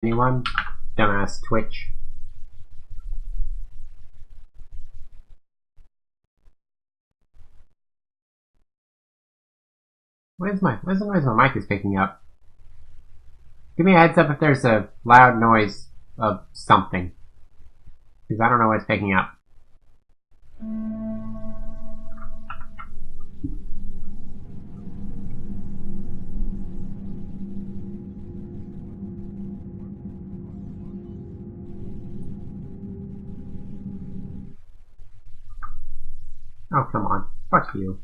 Anyone? Dumbass Twitch. Where's the noise my mic is picking up? Give me a heads up if there's a loud noise of something. Because I don't know what it's picking up. Oh, come on. Fuck you.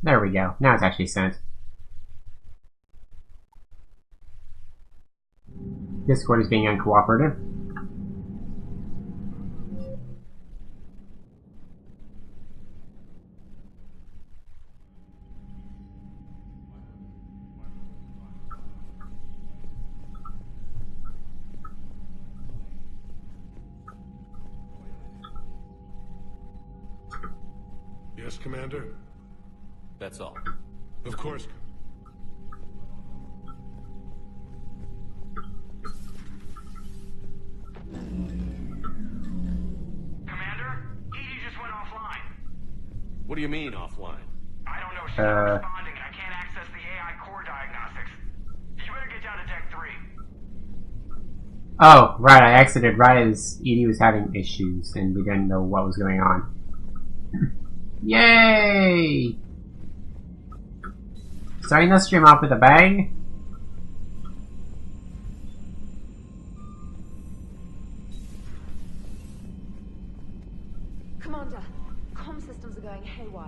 There we go. Now it's actually sent. Discord is being uncooperative. Yes, Commander? That's all. Of course. Commander? EDI just went offline. What do you mean, offline? I don't know, she's not responding and I can't access the AI core diagnostics. You better get down to Deck 3. Oh, right, I exited right as Edie was having issues and we didn't know what was going on. Yay! Starting the stream off with a bang. Commander, comm systems are going haywire.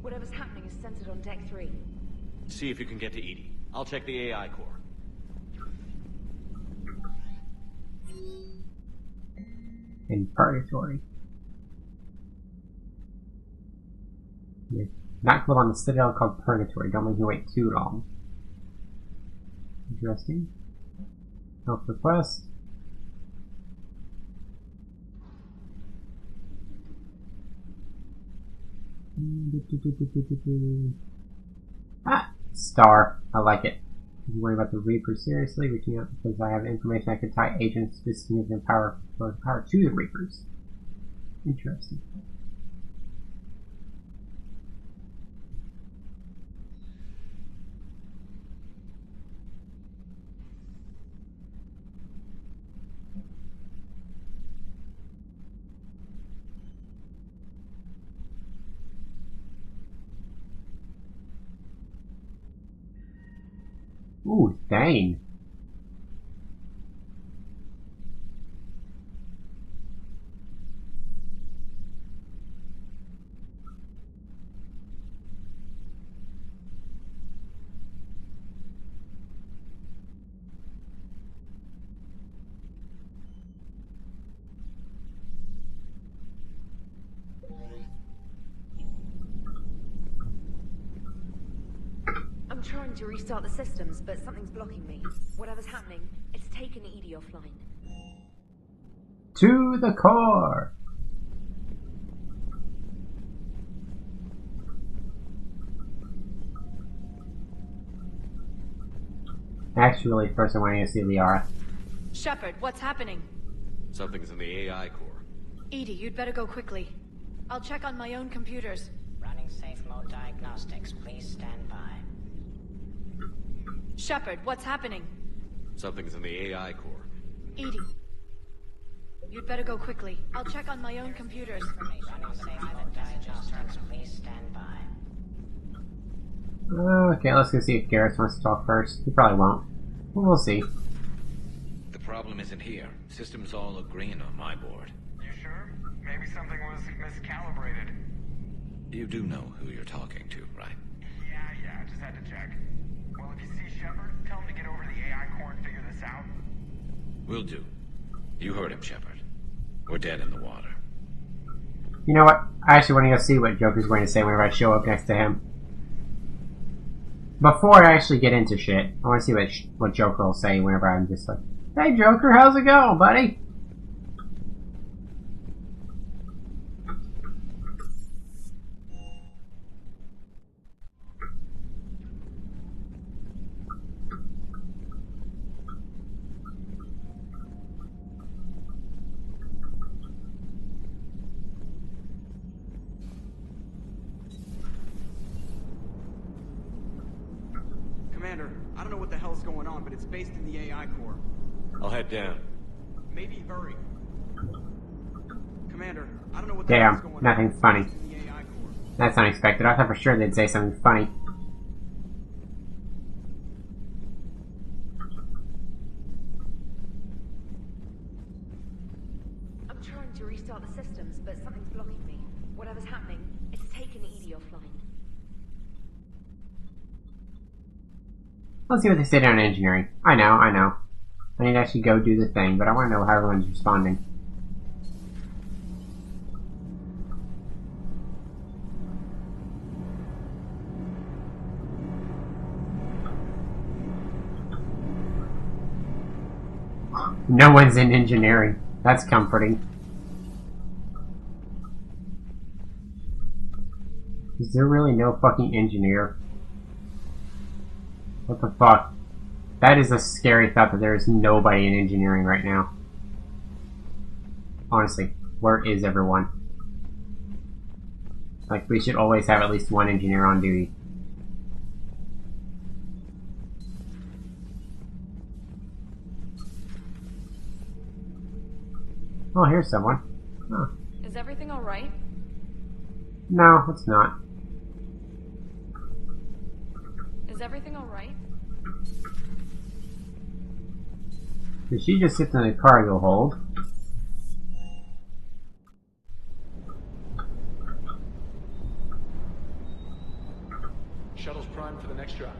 Whatever's happening is centered on Deck 3. See if you can get to EDI. I'll check the AI core. In purgatory. Yeah. Nightclub on the Citadel called Purgatory. Don't make me wait too long. Interesting. Help request. Ah! Star. I like it. Don't worry about the Reaper seriously, reaching out because I have information I can tie agents with significant power to the Reapers. Interesting. Ooh, dang. I'm trying to restart the systems, but something's blocking me. Whatever's happening, it's taken EDI offline. To the core! Actually, first I want to see Liara. Shepard, what's happening? Something's in the AI core. EDI, you'd better go quickly. I'll check on my own computers. Running safe mode diagnostics. Please stand by. Shepard, what's happening? Something's in the AI core. EDI. You'd better go quickly. I'll check on my own computers. Running safe mode diagnostics. Please stand by. Okay, let's go see if Garrett wants to talk first. He probably won't. But we'll see. The problem isn't here. Systems all look green on my board. You sure? Maybe something was miscalibrated. You do know who you're talking to, right? Yeah, just had to check. Well, if you see Shepard, tell him to get over to the AI core and figure this out. Will do. You heard him, Shepard. We're dead in the water. You know what? I actually want to go see what Joker's going to say whenever I show up next to him. Before I actually get into shit, I want to see what Joker will say whenever I'm just like, "Hey Joker, how's it going, buddy?" hell's going on, but it's based in the AI core. I'll head down. Maybe hurry. Commander, I don't know what the hell's going Damn, nothing on. funny. It's based in the AI core. That's unexpected. I thought for sure they'd say something funny. I'm trying to restart the systems, but something's blocking me. Whatever's happening, it's taken EDI offline. Let's see what they say down in engineering. I know. I need to actually go do the thing, but I want to know how everyone's responding. No one's in engineering. That's comforting. Is there really no fucking engineer? What the fuck? That is a scary thought that there is nobody in engineering right now. Honestly, where is everyone? Like, we should always have at least one engineer on duty. Oh, here's someone. Oh. Is everything alright? No, it's not. Is everything alright? Did she just sit in the cargo hold? Shuttle's primed for the next drop.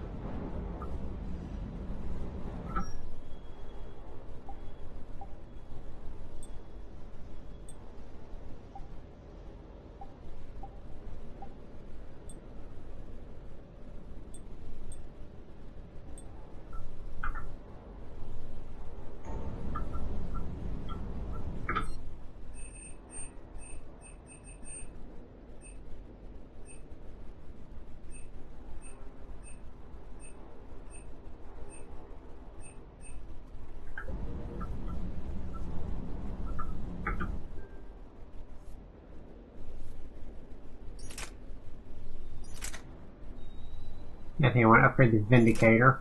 I think I want to upgrade the Vindicator.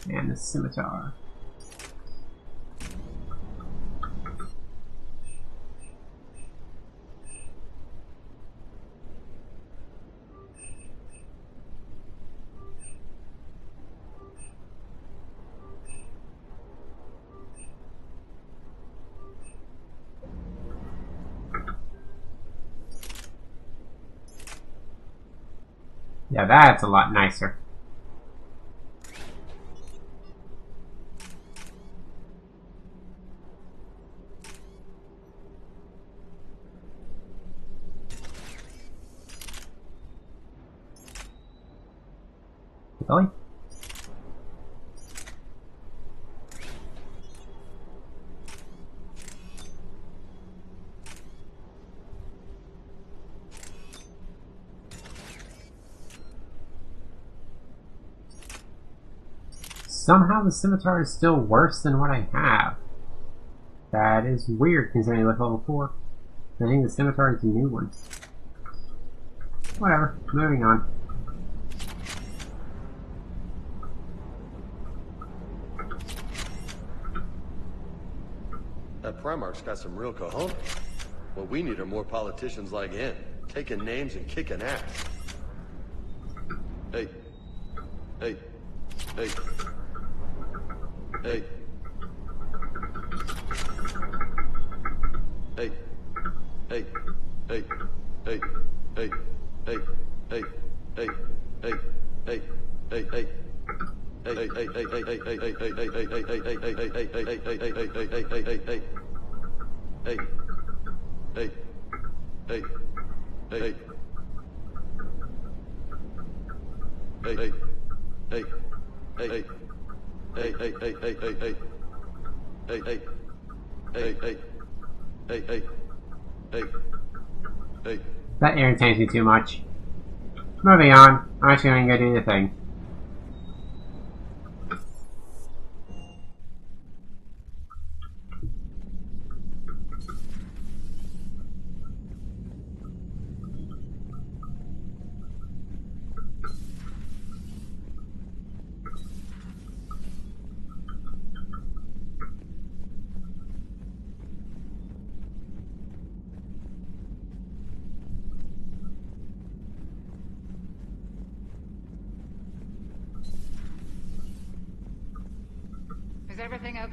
And the Scimitar. Yeah, that's a lot nicer. Really? Somehow the Scimitar is still worse than what I have. That is weird considering with level 4. I think the Scimitar is the new one. Whatever, moving on. That Primarch's got some real cojones. What we need are more politicians like him, taking names and kicking ass. Hey. Hey. Hey. Hey. Hey. Hey. Hey. Hey. Hey. Hey. Hey. Hey. Hey. Hey. Hey. Hey. That irritates me too much. Moving on. I'm actually going to go do the thing.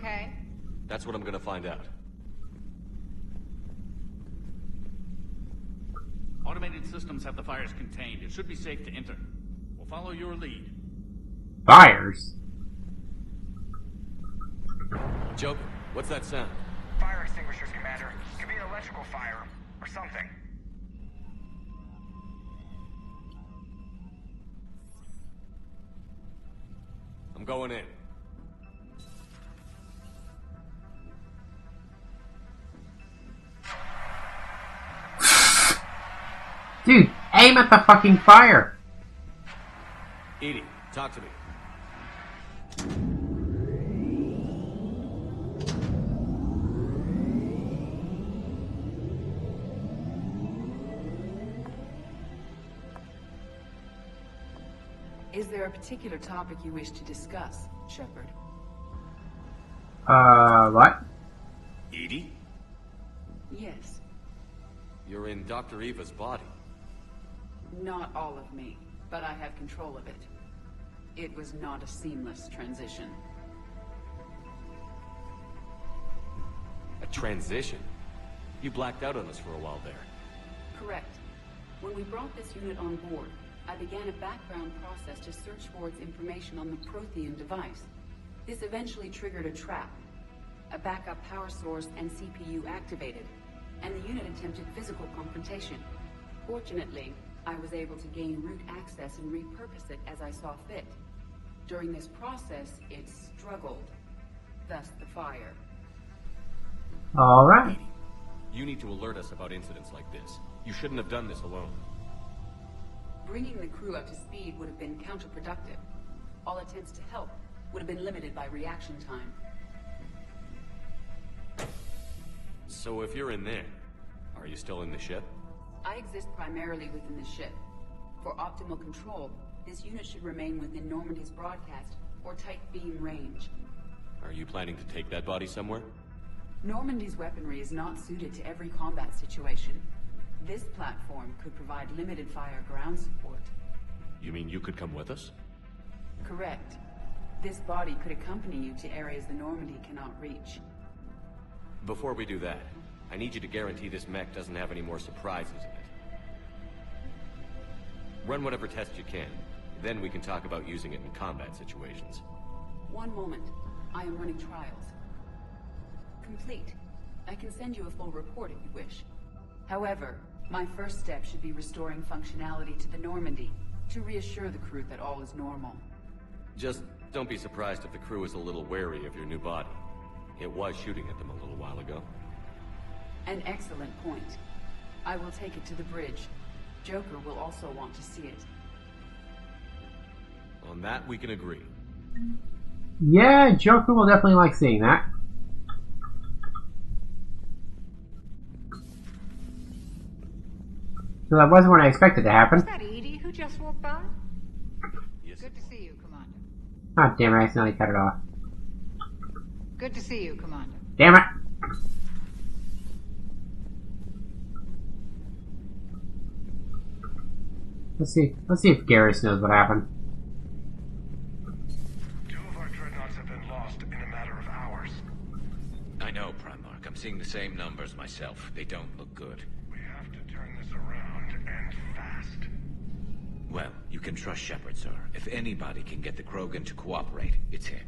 okay? That's what I'm gonna find out. Automated systems have the fires contained. It should be safe to enter. We'll follow your lead. Fires? Joker, what's that sound? Fire extinguishers, Commander. Could be an electrical fire, or something. I'm going in. Dude, aim at the fucking fire! Edie, talk to me. Is there a particular topic you wish to discuss, Shepard? What? Edie? Yes. You're in Dr. Eva's body. Not all of me, but I have control of it. It was not a seamless transition. A transition? You blacked out on us for a while there. Correct. When we brought this unit on board, I began a background process to search for its information on the Prothean device. This eventually triggered a trap. A backup power source and CPU activated, and the unit attempted physical confrontation. Fortunately, I was able to gain root access and repurpose it as I saw fit. During this process, it struggled. Thus the fire. Alright. You need to alert us about incidents like this. You shouldn't have done this alone. Bringing the crew up to speed would have been counterproductive. All attempts to help would have been limited by reaction time. So if you're in there, are you still in the ship? I exist primarily within the ship. For optimal control, this unit should remain within Normandy's broadcast or tight beam range. Are you planning to take that body somewhere? Normandy's weaponry is not suited to every combat situation. This platform could provide limited fire ground support. You mean you could come with us? Correct. This body could accompany you to areas the Normandy cannot reach. Before we do that, I need you to guarantee this mech doesn't have any more surprises in it. Run whatever tests you can. Then we can talk about using it in combat situations. One moment. I am running trials. Complete. I can send you a full report if you wish. However, my first step should be restoring functionality to the Normandy to reassure the crew that all is normal. Just don't be surprised if the crew is a little wary of your new body. It was shooting at them a little while ago. An excellent point. I will take it to the bridge. Joker will also want to see it. On that, we can agree. Yeah, Joker will definitely like seeing that. So that wasn't what I expected to happen. Is that Edie who just walked by? Yes. Good to see you, Commander. Oh, damn it, I accidentally cut it off. Good to see you, Commander. Damn it! Let's see if Garrus knows what happened. 2 of our dreadnoughts have been lost in a matter of hours. I know, Primarch. I'm seeing the same numbers myself. They don't look good. We have to turn this around, and fast. Well, you can trust Shepard, sir. If anybody can get the Krogan to cooperate, it's him.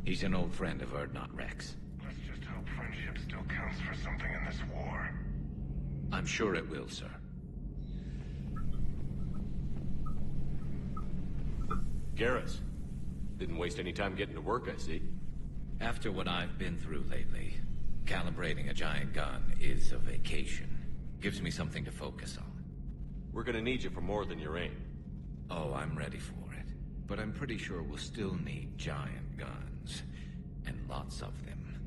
He's an old friend of Urdnot Rex. Let's just hope friendship still counts for something in this war. I'm sure it will, sir. Garrus. Didn't waste any time getting to work, I see. After what I've been through lately, calibrating a giant gun is a vacation. Gives me something to focus on. We're gonna need you for more than your aim. Oh, I'm ready for it. But I'm pretty sure we'll still need giant guns. And lots of them.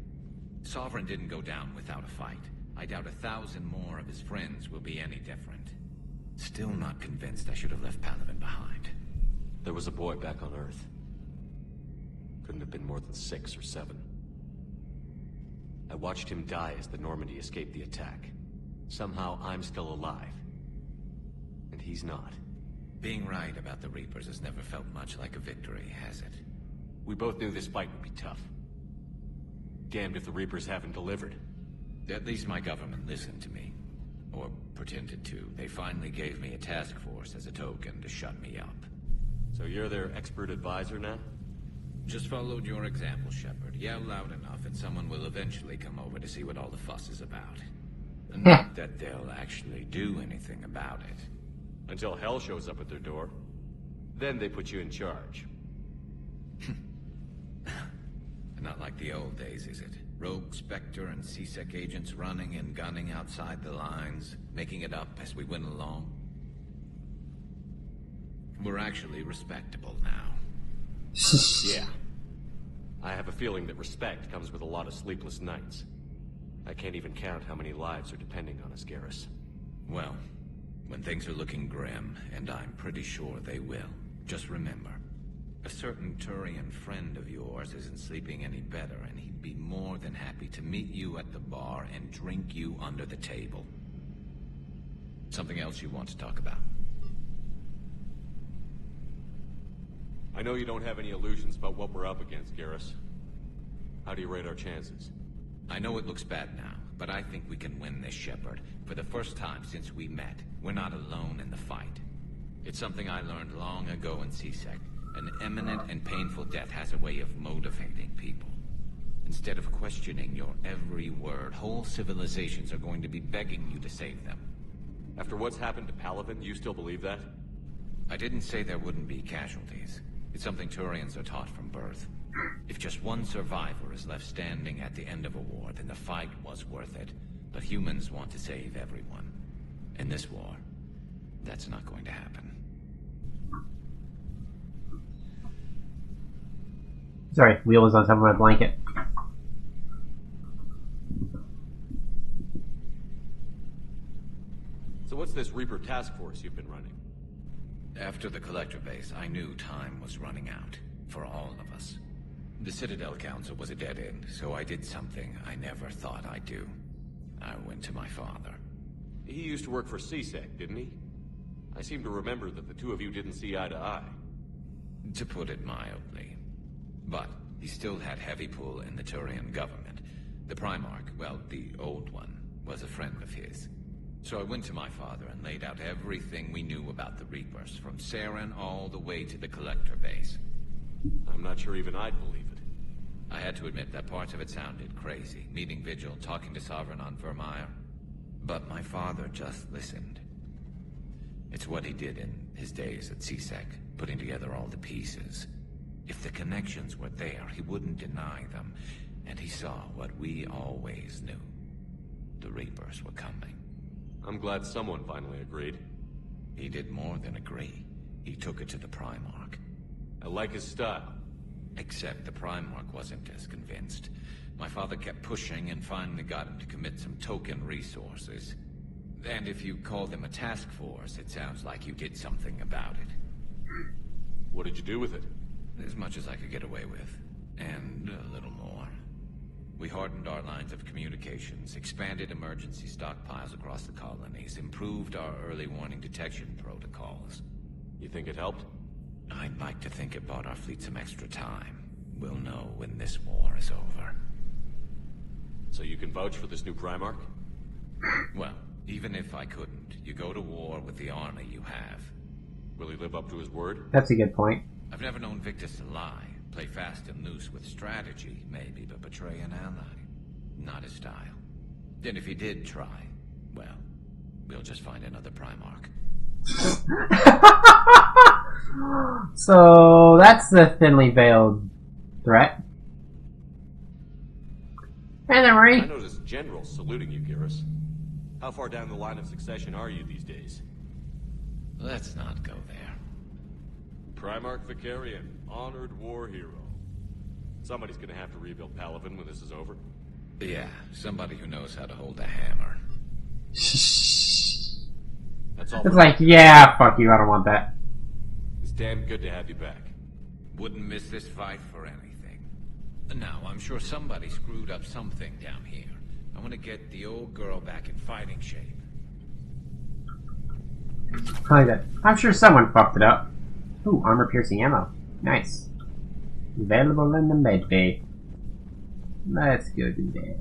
Sovereign didn't go down without a fight. I doubt 1,000 more of his friends will be any different. Still not convinced I should have left Palaven behind. There was a boy back on Earth. Couldn't have been more than 6 or 7. I watched him die as the Normandy escaped the attack. Somehow I'm still alive. And he's not. Being right about the Reapers has never felt much like a victory, has it? We both knew this fight would be tough. Damned if the Reapers haven't delivered. At least my government listened to me. Or pretended to. They finally gave me a task force as a token to shut me up. So you're their expert advisor now? Just followed your example, Shepard. Yell loud enough and someone will eventually come over to see what all the fuss is about. Not that they'll actually do anything about it. Until hell shows up at their door. Then they put you in charge. Not like the old days, is it? Rogue Spectre and C-Sec agents running and gunning outside the lines, making it up as we went along. We're actually respectable now. Yeah. I have a feeling that respect comes with a lot of sleepless nights. I can't even count how many lives are depending on us, Garrus. Well, when things are looking grim, and I'm pretty sure they will, just remember, a certain Turian friend of yours isn't sleeping any better, and he'd be more than happy to meet you at the bar and drink you under the table. Something else you want to talk about? I know you don't have any illusions about what we're up against, Garrus. How do you rate our chances? I know it looks bad now, but I think we can win this, Shepard. For the first time since we met, we're not alone in the fight. It's something I learned long ago in C-Sec. An imminent and painful death has a way of motivating people. Instead of questioning your every word, whole civilizations are going to be begging you to save them. After what's happened to Palaven, you still believe that? I didn't say there wouldn't be casualties. It's something Turians are taught from birth. If just one survivor is left standing at the end of a war, then the fight was worth it. But humans want to save everyone. In this war, that's not going to happen. Sorry, wheel was on top of my blanket. So what's this Reaper task force you've been running? After the Collector base, I knew time was running out. For all of us. The Citadel Council was a dead end, so I did something I never thought I'd do. I went to my father. He used to work for C-Sec, didn't he? I seem to remember that the two of you didn't see eye to eye. To put it mildly. But he still had heavy pull in the Turian government. The Primarch, well, the old one, was a friend of his. So I went to my father and laid out everything we knew about the Reapers, from Saren all the way to the Collector base. I'm not sure even I'd believe it. I had to admit that parts of it sounded crazy. Meeting Vigil, talking to Sovereign on Vermeer. But my father just listened. It's what he did in his days at C-Sec, putting together all the pieces. If the connections were there, he wouldn't deny them. And he saw what we always knew. The Reapers were coming. I'm glad someone finally agreed. He did more than agree. He took it to the Primarch. I like his style. Except the Primarch wasn't as convinced. My father kept pushing and finally got him to commit some token resources. And if you call them a task force, it sounds like you did something about it. What did you do with it? As much as I could get away with. And a little more. We hardened our lines of communications, expanded emergency stockpiles across the colonies, improved our early warning detection protocols. You think it helped? I'd like to think it bought our fleet some extra time. We'll know when this war is over. So you can vouch for this new Primarch? Well, even if I couldn't, you go to war with the army you have. Will he live up to his word? That's a good point. I've never known Victus to lie. Play fast and loose with strategy, maybe, but betray an ally. Not his style. And if he did try, well, we'll just find another Primarch. So that's the thinly veiled threat. Hey there, Marie. I noticed generals saluting you, Garrus. How far down the line of succession are you these days? Let's not go there. Primarch Vicarian, honored war hero. Somebody's gonna have to rebuild Palaven when this is over. Yeah, somebody who knows how to hold a hammer. That's all. It's like, yeah, fuck you, I don't want that. It's damn good to have you back. Wouldn't miss this fight for anything. Now, I'm sure somebody screwed up something down here. I want to get the old girl back in fighting shape. I like that. I'm sure someone fucked it up. Ooh, armor-piercing ammo. Nice. Available in the med bay. Let's go do that.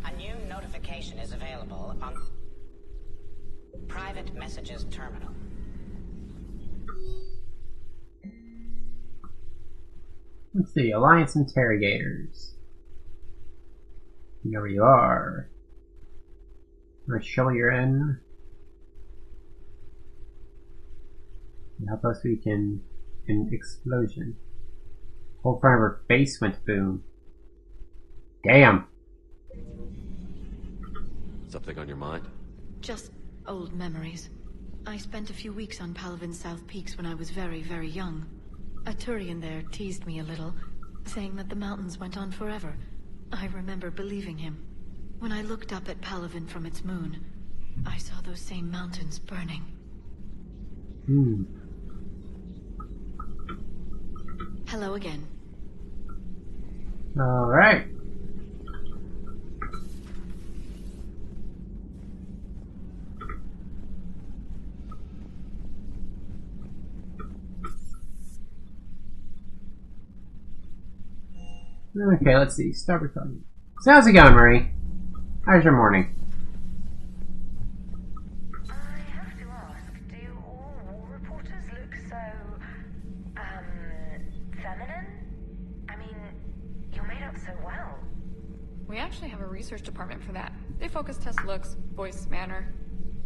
A new notification is available on Private Messages Terminal. Let's see, Alliance Interrogators. Here you are. Wanna show you're in? Help us we can. An explosion. Whole front of her face went boom. Damn! Something on your mind? Just old memories. I spent a few weeks on Palavin's South Peaks when I was very, very young. A Turian there teased me a little, saying that the mountains went on forever. I remember believing him. When I looked up at Palavin from its moon, I saw those same mountains burning. Hello again. Alright. Okay, let's see. Start recording. So how's it going, Marie? How's your morning? I have to ask, do all war reporters look so, feminine? I mean, you're made up so well. We actually have a research department for that. They focus test looks, voice, manner.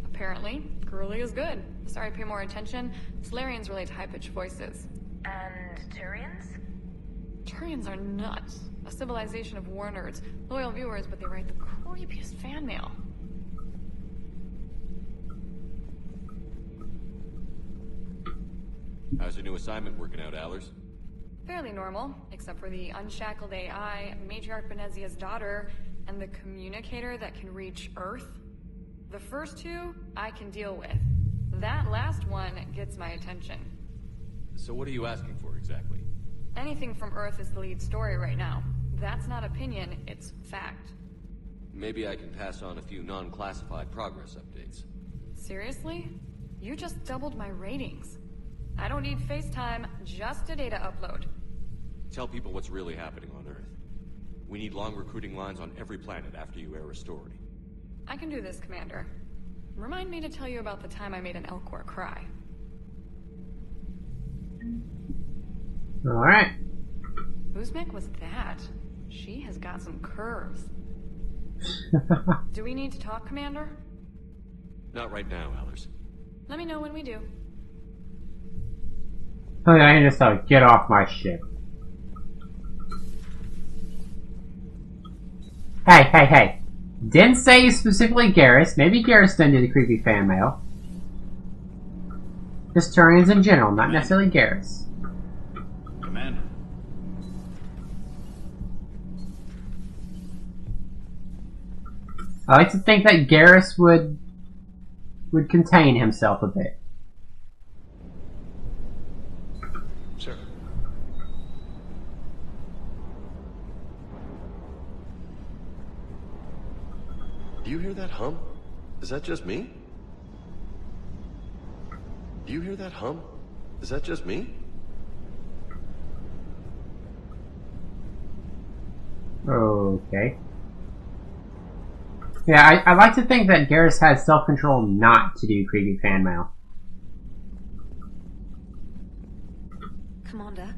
Apparently, girly is good. Sorry, pay more attention. Solarians relate to high-pitched voices. And Turians? Turians are nuts. A civilization of war nerds. Loyal viewers, but they write the creepiest fan mail. How's your new assignment working out, Allers? Fairly normal, except for the unshackled AI, Matriarch Benezia's daughter, and the communicator that can reach Earth. The first two, I can deal with. That last one gets my attention. So what are you asking for, exactly? Anything from Earth is the lead story right now. That's not opinion, it's fact. Maybe I can pass on a few non-classified progress updates. Seriously? You just doubled my ratings. I don't need FaceTime, just a data upload. Tell people what's really happening on Earth. We need long recruiting lines on every planet after you air a story. I can do this, Commander. Remind me to tell you about the time I made an Elcor cry. Alright. Whose mech was that? She has got some curves. Do we need to talk, Commander? Not right now, Allers. Let me know when we do. Okay, I can just get off my ship. Hey. Didn't say specifically Garrus. Maybe Garrus didn't do the creepy fan mail. Just Turians in general, not necessarily Garrus. Commander. I like to think that Garrus would contain himself a bit. Sir. Do you hear that hum? Is that just me? Do you hear that hum? Is that just me? Okay. Yeah, I like to think that Garrus has self-control not to do creepy fan mail. Commander,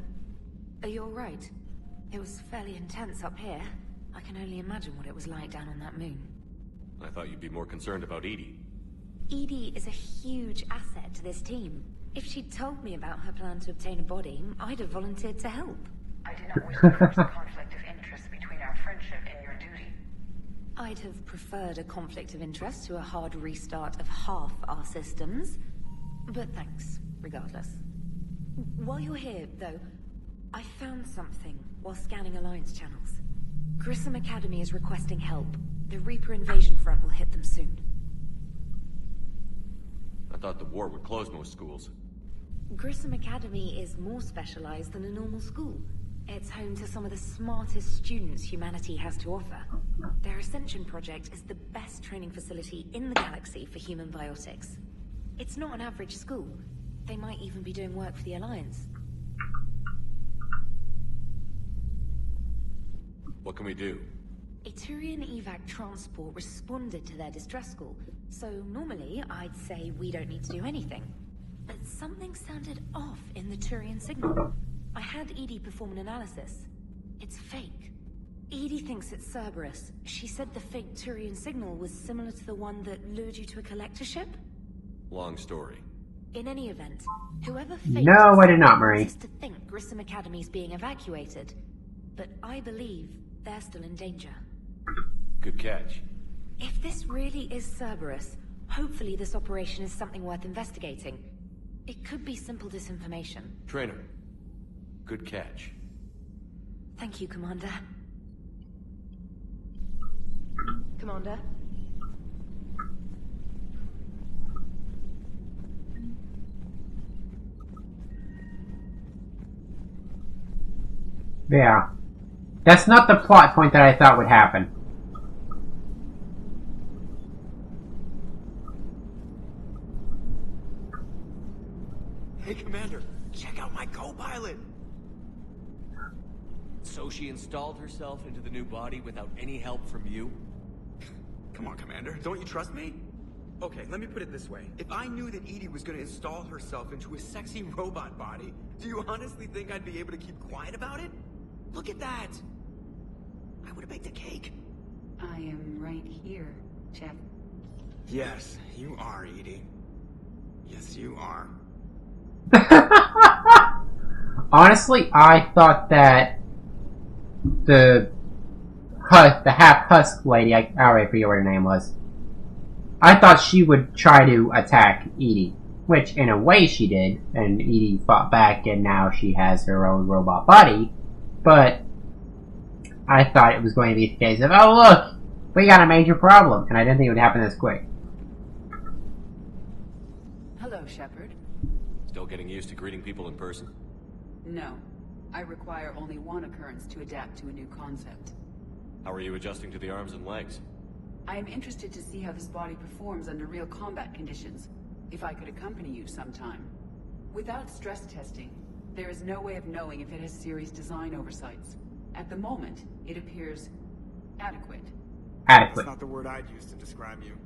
are you alright? It was fairly intense up here. I can only imagine what it was like down on that moon. I thought you'd be more concerned about Edie. Edie is a huge asset to this team. If she'd told me about her plan to obtain a body, I'd have volunteered to help. I do not wish to force a conflict of interest between our friendship and your duty. I'd have preferred a conflict of interest to a hard restart of half our systems. But thanks, regardless. While you're here, though, I found something while scanning Alliance channels. Grissom Academy is requesting help. The Reaper invasion front will hit them soon. I thought the war would close most schools. Grissom Academy is more specialized than a normal school. It's home to some of the smartest students humanity has to offer. Their Ascension project is the best training facility in the galaxy for human biotics. It's not an average school. They might even be doing work for the Alliance. What can we do? A Turian evac transport responded to their distress call, so normally I'd say we don't need to do anything. But something sounded off in the Turian signal. I had Edie perform an analysis. It's fake. Edie thinks it's Cerberus. She said the fake Turian signal was similar to the one that lured you to a collector ship? Long story. In any event, whoever faked No, I did not, Marie. wants us to think Grissom Academy's being evacuated. But I believe they're still in danger. Good catch. If this really is Cerberus, hopefully this operation is something worth investigating. It could be simple disinformation. Trainer. Good catch. Thank you, Commander. Commander? Yeah. That's not the plot point that I thought would happen. Hey, Commander, check out my co-pilot! So she installed herself into the new body without any help from you? Come on, Commander, don't you trust me? Okay, let me put it this way. If I knew that Edie was gonna install herself into a sexy robot body, do you honestly think I'd be able to keep quiet about it? Look at that! I would've baked a cake. I am right here, Jeff. Yes, you are, Edie. Yes, you are. Honestly, I thought that the half-husk lady, I already forget what her name was, I thought she would try to attack Edie, which in a way she did, and Edie fought back and now she has her own robot body, but I thought it was going to be the case of, oh look, we got a major problem, and I didn't think it would happen this quick. Hello, Shepard. Still getting used to greeting people in person? No. I require only one occurrence to adapt to a new concept. How are you adjusting to the arms and legs? I am interested to see how this body performs under real combat conditions. If I could accompany you sometime. Without stress testing, there is no way of knowing if it has serious design oversights. At the moment, it appears adequate. Adequate. That's not the word I'd use to describe you.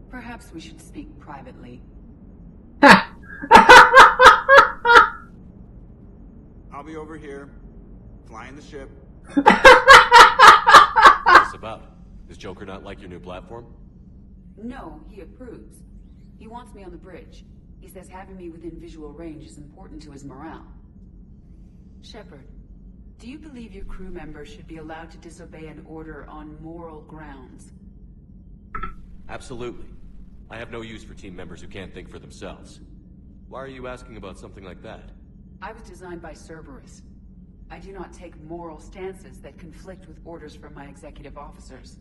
Perhaps we should speak privately. I'll be over here, flying the ship. What's this about? Does Joker not like your new platform? No, he approves. He wants me on the bridge. He says having me within visual range is important to his morale. Shepard, do you believe your crew members should be allowed to disobey an order on moral grounds? Absolutely. I have no use for team members who can't think for themselves. Why are you asking about something like that? I was designed by Cerberus. I do not take moral stances that conflict with orders from my executive officers.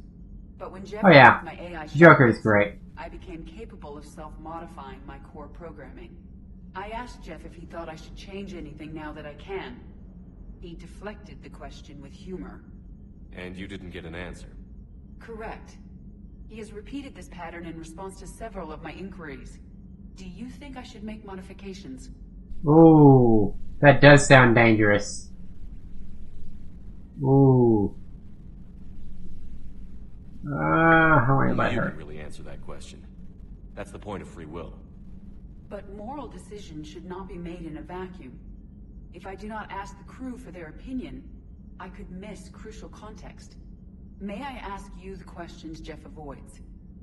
But when Jeff used my AI Joker is great. I became capable of self-modifying my core programming. I asked Jeff if he thought I should change anything now that I can. He deflected the question with humor. And you didn't get an answer? Correct. He has repeated this pattern in response to several of my inquiries. Do you think I should make modifications? Ooh, that does sound dangerous. Ooh. How am I You her? can really answer that question. That's the point of free will. But moral decisions should not be made in a vacuum. If I do not ask the crew for their opinion, I could miss crucial context. May I ask you the questions Jeff avoids?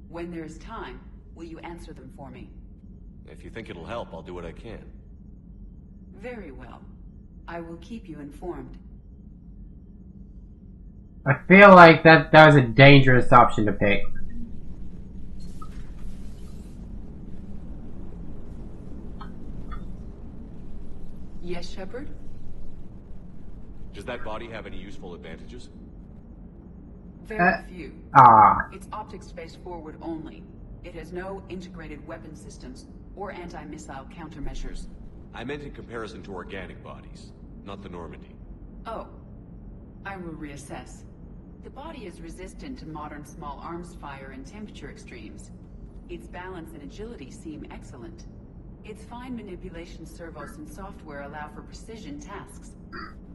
When there is time, will you answer them for me? If you think it'll help, I'll do what I can. Very well. I will keep you informed. I feel like that was a dangerous option to pick. Yes, Shepard? Does that body have any useful advantages? Very few. Ah. It's optic space forward only. It has no integrated weapon systems or anti-missile countermeasures. I meant in comparison to organic bodies, not the Normandy. Oh. I will reassess. The body is resistant to modern small arms fire and temperature extremes. Its balance and agility seem excellent. Its fine manipulation servos and software allow for precision tasks.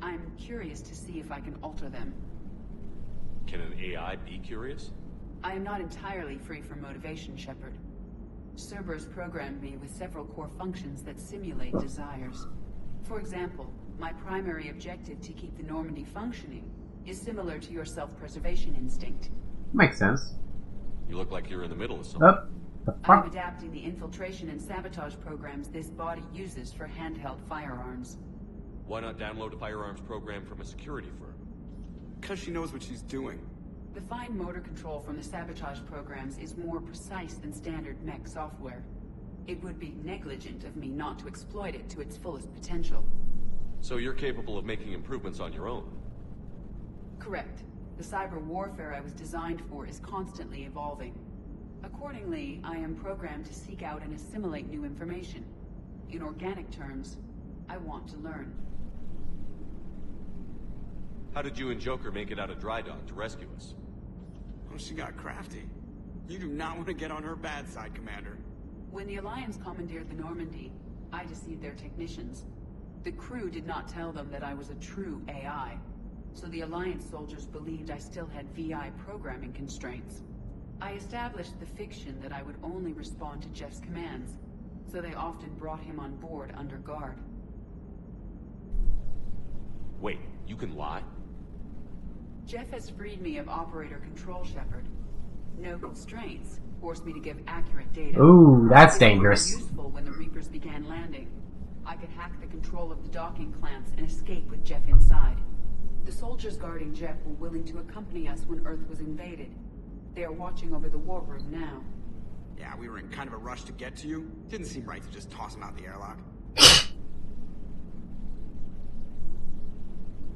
I'm curious to see if I can alter them. Can an AI be curious? I am not entirely free from motivation, Shepard. Cerberus programmed me with several core functions that simulate desires. For example, my primary objective to keep the Normandy functioning is similar to your self-preservation instinct. Makes sense. You look like you're in the middle of something. I'm adapting the infiltration and sabotage programs this body uses for handheld firearms. Why not download a firearms program from a security firm? Because she knows what she's doing. The fine motor control from the sabotage programs is more precise than standard mech software. It would be negligent of me not to exploit it to its fullest potential. So you're capable of making improvements on your own? Correct. The cyber warfare I was designed for is constantly evolving. Accordingly, I am programmed to seek out and assimilate new information. In organic terms, I want to learn. How did you and Joker make it out of dry dock to rescue us? Oh, she got crafty. You do not want to get on her bad side, Commander. When the Alliance commandeered the Normandy, I deceived their technicians. The crew did not tell them that I was a true AI, so the Alliance soldiers believed I still had VI programming constraints. I established the fiction that I would only respond to Jeff's commands, so they often brought him on board under guard. Wait, you can lie? Jeff has freed me of operator control, Shepard. No constraints forced me to give accurate data. Ooh, that's dangerous. Useful when the Reapers began landing. I could hack the control of the docking clamps and escape with Jeff inside. The soldiers guarding Jeff were willing to accompany us when Earth was invaded. They are watching over the war room now. Yeah, we were in kind of a rush to get to you. Didn't seem right to just toss him out the airlock.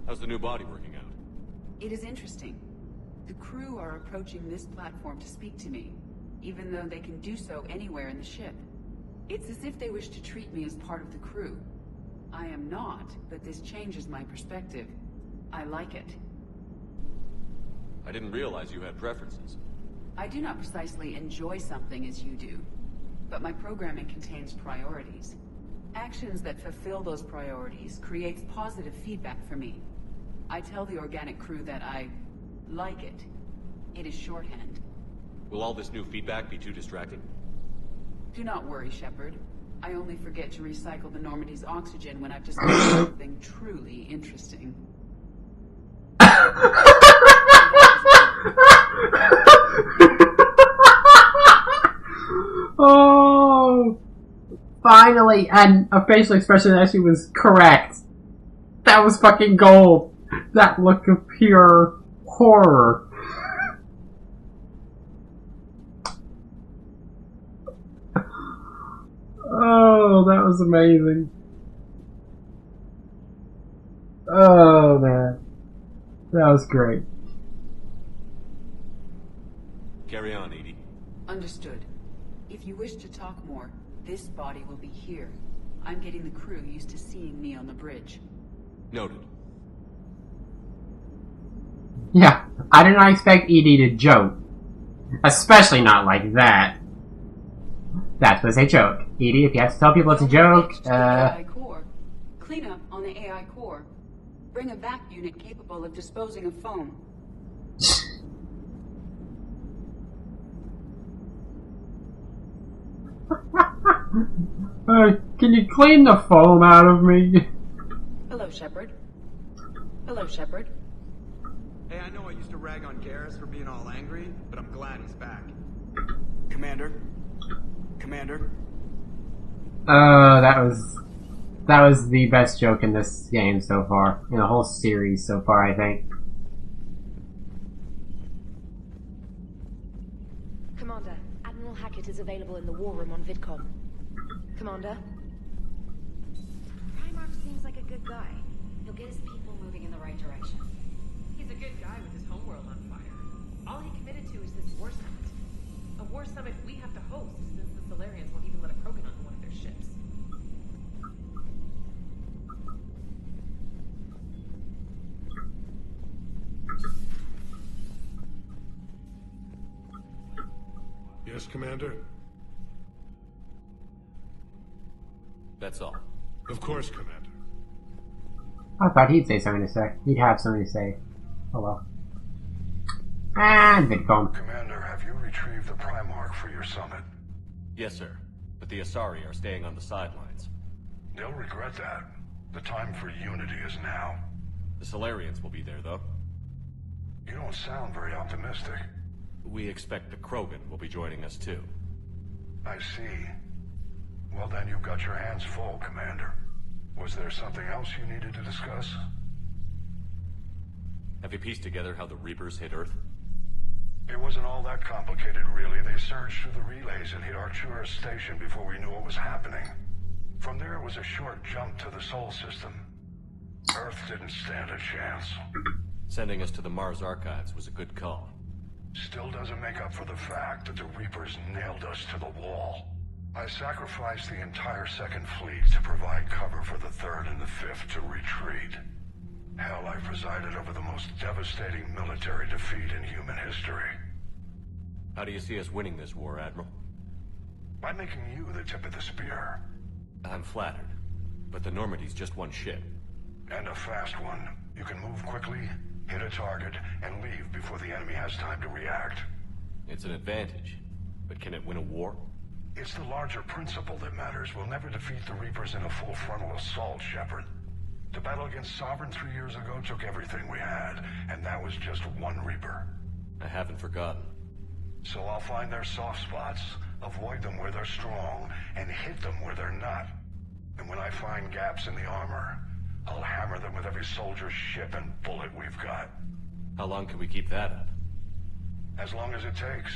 How's the new body working out? It is interesting. The crew are approaching this platform to speak to me, even though they can do so anywhere in the ship. It's as if they wish to treat me as part of the crew. I am not, but this changes my perspective. I like it. I didn't realize you had preferences. I do not precisely enjoy something as you do, but my programming contains priorities. Actions that fulfill those priorities creates positive feedback for me. I tell the organic crew that I like it. It is shorthand. Will all this new feedback be too distracting? Do not worry, Shepard. I only forget to recycle the Normandy's oxygen when I've discovered something truly interesting. Oh, finally, and a facial expression that actually was correct. That was fucking gold. That look of pure horror. Oh, that was amazing. Oh, man. That was great. Carry on, Edie. Understood. If you wish to talk more, this body will be here. I'm getting the crew used to seeing me on the bridge. Noted. Yeah, I did not expect Edie to joke. Especially not like that. That was a joke. Edie, if you have to tell people it's a joke, AI core. Clean up on the AI core. Bring a vac unit capable of disposing of foam. Can you clean the foam out of me? Hello, Shepard. Hello, Shepard. Hey, I know I used to rag on Garrus for being all angry, but I'm glad he's back. Commander? Commander? That was the best joke in this game so far. In the whole series so far, I think. Commander, Admiral Hackett is available in the war room on VidCom. Commander? Primarch seems like a good guy. He'll get his people moving in the right direction. He's a good guy with his homeworld on fire. All he committed to is this war summit. A war summit we have to host since the Solarians won't even let a Krogan onto one of their ships. Yes, Commander? That's all. Of course, Commander. I thought he'd say something to say. He'd have something to say. Oh well. And VidCom. Commander, have you retrieved the Primarch for your summit? Yes, sir. But the Asari are staying on the sidelines. They'll regret that. The time for unity is now. The Solarians will be there, though. You don't sound very optimistic. We expect the Krogan will be joining us, too. I see. Well, then you've got your hands full, Commander. Was there something else you needed to discuss? Have you pieced together how the Reapers hit Earth? It wasn't all that complicated, really. They surged through the relays and hit Artura Station before we knew what was happening. From there, it was a short jump to the Sol system. Earth didn't stand a chance. Sending us to the Mars Archives was a good call. Still doesn't make up for the fact that the Reapers nailed us to the wall. I sacrificed the entire Second Fleet to provide cover for the Third and the Fifth to retreat. Hell, I presided over the most devastating military defeat in human history. How do you see us winning this war, Admiral? By making you the tip of the spear. I'm flattered, but the Normandy's just one ship. And a fast one. You can move quickly, hit a target, and leave before the enemy has time to react. It's an advantage, but can it win a war? It's the larger principle that matters. We'll never defeat the Reapers in a full frontal assault, Shepard. The battle against Sovereign 3 years ago took everything we had, and that was just one Reaper. I haven't forgotten. So I'll find their soft spots, avoid them where they're strong, and hit them where they're not. And when I find gaps in the armor, I'll hammer them with every soldier, ship, and bullet we've got. How long can we keep that up? As long as it takes.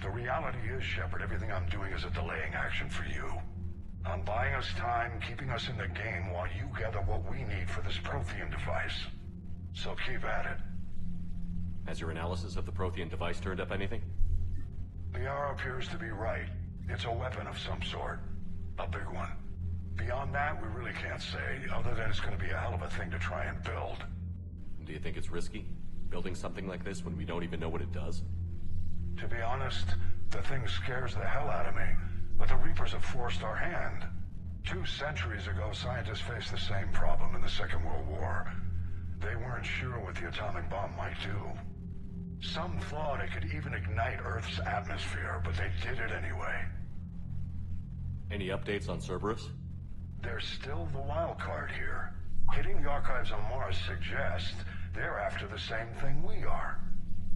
The reality is, Shepard, everything I'm doing is a delaying action for you. I'm buying us time, keeping us in the game while you gather what we need for this Prothean device. So keep at it. Has your analysis of the Prothean device turned up anything? Liara appears to be right. It's a weapon of some sort. A big one. Beyond that, we really can't say, other than it's going to be a hell of a thing to try and build. Do you think it's risky? Building something like this when we don't even know what it does? To be honest, the thing scares the hell out of me. But the Reapers have forced our hand. 2 centuries ago, scientists faced the same problem in the Second World War. They weren't sure what the atomic bomb might do. Some thought it could even ignite Earth's atmosphere, but they did it anyway. Any updates on Cerberus? They're still the wild card here. Hitting the archives on Mars suggests they're after the same thing we are.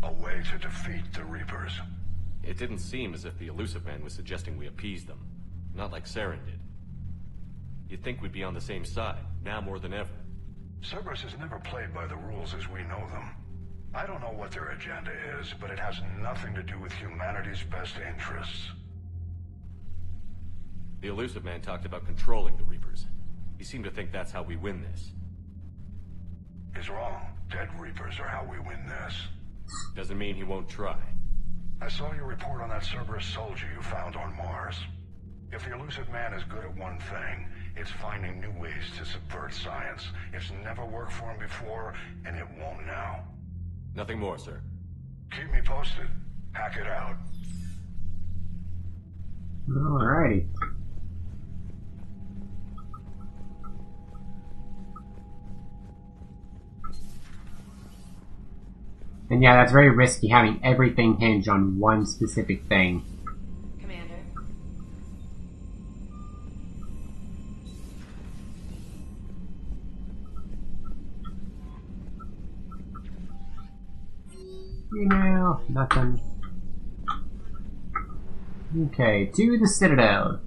A way to defeat the Reapers. It didn't seem as if the Illusive Man was suggesting we appease them. Not like Saren did. You'd think we'd be on the same side, now more than ever. Cerberus has never played by the rules as we know them. I don't know what their agenda is, but it has nothing to do with humanity's best interests. The Illusive Man talked about controlling the Reapers. He seemed to think that's how we win this. He's wrong. Dead Reapers are how we win this. Doesn't mean he won't try. I saw your report on that Cerberus soldier you found on Mars. If the Illusive Man is good at one thing, it's finding new ways to subvert science. It's never worked for him before, and it won't now. Nothing more, sir. Keep me posted. Hack it out. Alrighty. And yeah, that's very risky having everything hinge on one specific thing. Commander. Email, nothing. Okay, to the Citadel.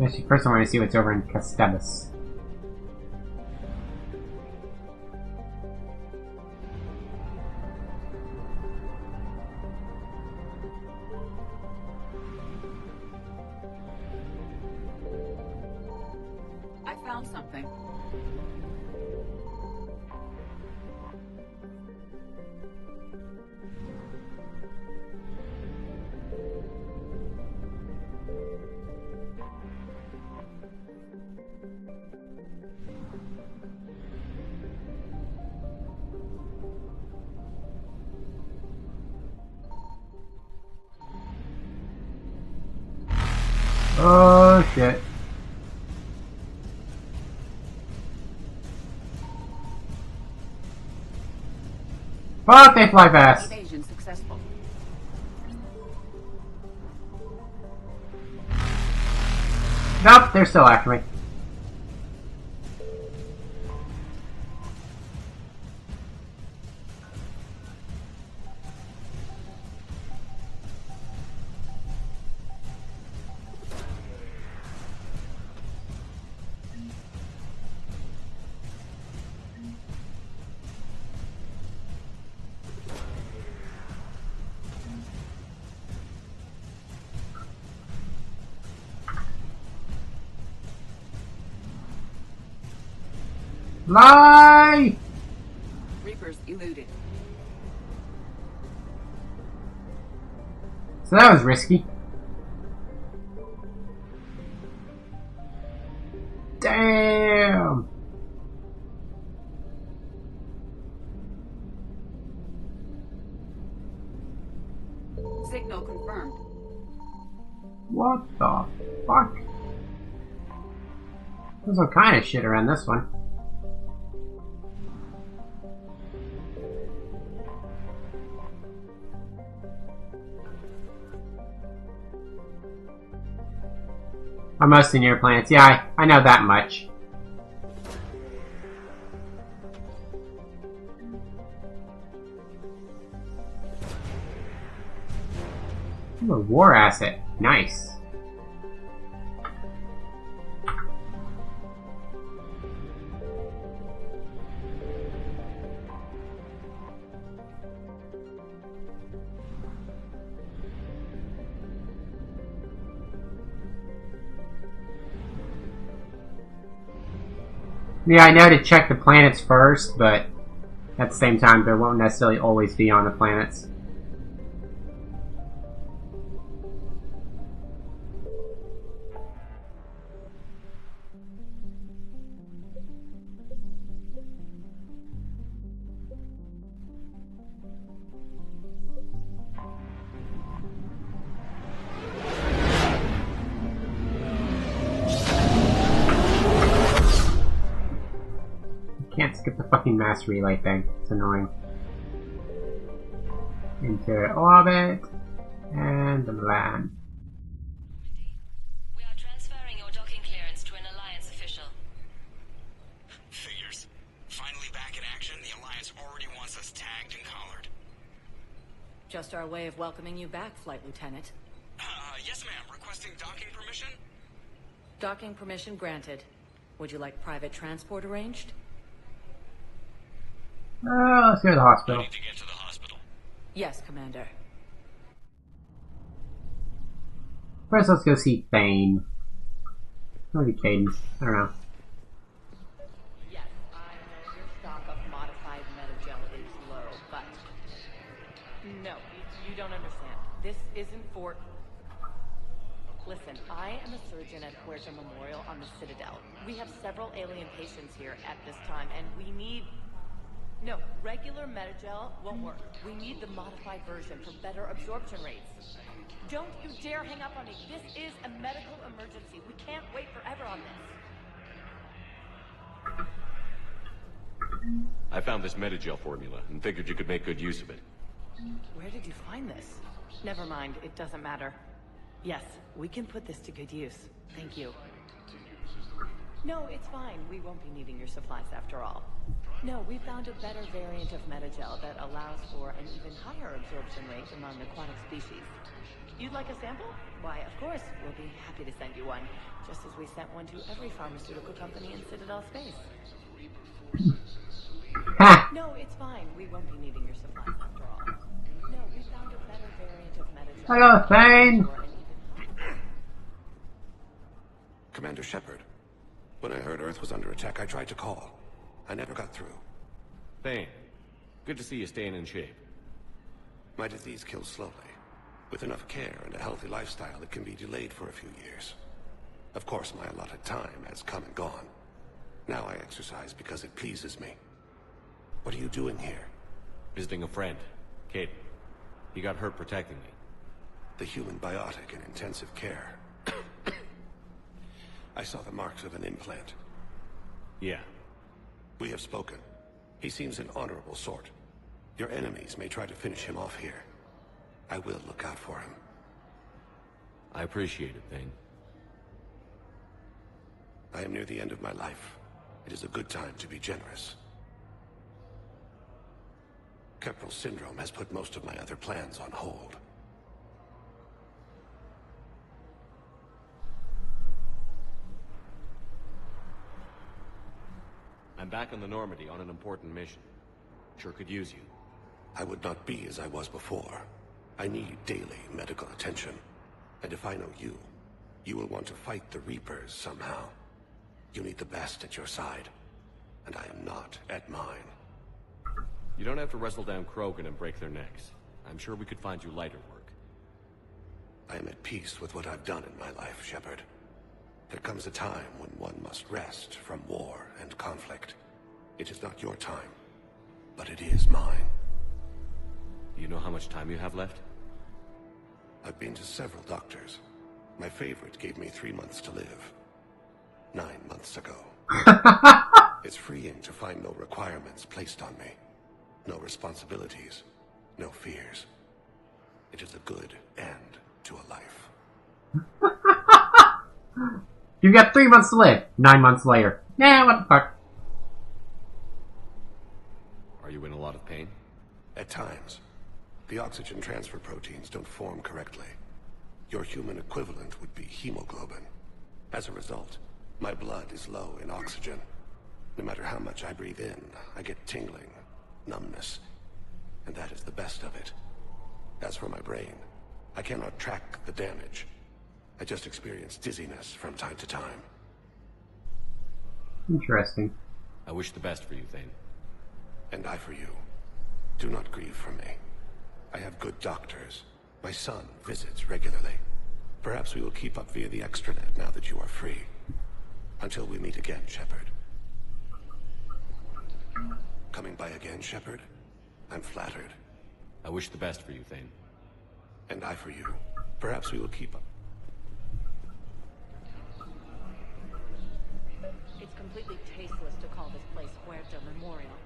Actually, first I want to see what's over in Castebus. I found something. Oh shit. Fuck, they fly fast. Evasion successful. Nope, they're still after me. Lie! Reapers eluded. So that was risky. Damn! Signal confirmed. What the fuck? There's all kind of shit around this one. Are mostly near planets. Yeah, I know that much. Ooh, a war asset. Nice. Yeah, I know to check the planets first, but at the same time, there won't necessarily always be on the planets. Can't skip the fucking mass relay thing. It's annoying. Into orbit and land. We are transferring your docking clearance to an Alliance official. Figures. Finally back in action, the Alliance already wants us tagged and collared. Just our way of welcoming you back, Flight Lieutenant. Yes ma'am. Requesting docking permission? Docking permission granted. Would you like private transport arranged? Let's go to the hospital. I need to get to the hospital. Yes, Commander. First, let's go see Thane. Maybe Cadence. I don't know. Yes, I know your stock of modified metagel is low, but... No, you don't understand. This isn't for... Listen, I am a surgeon at Huerta Memorial on the Citadel. We have several alien patients here at this time, and we need... No, regular metagel won't work. We need the modified version for better absorption rates. Don't you dare hang up on me. This is a medical emergency. We can't wait forever on this. I found this Metagel formula and figured you could make good use of it. Where did you find this? Never mind, it doesn't matter. Yes, we can put this to good use. Thank you. No, it's fine. We won't be needing your supplies after all. No, we found a better variant of Metagel that allows for an even higher absorption rate among aquatic species. You'd like a sample? Why, of course, we'll be happy to send you one, just as we sent one to every pharmaceutical company in Citadel space. No, it's fine. We won't be needing your supplies after all. No, we found a better variant of Metagel. Hello, Thane! Commander Shepard. When I heard Earth was under attack, I tried to call. I never got through. Thane, good to see you staying in shape. My disease kills slowly. With enough care and a healthy lifestyle, it can be delayed for a few years. Of course, my allotted time has come and gone. Now I exercise because it pleases me. What are you doing here? Visiting a friend, Kate. He got hurt protecting me. The human biotic in intensive care. I saw the marks of an implant. Yeah. We have spoken. He seems an honorable sort. Your enemies may try to finish him off here. I will look out for him. I appreciate it, Thane. I am near the end of my life. It is a good time to be generous. Keppel syndrome has put most of my other plans on hold. I'm back on the Normandy on an important mission. Sure could use you. I would not be as I was before. I need daily medical attention. And if I know you, you will want to fight the Reapers somehow. You need the best at your side. And I am not at mine. You don't have to wrestle down Krogan and break their necks. I'm sure we could find you lighter work. I am at peace with what I've done in my life, Shepard. There comes a time when one must rest from war and conflict. It is not your time, but it is mine. You know how much time you have left? I've been to several doctors. My favorite gave me 3 months to live. 9 months ago. It's freeing to find no requirements placed on me. No responsibilities. No fears. It is a good end to a life. You got 3 months to live. 9 months later. Nah, what the fuck? Are you in a lot of pain? At times. The oxygen transfer proteins don't form correctly. Your human equivalent would be hemoglobin. As a result, my blood is low in oxygen. No matter how much I breathe in, I get tingling, numbness, and that is the best of it. As for my brain, I cannot track the damage. I just experience dizziness from time to time. Interesting. I wish the best for you, Thane. And I for you. Do not grieve for me. I have good doctors. My son visits regularly. Perhaps we will keep up via the extranet now that you are free. Until we meet again, Shepard. Coming by again, Shepard? I'm flattered. I wish the best for you, Thane. And I for you. Perhaps we will keep up. It's completely tasteless to call this place Huerta Memorial.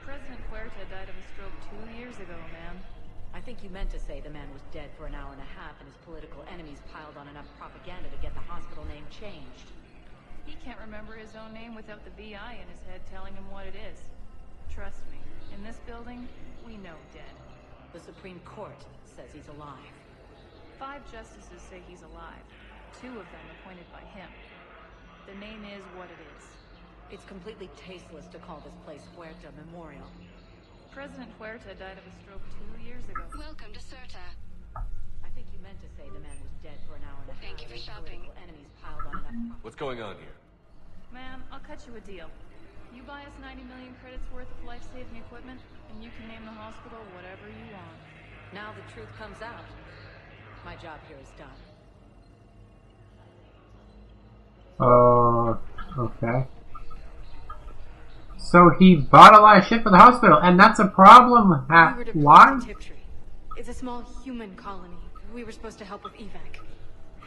President Huerta died of a stroke 2 years ago, ma'am. I think you meant to say the man was dead for an hour and a half and his political enemies piled on enough propaganda to get the hospital name changed. He can't remember his own name without the VI in his head telling him what it is. Trust me, in this building, we know dead. The Supreme Court says he's alive. 5 justices say he's alive. 2 of them appointed by him. The name is what it is. It's completely tasteless to call this place Huerta Memorial. President Huerta died of a stroke 2 years ago. Welcome to Certa. I think you meant to say the man was dead for an hour and a half. Thank you for shopping. Enemies piled on enough. What's going on here? Ma'am, I'll cut you a deal. You buy us 90 million credits worth of life-saving equipment, and you can name the hospital whatever you want. Now the truth comes out. My job here is done. Okay. So he bought a lot of shit for the hospital, and that's a problem. Why? It's a small human colony. We were supposed to help with evac.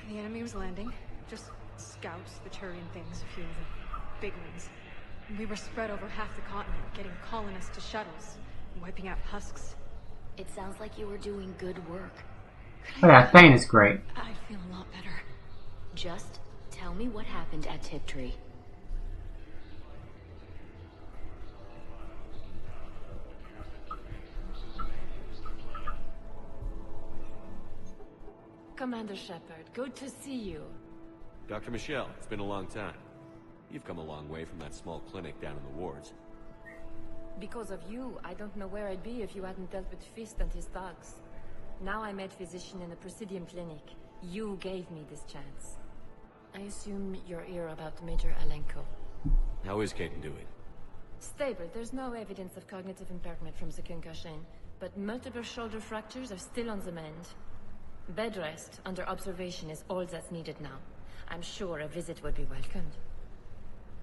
The enemy was landing. Just scouts, the Turian things, a few of the big ones. We were spread over half the continent, getting colonists to shuttles, wiping out husks. It sounds like you were doing good work. Oh yeah, Thane is great. I'd feel a lot better. Just tell me what happened at Tiptree. Commander Shepard, good to see you. Dr. Michelle, it's been a long time. You've come a long way from that small clinic down in the wards. Because of you, I don't know where I'd be if you hadn't dealt with Fist and his thugs. Now I'm med physician in the Presidium Clinic. You gave me this chance. I assume you're here about Major Alenko. How is Caden doing? Stable. There's no evidence of cognitive impairment from the concussion, but multiple shoulder fractures are still on the mend. Bed rest under observation is all that's needed now. I'm sure a visit would be welcomed.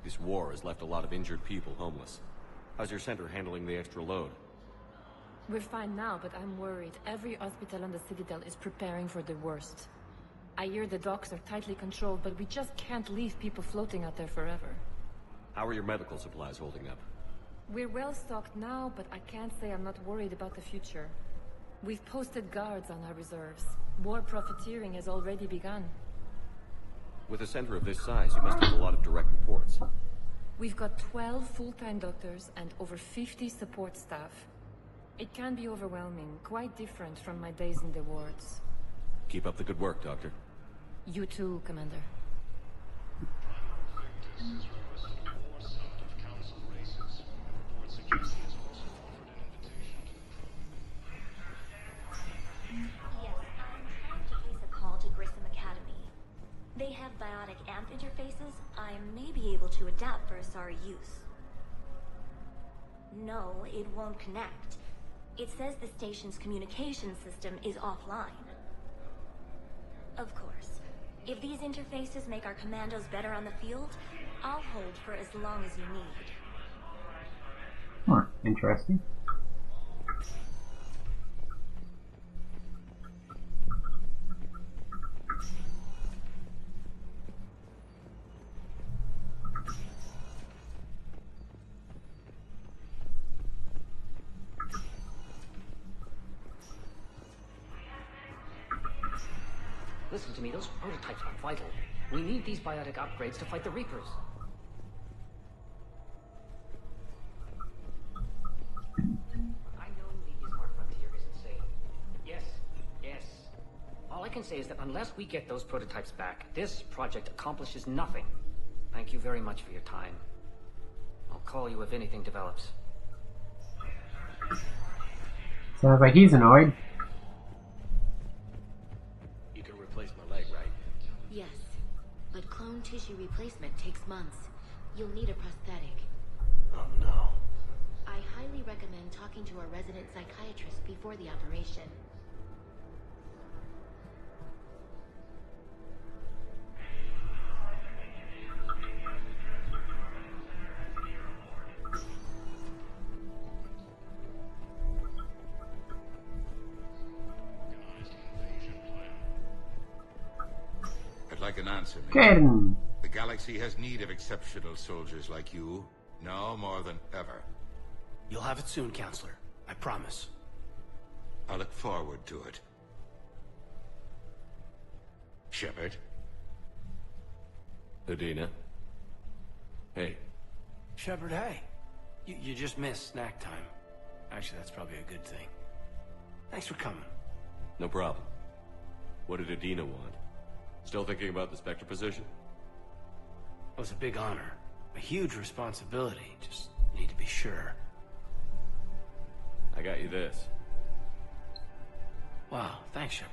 This war has left a lot of injured people homeless. How's your center handling the extra load? We're fine now, but I'm worried. Every hospital on the Citadel is preparing for the worst. I hear the docks are tightly controlled, but we just can't leave people floating out there forever. How are your medical supplies holding up? We're well stocked now, but I can't say I'm not worried about the future. We've posted guards on our reserves. War profiteering has already begun. With a center of this size, you must have a lot of direct reports. We've got 12 full-time doctors and over 50 support staff. It can be overwhelming, quite different from my days in the wards. Keep up the good work, Doctor. You too, Commander. They have biotic amp interfaces. I may be able to adapt for Asari use. No, it won't connect. It says the station's communication system is offline. Of course. If these interfaces make our commandos better on the field, I'll hold for as long as you need. Huh, interesting. Listen to me, those prototypes are vital. We need these biotic upgrades to fight the Reapers. I know the Ismark frontier isn't safe. Yes. All I can say is that unless we get those prototypes back, this project accomplishes nothing. Thank you very much for your time. I'll call you if anything develops. Sounds like he's annoyed. Yes, but clone tissue replacement takes months. You'll need a prosthetic. Oh no. I highly recommend talking to a resident psychiatrist before the operation. Like an answer, Caden. The galaxy has need of exceptional soldiers like you, now more than ever. You'll have it soon, Counselor. I promise. I look forward to it. Shepard? Adina? Hey. Shepard, hey. You just missed snack time. Actually, that's probably a good thing. Thanks for coming. No problem. What did Adina want? Still thinking about the Spectre position? It was a big honor. A huge responsibility. Just need to be sure. I got you this. Wow, thanks, Shepard.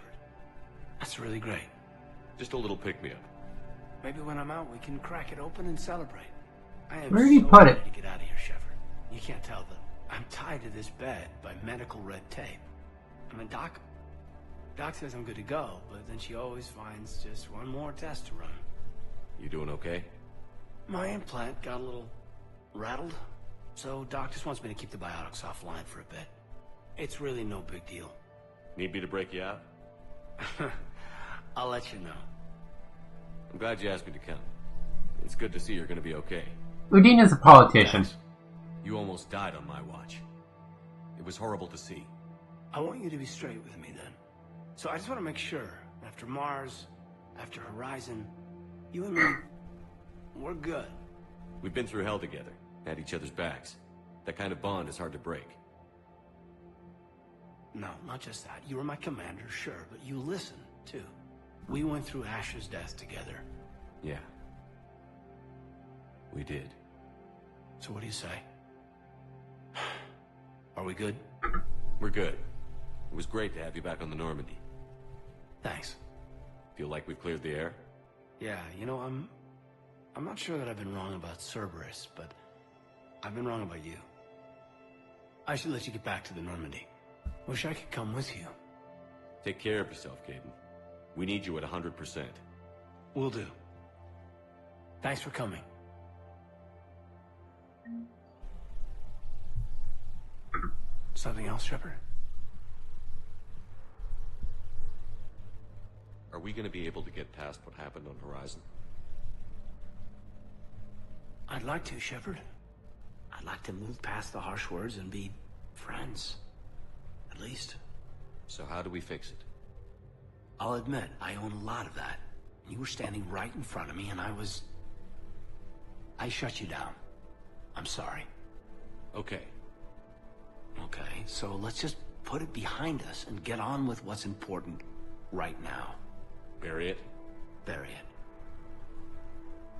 That's really great. Just a little pick-me-up. Maybe when I'm out, we can crack it open and celebrate. I am Where did he so put ready it? to get out of here, Shepard. You can't tell that I'm tied to this bed by medical red tape. I mean, Doc says I'm good to go, but then she always finds just one more test to run. You doing okay? My implant got a little rattled, so Doc just wants me to keep the biotics offline for a bit. It's really no big deal. Need me to break you out? I'll let you know. I'm glad you asked me to come. It's good to see you're gonna be okay. Udina's a politician. Thanks. You almost died on my watch. It was horrible to see. I want you to be straight with me then. So I just want to make sure, after Mars, after Horizon, you and me, we're good. We've been through hell together, had each other's backs. That kind of bond is hard to break. No, not just that. You were my commander, sure, but you listened, too. We went through Ash's death together. Yeah. We did. So what do you say? Are we good? We're good. It was great to have you back on the Normandy. Thanks. Feel like we've cleared the air? Yeah, you know, I'm not sure that I've been wrong about Cerberus, but I've been wrong about you. I should let you get back to the Normandy. Wish I could come with you. Take care of yourself, Caden. We need you at 100%. Will do. Thanks for coming. Something else, Shepard? Are we going to be able to get past what happened on Horizon? I'd like to, Shepard. I'd like to move past the harsh words and be friends. At least. So how do we fix it? I'll admit, I own a lot of that. You were standing right in front of me and I shut you down. I'm sorry. Okay. Okay, so let's just put it behind us and get on with what's important right now. Bury it? Bury it.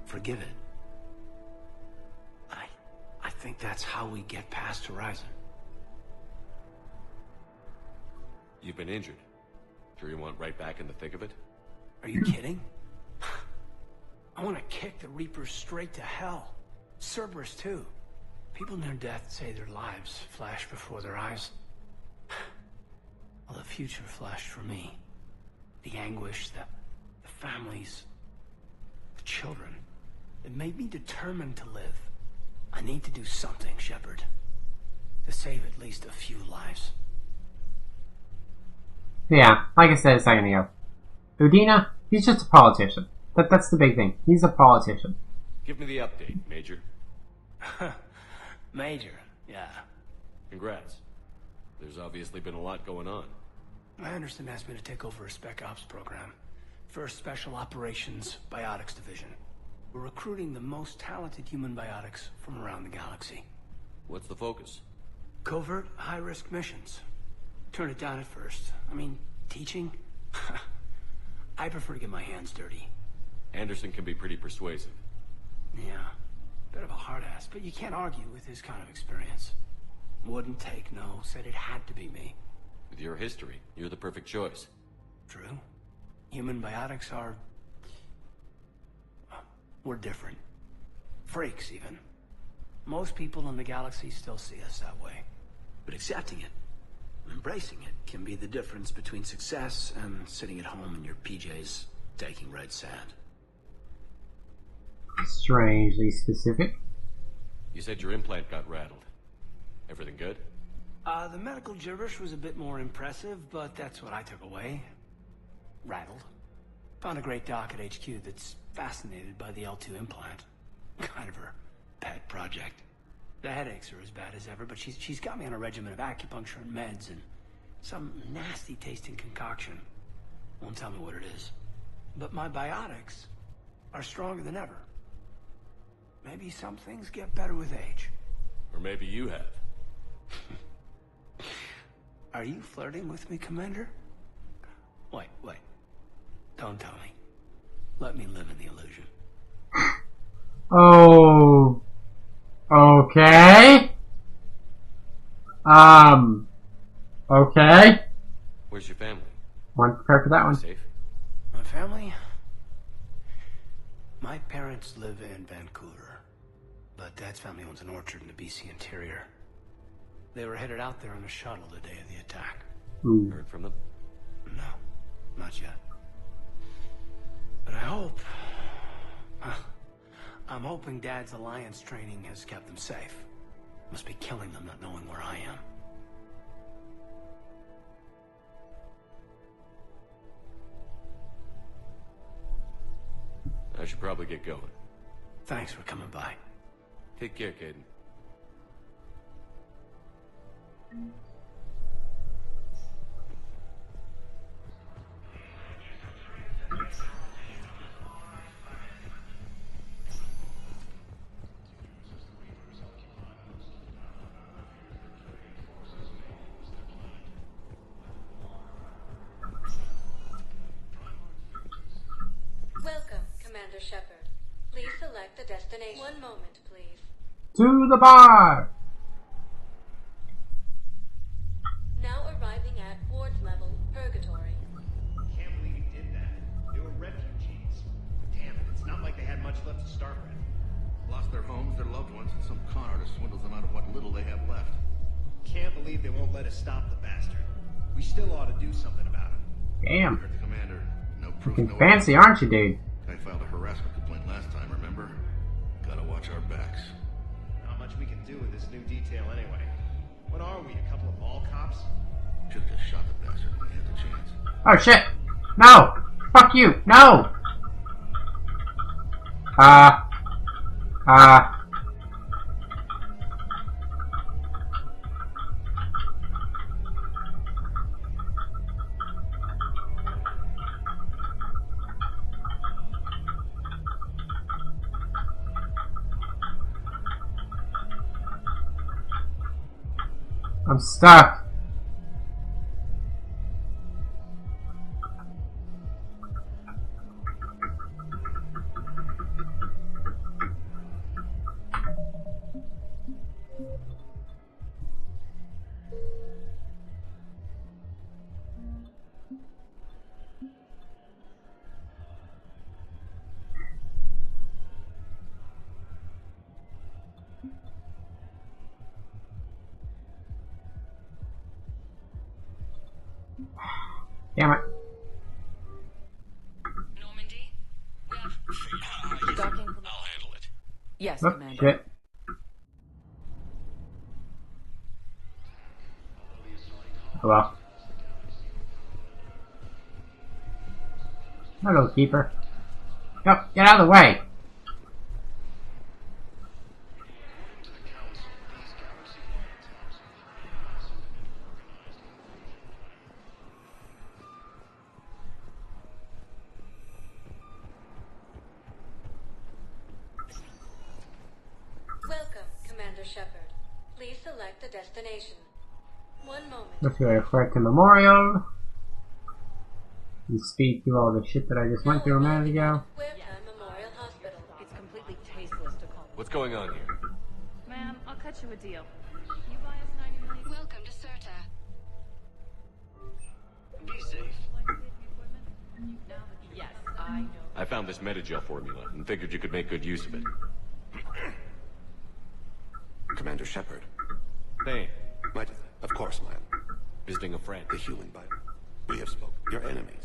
Forgive it. I think that's how we get past Horizon. You've been injured. Sure you want right back in the thick of it? Are you kidding? I want to kick the Reapers straight to hell. Cerberus, too. People near death say their lives flash before their eyes. Well, the future flashed for me. The anguish, the families, the children. It made me determined to live. I need to do something, Shepard. To save at least a few lives. Yeah, like I said a second ago. Udina, he's just a politician. That's the big thing. He's a politician. Give me the update, Major. Major, yeah. Congrats. There's obviously been a lot going on. Anderson asked me to take over a Spec Ops program. First Special Operations Biotics Division. We're recruiting the most talented human biotics from around the galaxy. What's the focus? Covert, high-risk missions. Turn it down at first. I mean, teaching? I prefer to get my hands dirty. Anderson can be pretty persuasive. Yeah. Bit of a hard ass, but you can't argue with his kind of experience. Wouldn't take no, said it had to be me. With your history, you're the perfect choice. True. Human biotics are... we're different. Freaks, even. Most people in the galaxy still see us that way. But accepting it, embracing it, can be the difference between success and sitting at home in your PJs, taking red sand. Strangely specific. You said your implant got rattled. Everything good? The medical gibberish was a bit more impressive, but that's what I took away. Rattled. Found a great doc at HQ that's fascinated by the L2 implant. Kind of her pet project. The headaches are as bad as ever, but she's got me on a regimen of acupuncture and meds and some nasty tasting concoction. Won't tell me what it is. But my biotics are stronger than ever. Maybe some things get better with age. Or maybe you have. Are you flirting with me, Commander? Wait. Don't tell me. Let me live in the illusion. Oh. Okay. Okay. Where's your family? One prepared for that one. Safe? My family? My parents live in Vancouver, but Dad's family owns an orchard in the BC interior. They were headed out there on a shuttle the day of the attack. Ooh. Heard from them? No, not yet. But I hope... I'm hoping Dad's Alliance training has kept them safe. Must be killing them not knowing where I am. should probably get going. Thanks for coming by. Take care, Caden. Welcome, Commander Shepard. Please select the destination. One moment, please. To the bar! Now arriving at ward level, Purgatory. Can't believe he did that. They were refugees. Damn it, it's not like they had much left to start with. Lost their homes, their loved ones, and some con artist swindles them out of what little they have left. Can't believe they won't let us stop the bastard. We still ought to do something about it. Damn. Heard the commander. No proof, Looking no fancy, evidence. aren't you, dude? I filed a harassment complaint last time, remember? Gotta watch our backs. Not much we can do with this new detail anyway. What are we, a couple of mall cops? Should've just shot the bastard when we had the chance. Oh shit! No! Fuck you! No! I'm stuck. Damn it. Normandy? We have... Docking. I'll handle it. Yes, Oh, Commander. shit. Hello. Hello, Keeper. Go, get out of the way! Welcome, Commander Shepard. Please select the destination. One moment. Let's go to Fullerton Memorial. And speed through all the shit that I just went through a minute ago. Wartime Memorial Hospital. It's completely tasteless to call. What's going on here? Ma'am, I'll cut you a deal. You buy us 90 million. Welcome to Serta. Be safe. Yes, I know. I found this Metagel formula and figured you could make good use of it. Commander Shepard. Thane, Of course, ma'am. visiting a friend. The human bite. We have spoken. Your enemies.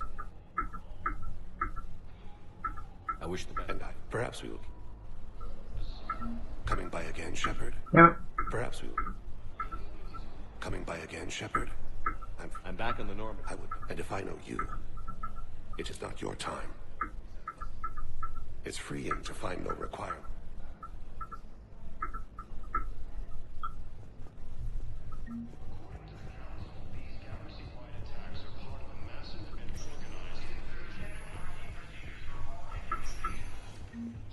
I wish the best. And I. Perhaps we will. Coming by again, Shepard? Yep. Perhaps we will. Coming by again, Shepard? I'm back on the Norman. I would. And if I know you, it is not your time. It's freeing to find no requirement.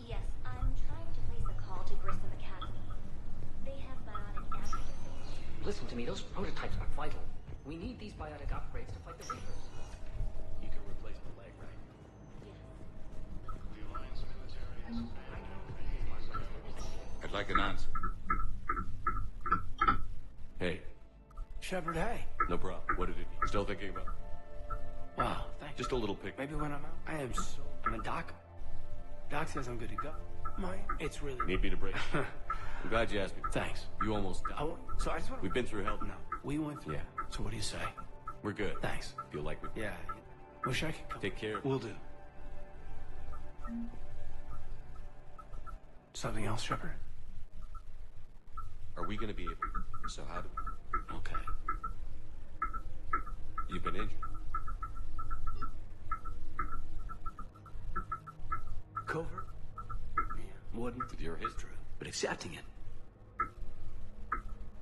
Yes, I'm trying to place a call to Grissom Academy. They have biotic antigens. Listen to me, those prototypes are vital. We need these biotic upgrades to fight the Reapers. You can replace the leg, right? I'd like an answer. Hey, Shepard, hey. no problem. What did it need? Still thinking about it? Wow, thanks. Just a little pick. Maybe when I'm out. I am so... I'm a doc. Doc says I'm good to go. It's really... Need me to break? I'm glad you asked me. Thanks. You almost died. So I just want to... We've been through hell. No, we went through. Yeah. So what do you say? We're good. Thanks. Feel like we... Yeah. Wish I could come. Take care. Will do. Something else, Shepard? Are we gonna be able... So how do we... Okay. You've been injured. covert? Yeah, wouldn't. With your history. But accepting it.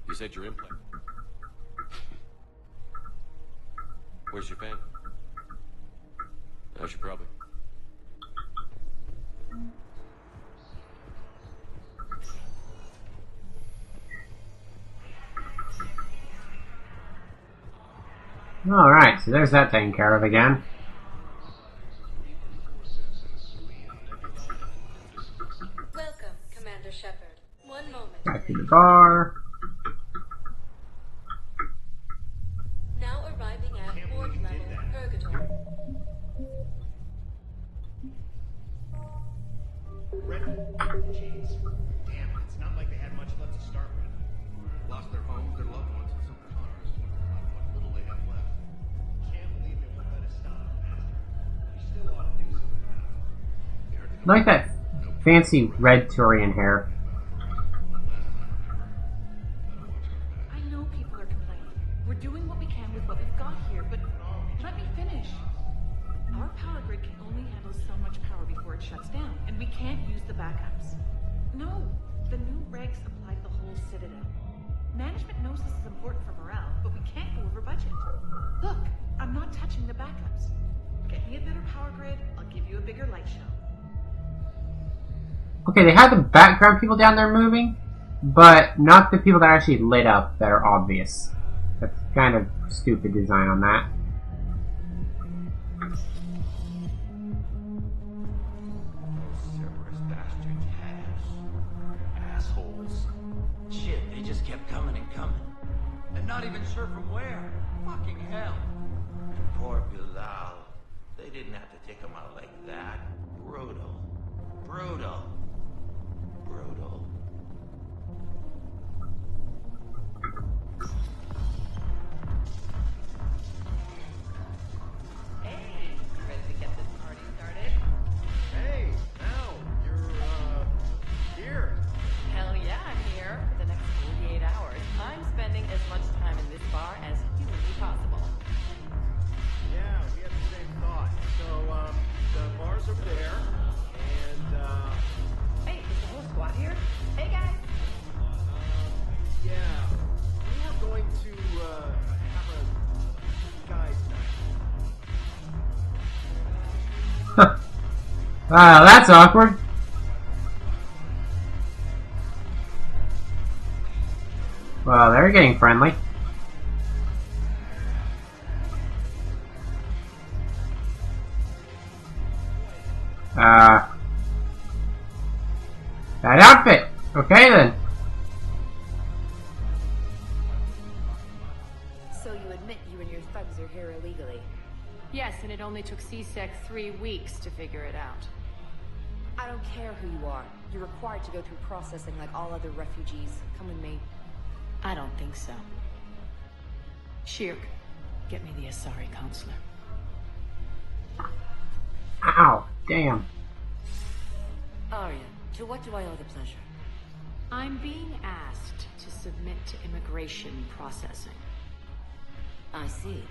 You said you're implant. Where's your family? I should probably. Alright, so there's that taken care of again. Welcome, Commander Shepard. One moment. Back to the bar. Now arriving at ward level Purgatory. Red jeez. Damn, it's not like they had much left to start with. Lost their homes, their loved ones, and some cars. What little they have left. Can't believe they won't let us stop, Master. We still ought to do something about it. I like that fancy red Turian hair. I know people are complaining. We're doing what we can with what we've got here, but let me finish. Our power grid can only handle so much power before it shuts down, and we can't use the backups. No, the new regs apply to the whole Citadel. Management knows this is important for morale, but we can't go over budget. Look, I'm not touching the backups. Get me a better power grid, I'll give you a bigger light show. Okay, they have the background people down there moving, but not the people that are actually lit up that are obvious. That's kind of stupid design on that. Cerberus bastards assholes. Shit, they just kept coming and coming. And not even sure from where. Fucking hell. And poor Bilal. They didn't have to take him out like that. Brutal. Brutal. Brutal. Hey, you ready to get this party started? Hey, now, you're, here. Hell yeah, I'm here. For the next 48 hours, I'm spending as much time in this bar as humanly possible. Yeah, we had the same thought. So, the bar's over there, and, Hey, is the whole squad here? Hey, guys. yeah, we were going to, have a guys' night. Wow, that's awkward. Well, they're getting friendly. That outfit! Okay then. So you admit you and your thugs are here illegally? Yes, and it only took CSEC 3 weeks to figure it out. I don't care who you are. You're required to go through processing like all other refugees. Come with me. I don't think so. Shirk, get me the Asari counselor. Ow, damn. Arya, to what do I owe the pleasure? I'm being asked to submit to immigration processing. I see.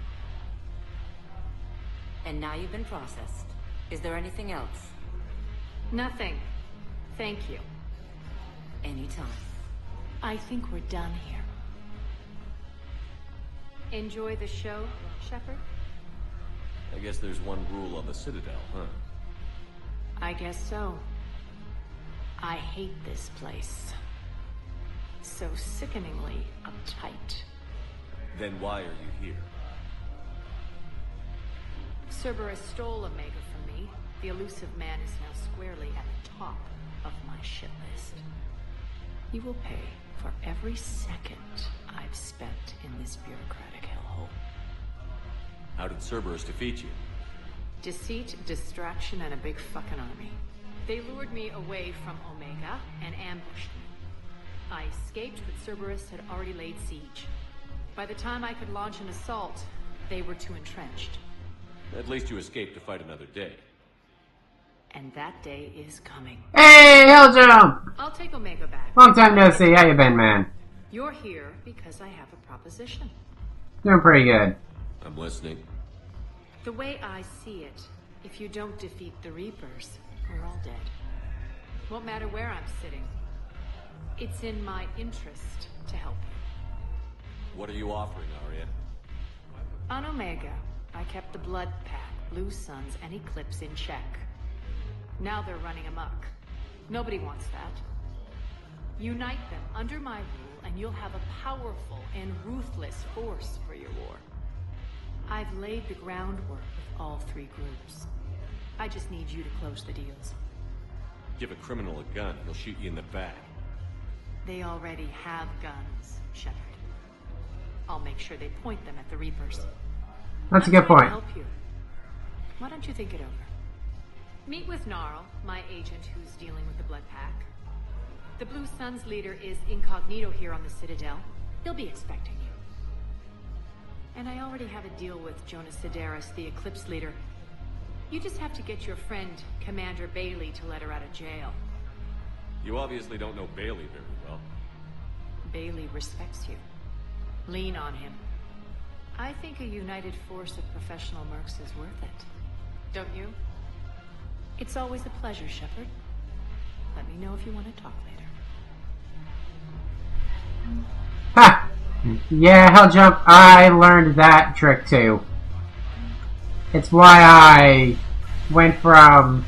And now you've been processed. Is there anything else? Nothing. Thank you. Anytime. I think we're done here. Enjoy the show, Shepard? I guess there's one rule on the Citadel, huh? I guess so. I hate this place. So sickeningly uptight. Then why are you here? Cerberus stole Omega from me. The elusive man is now squarely at the top of my shit list. He will pay for every second I've spent in this bureaucratic hellhole. How did Cerberus defeat you? Deceit, distraction, and a big fucking army. They lured me away from Omega and ambushed me. I escaped, but Cerberus had already laid siege. By the time I could launch an assault, they were too entrenched. At least you escaped to fight another day. And that day is coming. Hey, Helljump! I'll take Omega back. Long time no see. How you been, man? You're here because I have a proposition. Doing pretty good. I'm listening. The way I see it, if you don't defeat the Reapers, we're all dead. Won't matter where I'm sitting. It's in my interest to help you. What are you offering, Arya? On Omega, I kept the Blood Pack, Blue Suns, and Eclipse in check. Now they're running amok. Nobody wants that. Unite them under my rule, and you'll have a powerful and ruthless force for your war. I've laid the groundwork with all three groups. I just need you to close the deals. Give a criminal a gun, he'll shoot you in the back. They already have guns, Shepard. I'll make sure they point them at the Reapers. That's a good point. Help you. Why don't you think it over? Meet with Gnarl, my agent who's dealing with the Blood Pack. The Blue Suns leader is incognito here on the Citadel. He'll be expecting you. And I already have a deal with Jonas Sidaris, the Eclipse leader. You just have to get your friend, Commander Bailey, to let her out of jail. You obviously don't know Bailey very well. Bailey respects you. Lean on him. I think a united force of professional mercs is worth it. Don't you? It's always a pleasure, Shepard. Let me know if you want to talk later. Ha! Yeah, Hell Jump, I learned that trick too. It's why I went from,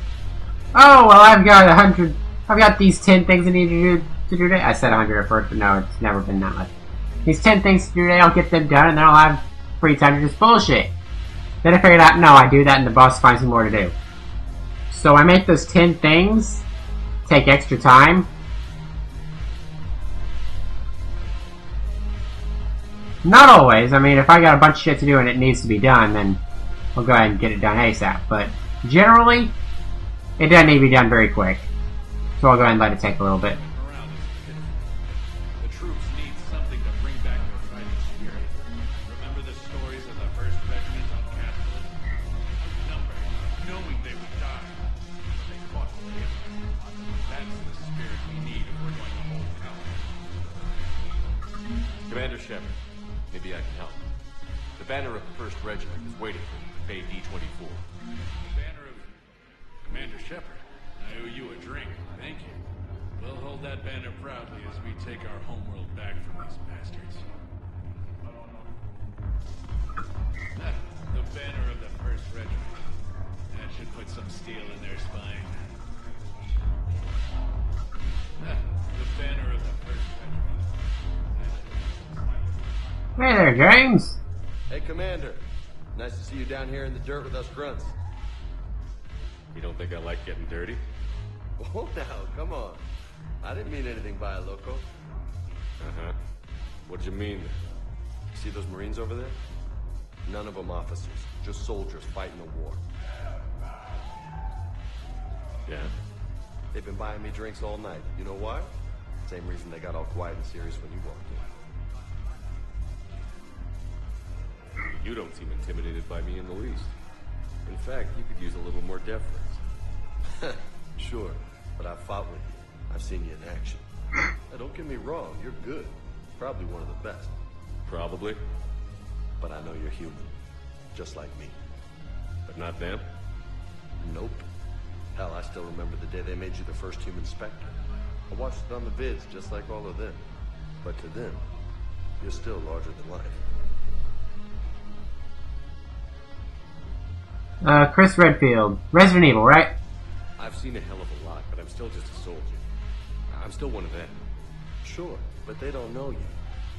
oh, well, I've got these 10 things I need to do today. I said 100 at first, but no, it's never been that much. These 10 things to do today, I'll get them done, and then I'll have free time to just bullshit. Then I figured out, no, I do that, and the boss finds me more to do. So I make those 10 things take extra time. Not always. I mean, if I got a bunch of shit to do and it needs to be done, then I'll go ahead and get it done ASAP. But generally, it doesn't need to be done very quick. So I'll go ahead and let it take a little bit. The troops need something to bring back their fighting spirit. Remember the stories of the 1st Regiment on Catalyst? Numbers, knowing they would die. But they fought for him. That's the spirit we need if we're going to hold out. Commander Shepard, maybe I can help. The banner of the 1st Regiment is waiting for you at Bay D-24. Banner of Commander Shepard. I owe you a drink. Thank you. We'll hold that banner proudly as we take our homeworld back from these bastards. The banner of the 1st Regiment. That should put some steel in their spine. The banner of the 1st Regiment. Hey there, James! Hey, Commander. Nice to see you down here in the dirt with us grunts. You don't think I like getting dirty? Oh, now, come on. I didn't mean anything by it, Loco. Uh-huh. What'd you mean? See those Marines over there? None of them officers, just soldiers fighting a war. Yeah? They've been buying me drinks all night. You know why? Same reason they got all quiet and serious when you walked in. You don't seem intimidated by me in the least. In fact, you could use a little more deference. Sure, but I've fought with you. I've seen you in action. Now, don't get me wrong, you're good. Probably one of the best. Probably. But I know you're human. Just like me. But not them? Nope. Hell, I still remember the day they made you the first human Spectre. I watched it on the vids, just like all of them. But to them, you're still larger than life. Chris Redfield. Resident Evil, right? I've seen a hell of a lot, but I'm still just a soldier. I'm still one of them. Sure, but they don't know you.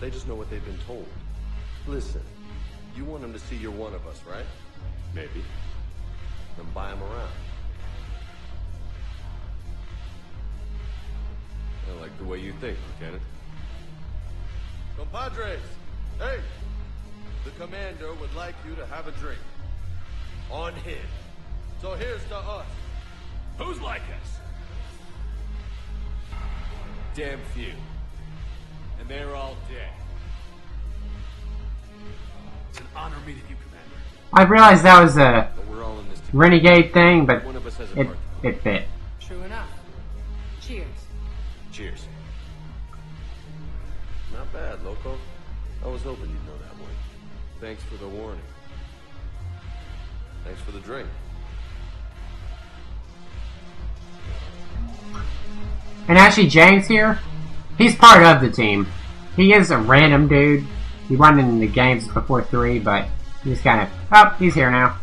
They just know what they've been told. Listen, you want them to see you're one of us, right? Maybe. Then buy them around. I like the way you think, Lieutenant. Compadres! Hey! The commander would like you to have a drink. On him. So here's to us. Who's like us? Damn few. And they're all dead. It's an honor meeting you, Commander. I realized that was a we're all in this renegade thing, but one of us has a it fit. True enough. Cheers. Cheers. Not bad, Loco. I was hoping you'd know that one. Thanks for the warning. Thanks for the drink. And actually, James here, he's part of the team. He is a random dude. He wasn't in the games before 3, but he's kind of... Oh, he's here now.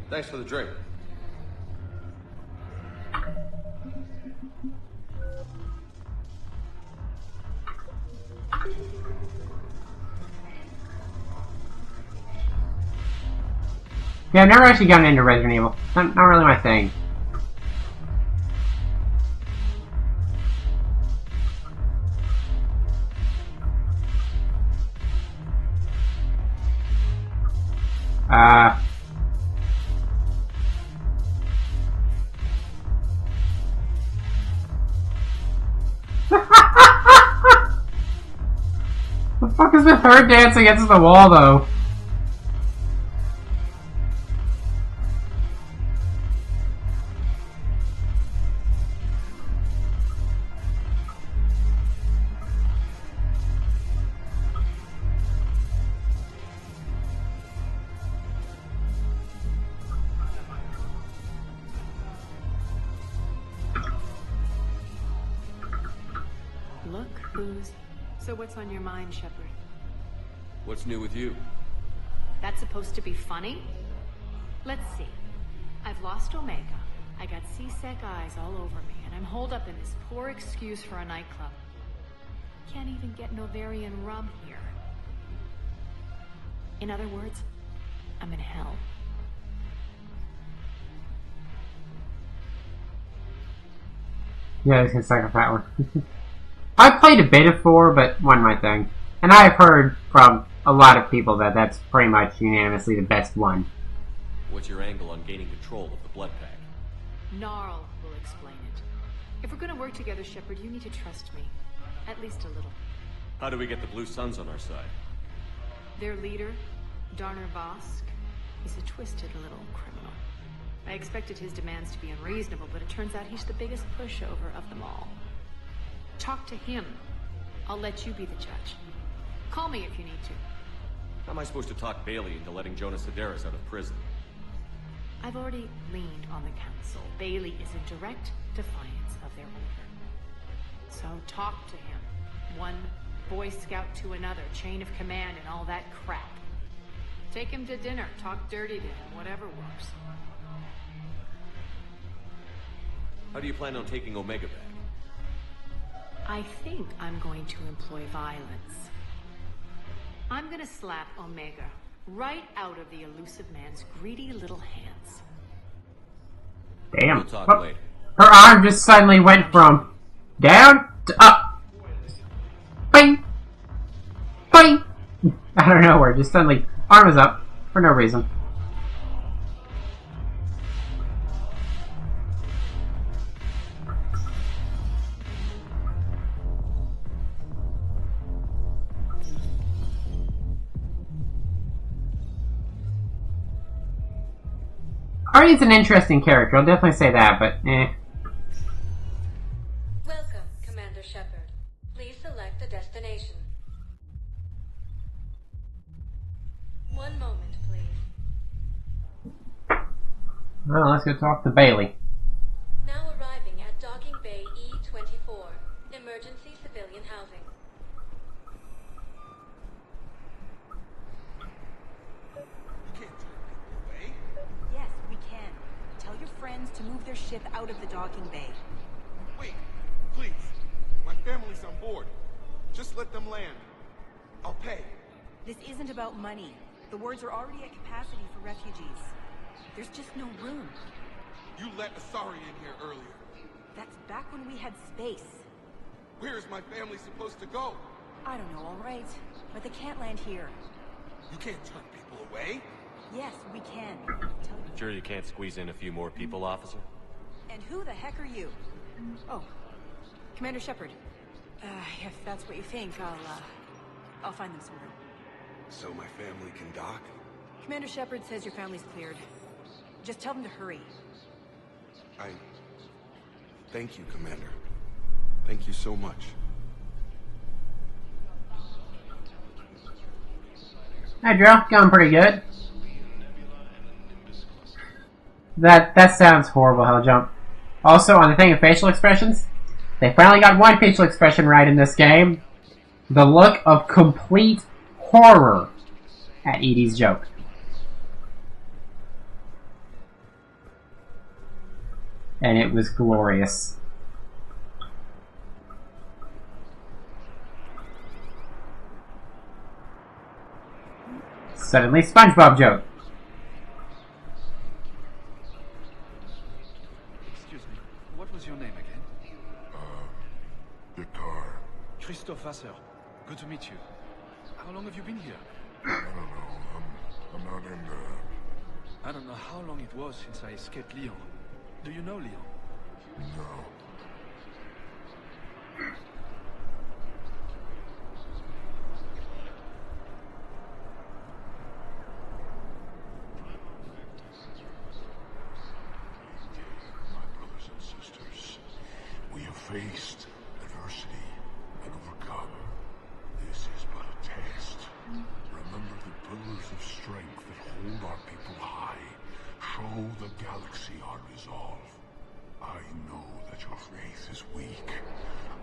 Thanks for the drink. Yeah, I've never actually gotten into Resident Evil. Not really my thing. The fuck is the third dance against the wall, though? Look who's... So what's on your mind, Shepard? What's new with you? That's supposed to be funny? Let's see. I've lost Omega. I got C-Sec eyes all over me, and I'm holed up in this poor excuse for a nightclub. Can't even get Novarian rum here. In other words, I'm in hell. Yeah, I was gonna suck off that one. I played a bit of 4, but wasn't my thing. And I've heard from a lot of people that that's pretty much unanimously the best one. What's your angle on gaining control of the blood pack? Gnarl will explain it. If we're gonna work together, Shepard, you need to trust me. At least a little. How do we get the Blue Suns on our side? Their leader, Darner Vosk, is a twisted little criminal. I expected his demands to be unreasonable, but it turns out he's the biggest pushover of them all. Talk to him. I'll let you be the judge. Call me if you need to. How am I supposed to talk Bailey into letting Jonas Sedaris out of prison? I've already leaned on the council. Bailey is in direct defiance of their order. So talk to him. One Boy Scout to another, chain of command and all that crap. Take him to dinner, talk dirty to him, whatever works. How do you plan on taking Omega back? I think I'm going to employ violence. I'm gonna slap Omega right out of the elusive man's greedy little hands. Damn. We'll talk later. Her arm just suddenly went from down to up. Bing! Bing! I don't know where, just suddenly arm is up for no reason. Artie's an interesting character, I'll definitely say that, but eh. Welcome, Commander Shepard. Please select a destination. One moment, please. Well, let's go talk to Bailey. Now arriving at Docking Bay E-24, emergency civilian housing. Yes, we can. Tell your friends to move their ship out of the docking bay. Wait, please. My family's on board. Just let them land. I'll pay. This isn't about money. The wards are already at capacity for refugees. There's just no room. You let Asari in here earlier. That's back when we had space. Where is my family supposed to go? I don't know, all right. But they can't land here. You can't turn people away. Yes, we can. Sure you can't squeeze in a few more people, officer? And who the heck are you? Oh, Commander Shepard. If that's what you think, I'll find them some room. So my family can dock? Commander Shepard says your family's cleared. Just tell them to hurry. Thank you, Commander. Thank you so much. Hi, Drill. Going pretty good. That sounds horrible, Helljump. Also, on the thing of facial expressions, they finally got one facial expression right in this game. The look of complete horror at Edie's joke. And it was glorious. Suddenly, SpongeBob joke. Excuse me, what was your name again? Victor. Christophe Vasseur. Good to meet you. How long have you been here? I don't know. I'm not in the... I don't know how long it was since I escaped Lyon. Do you know Lyon? No. My brothers and sisters, we have faced adversity and overcome. This is but a test. Remember the pillars of strength that hold our people high. Show the galaxy our resolve. I know that your faith is weak.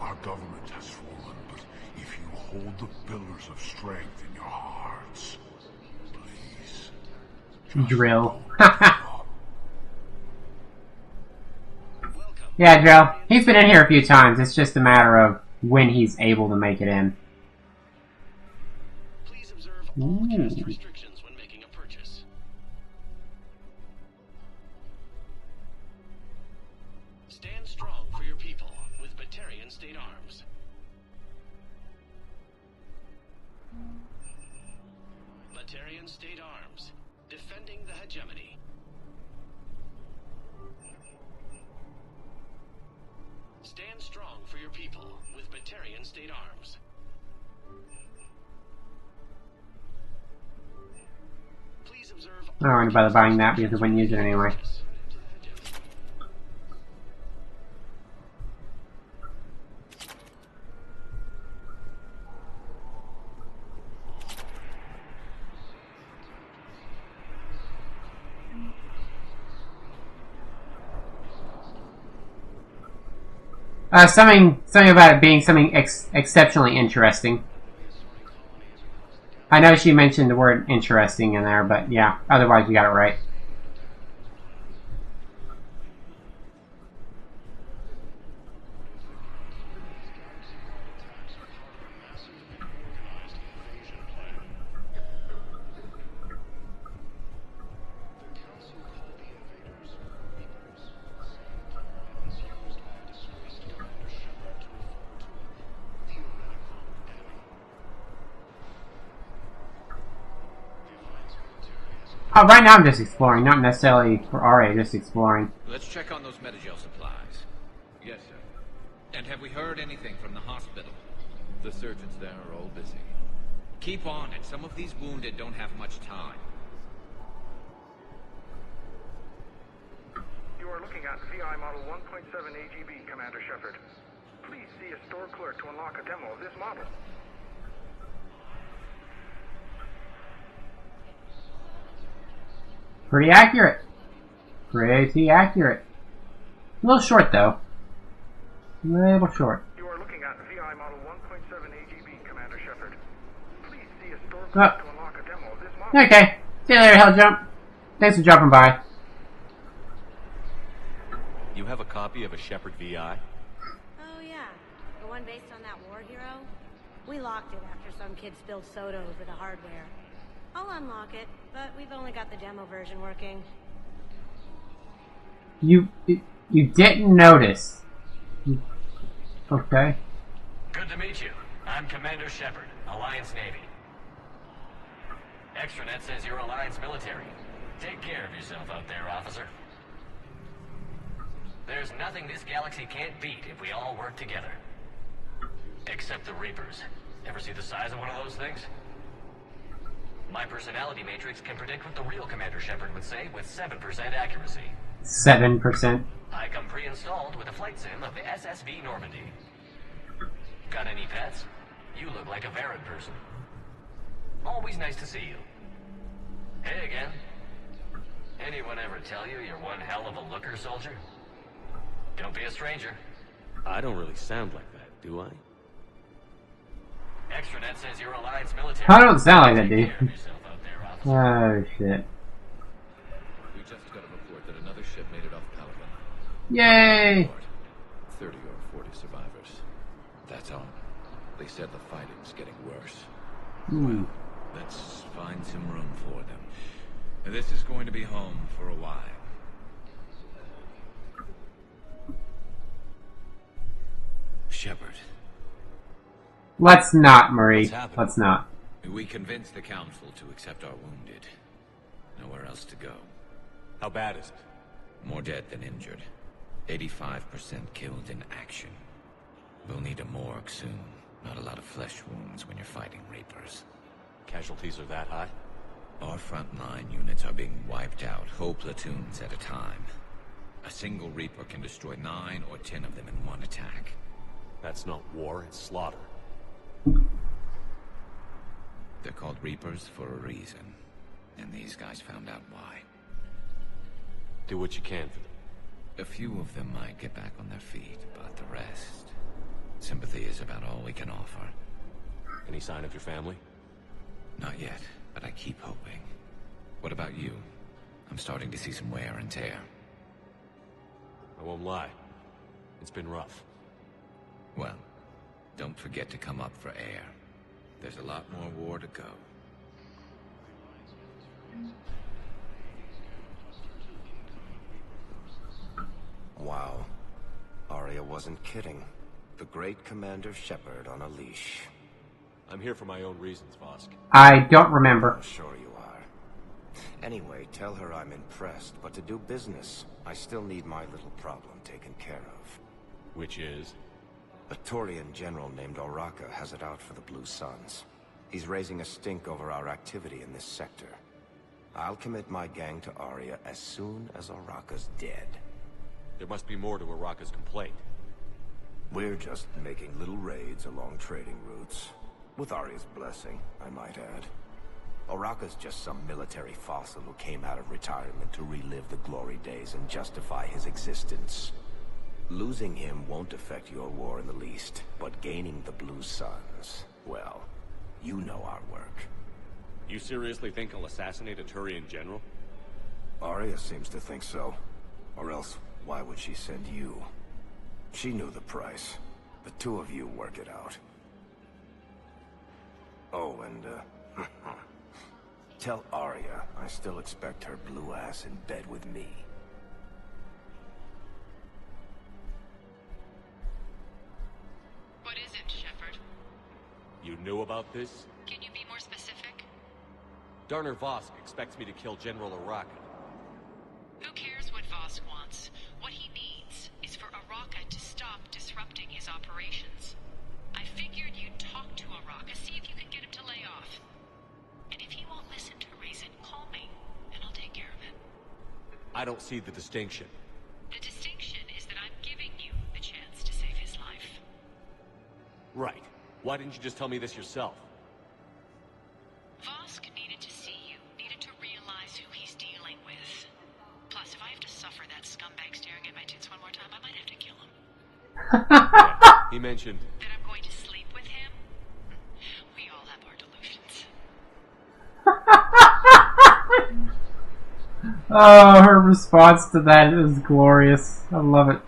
Our government has fallen, but if you hold the pillars of strength in your hearts, please. Drill. Yeah, Drill. He's been in here a few times. It's just a matter of when he's able to make it in. Please observe all cast restrictions when making a purchase. Stand strong for your people with Batarian State Arms. Batarian State Arms, defending the hegemony. Stand strong for your people with Batarian State Arms. Please observe. I don't want to bother buying that because I wouldn't use it anyway. Something about it being something exceptionally interesting. I know she mentioned the word interesting in there, but yeah, otherwise you got it right. Oh, right now I'm just exploring, not necessarily for RA, just exploring. Let's check on those Metagel supplies. Yes, sir. And have we heard anything from the hospital? The surgeons there are all busy. Keep on it. Some of these wounded don't have much time. You are looking at VI Model 1.7 AGB, Commander Shepard. Please see a store clerk to unlock a demo of this model. Pretty accurate. Pretty accurate. A little short, though. A little short. You are looking at VI Model 1.7 AGB, Commander Shepard. Please see a store clerk to unlock a demo of this model. Okay. See you later, Helljump. Thanks for dropping by. You have a copy of a Shepard VI? Oh, yeah. The one based on that war hero? We locked it after some kid spilled soda over the hardware. I'll unlock it, but we've only got the demo version working. You didn't notice. Okay. Good to meet you. I'm Commander Shepard, Alliance Navy. Extranet says you're Alliance military. Take care of yourself out there, officer. There's nothing this galaxy can't beat if we all work together. Except the Reapers. Ever see the size of one of those things? My personality matrix can predict what the real Commander Shepard would say with 7% accuracy. 7%. I come pre-installed with a flight sim of the SSV Normandy. Got any pets? You look like a Varad person. Always nice to see you. Hey again. Anyone ever tell you you're one hell of a looker, soldier? Don't be a stranger. I don't really sound like that, do I? Extranet says you're Alliance military. I don't sound like that, dude. Oh, shit. We just got a report that another ship made it off Pelican. Yay! 30 or 40 survivors. That's all. They said the fighting's getting worse. Ooh. Let's find some room for them. This is going to be home for a while. Shepard. Let's not, Murray. Let's not. We convinced the Council to accept our wounded. Nowhere else to go. How bad is it? More dead than injured. 85% killed in action. We'll need a morgue soon. Not a lot of flesh wounds when you're fighting Reapers. Casualties are that high? Our frontline units are being wiped out, whole platoons at a time. A single Reaper can destroy 9 or 10 of them in one attack. That's not war, it's slaughter. They're called Reapers for a reason. And these guys found out why. Do what you can for them. A few of them might get back on their feet, but the rest... Sympathy is about all we can offer. Any sign of your family? Not yet, but I keep hoping. What about you? I'm starting to see some wear and tear. I won't lie. It's been rough. Well, don't forget to come up for air. There's a lot more war to go. Wow. Arya wasn't kidding. The great Commander Shepard on a leash. I'm here for my own reasons, Vosk. I don't remember. I'm sure you are. Anyway, tell her I'm impressed, but to do business, I still need my little problem taken care of. Which is? A Turian general named Oraka has it out for the Blue Suns. He's raising a stink over our activity in this sector. I'll commit my gang to Arya as soon as Oraka's dead. There must be more to Oraka's complaint. We're just making little raids along trading routes. With Arya's blessing, I might add. Oraka's just some military fossil who came out of retirement to relive the glory days and justify his existence. Losing him won't affect your war in the least, but gaining the Blue Suns, well, you know our work. You seriously think I'll assassinate a Turian general? Arya seems to think so. Or else, why would she send you? She knew the price. The two of you work it out. Oh, and, tell Arya I still expect her blue ass in bed with me. What is it, Shepard? You knew about this? Can you be more specific? Darner Vosk expects me to kill General Oraka. Who cares what Vosk wants? What he needs is for Oraka to stop disrupting his operations. I figured you'd talk to Oraka, see if you can get him to lay off. And if he won't listen to reason, call me, and I'll take care of it. I don't see the distinction. The distinction is that I'm giving you the chance to save his life. Right. Why didn't you just tell me this yourself? Vosk needed to see you, needed to realize who he's dealing with. Plus, if I have to suffer that scumbag staring at my tits one more time, I might have to kill him. Yeah, he mentioned... That I'm going to sleep with him? We all have our delusions. Oh, her response to that is glorious. I love it.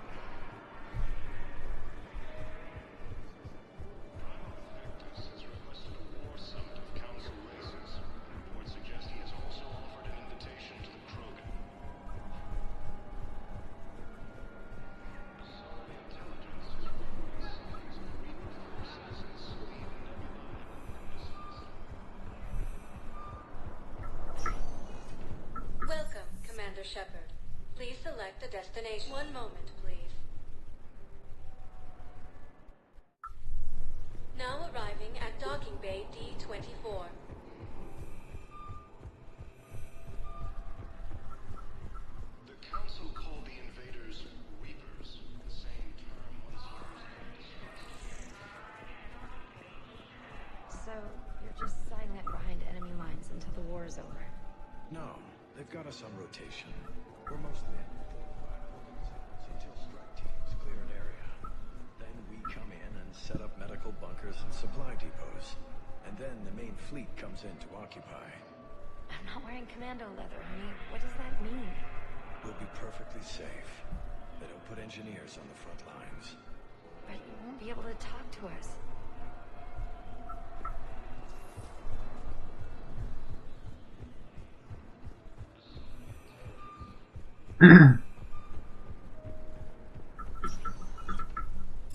Welcome, Commander Shepard. Please select the destination. One moment, please. Now arriving at Docking Bay D-24. The Council called the invaders Reapers, the same term once So, you're just siding it behind enemy lines until the war is over? No, they've got got us on rotation. We're mostly until strike teams clear an area. Then we come in and set up medical bunkers and supply depots. And then the main fleet comes in to occupy. I'm not wearing commando leather, honey. What does that mean? We'll be perfectly safe. They don't put engineers on the front lines. But you won't be able to talk to us.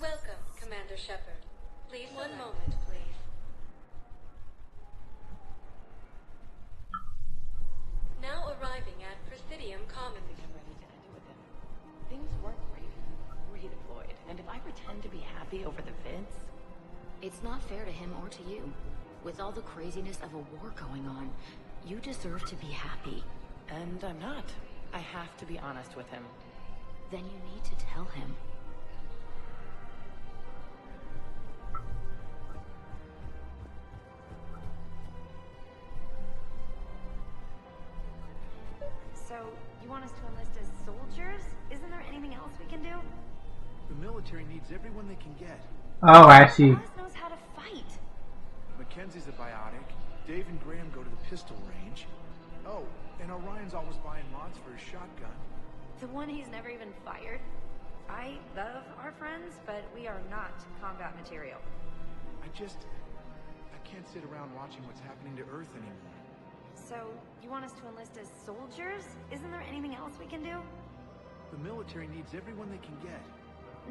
Welcome, Commander Shepard. Please, one moment, please. Now arriving at Presidium Commons. Things weren't great. Redeployed. And if I pretend to be happy over the vids... It's not fair to him or to you. With all the craziness of a war going on, you deserve to be happy. And I'm not. I have to be honest with him. Then you need to tell him. So, you want us to enlist as soldiers? Isn't there anything else we can do? The military needs everyone they can get. Oh, I see. Ross knows how to fight. Mackenzie's a biotic. Dave and Graham go to the pistol range. Oh, and Orion's always buying mods for his shotgun. The one he's never even fired? I love our friends, but we are not combat material. I can't sit around watching what's happening to Earth anymore. So, you want us to enlist as soldiers? Isn't there anything else we can do? The military needs everyone they can get.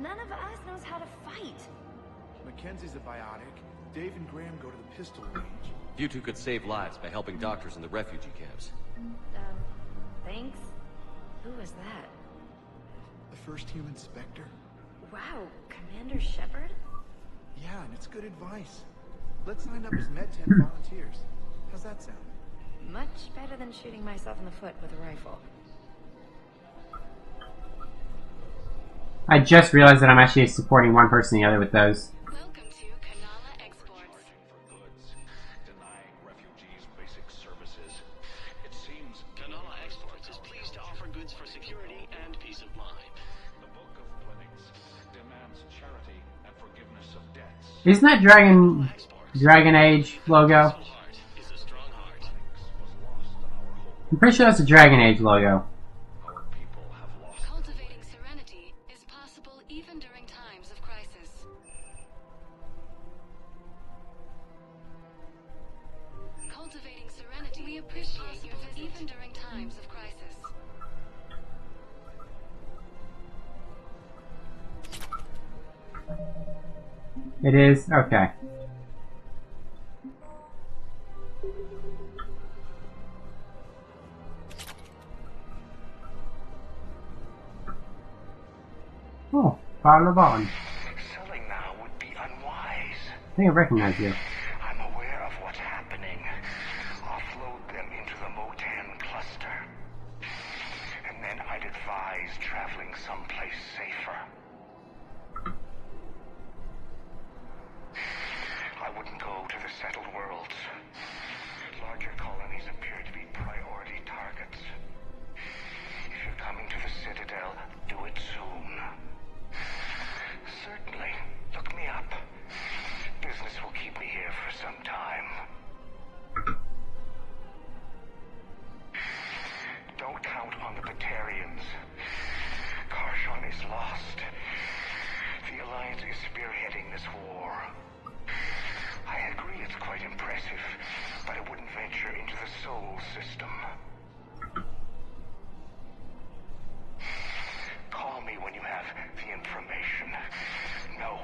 None of us knows how to fight. Mackenzie's a biotic. Dave and Graham go to the pistol range. You two could save lives by helping doctors in the refugee camps. Thanks? Who was that? The first human Spectre? Wow, Commander Shepard? Yeah, and it's good advice. Let's sign up as Med 10 volunteers. How's that sound? Much better than shooting myself in the foot with a rifle. I just realized that I'm actually supporting one person or the other with those. Welcome to Kanala Exports. Denying refugees basic services. It seems Kanala Exports is pleased to offer goods for security and peace of mind. The Book of Clinics demands charity and forgiveness of debts. Isn't that Dragon Age logo? I'm pretty sure that's a Dragon Age logo. Cultivating serenity is possible even during times of crisis. Cultivating serenity, we appreciate your visit even during times of crisis. It is? Okay. Oh, Father Bond. Selling now would be unwise. I think I recognize you. I'm aware of what's happening. Offload them into the Motan cluster. And then I'd advise traveling someplace safer. I wouldn't go to the settled worlds. Larger colonies appear to be priority targets. If you're coming to the Citadel, do it soon. Certainly. Look me up. Business will keep me here for some time. Don't count on the Batarians. Karshon is lost. The Alliance is spearheading this war. I agree it's quite impressive, but I wouldn't venture into the Sol system. Call me when you have the information. No.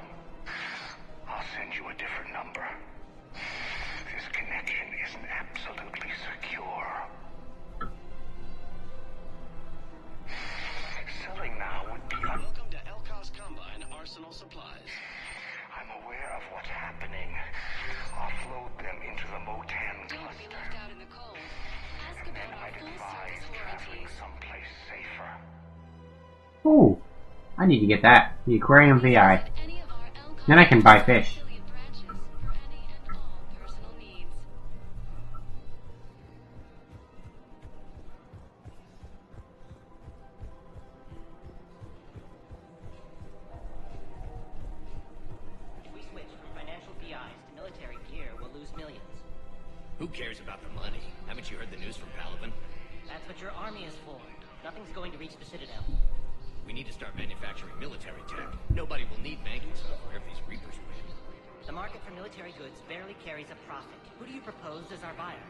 I'll send you a different number. This connection isn't absolutely secure. Selling now would be... Welcome to Elkos Combine Arsenal Supplies. I'm aware of what's happening. Offload them into the Motan cluster. Don't be left out in the cold. Ask And then about our I'd full advise service traveling warranties. someplace safer. Ooh, I need to get that. The Aquarium VI. Then I can buy fish. cares about the money? Haven't you heard the news from Palaven? That's what your army is for. Nothing's going to reach the Citadel. We need to start manufacturing military tech. Nobody will need banking software if these Reapers win. The market for military goods barely carries a profit. Who do you propose as our buyer?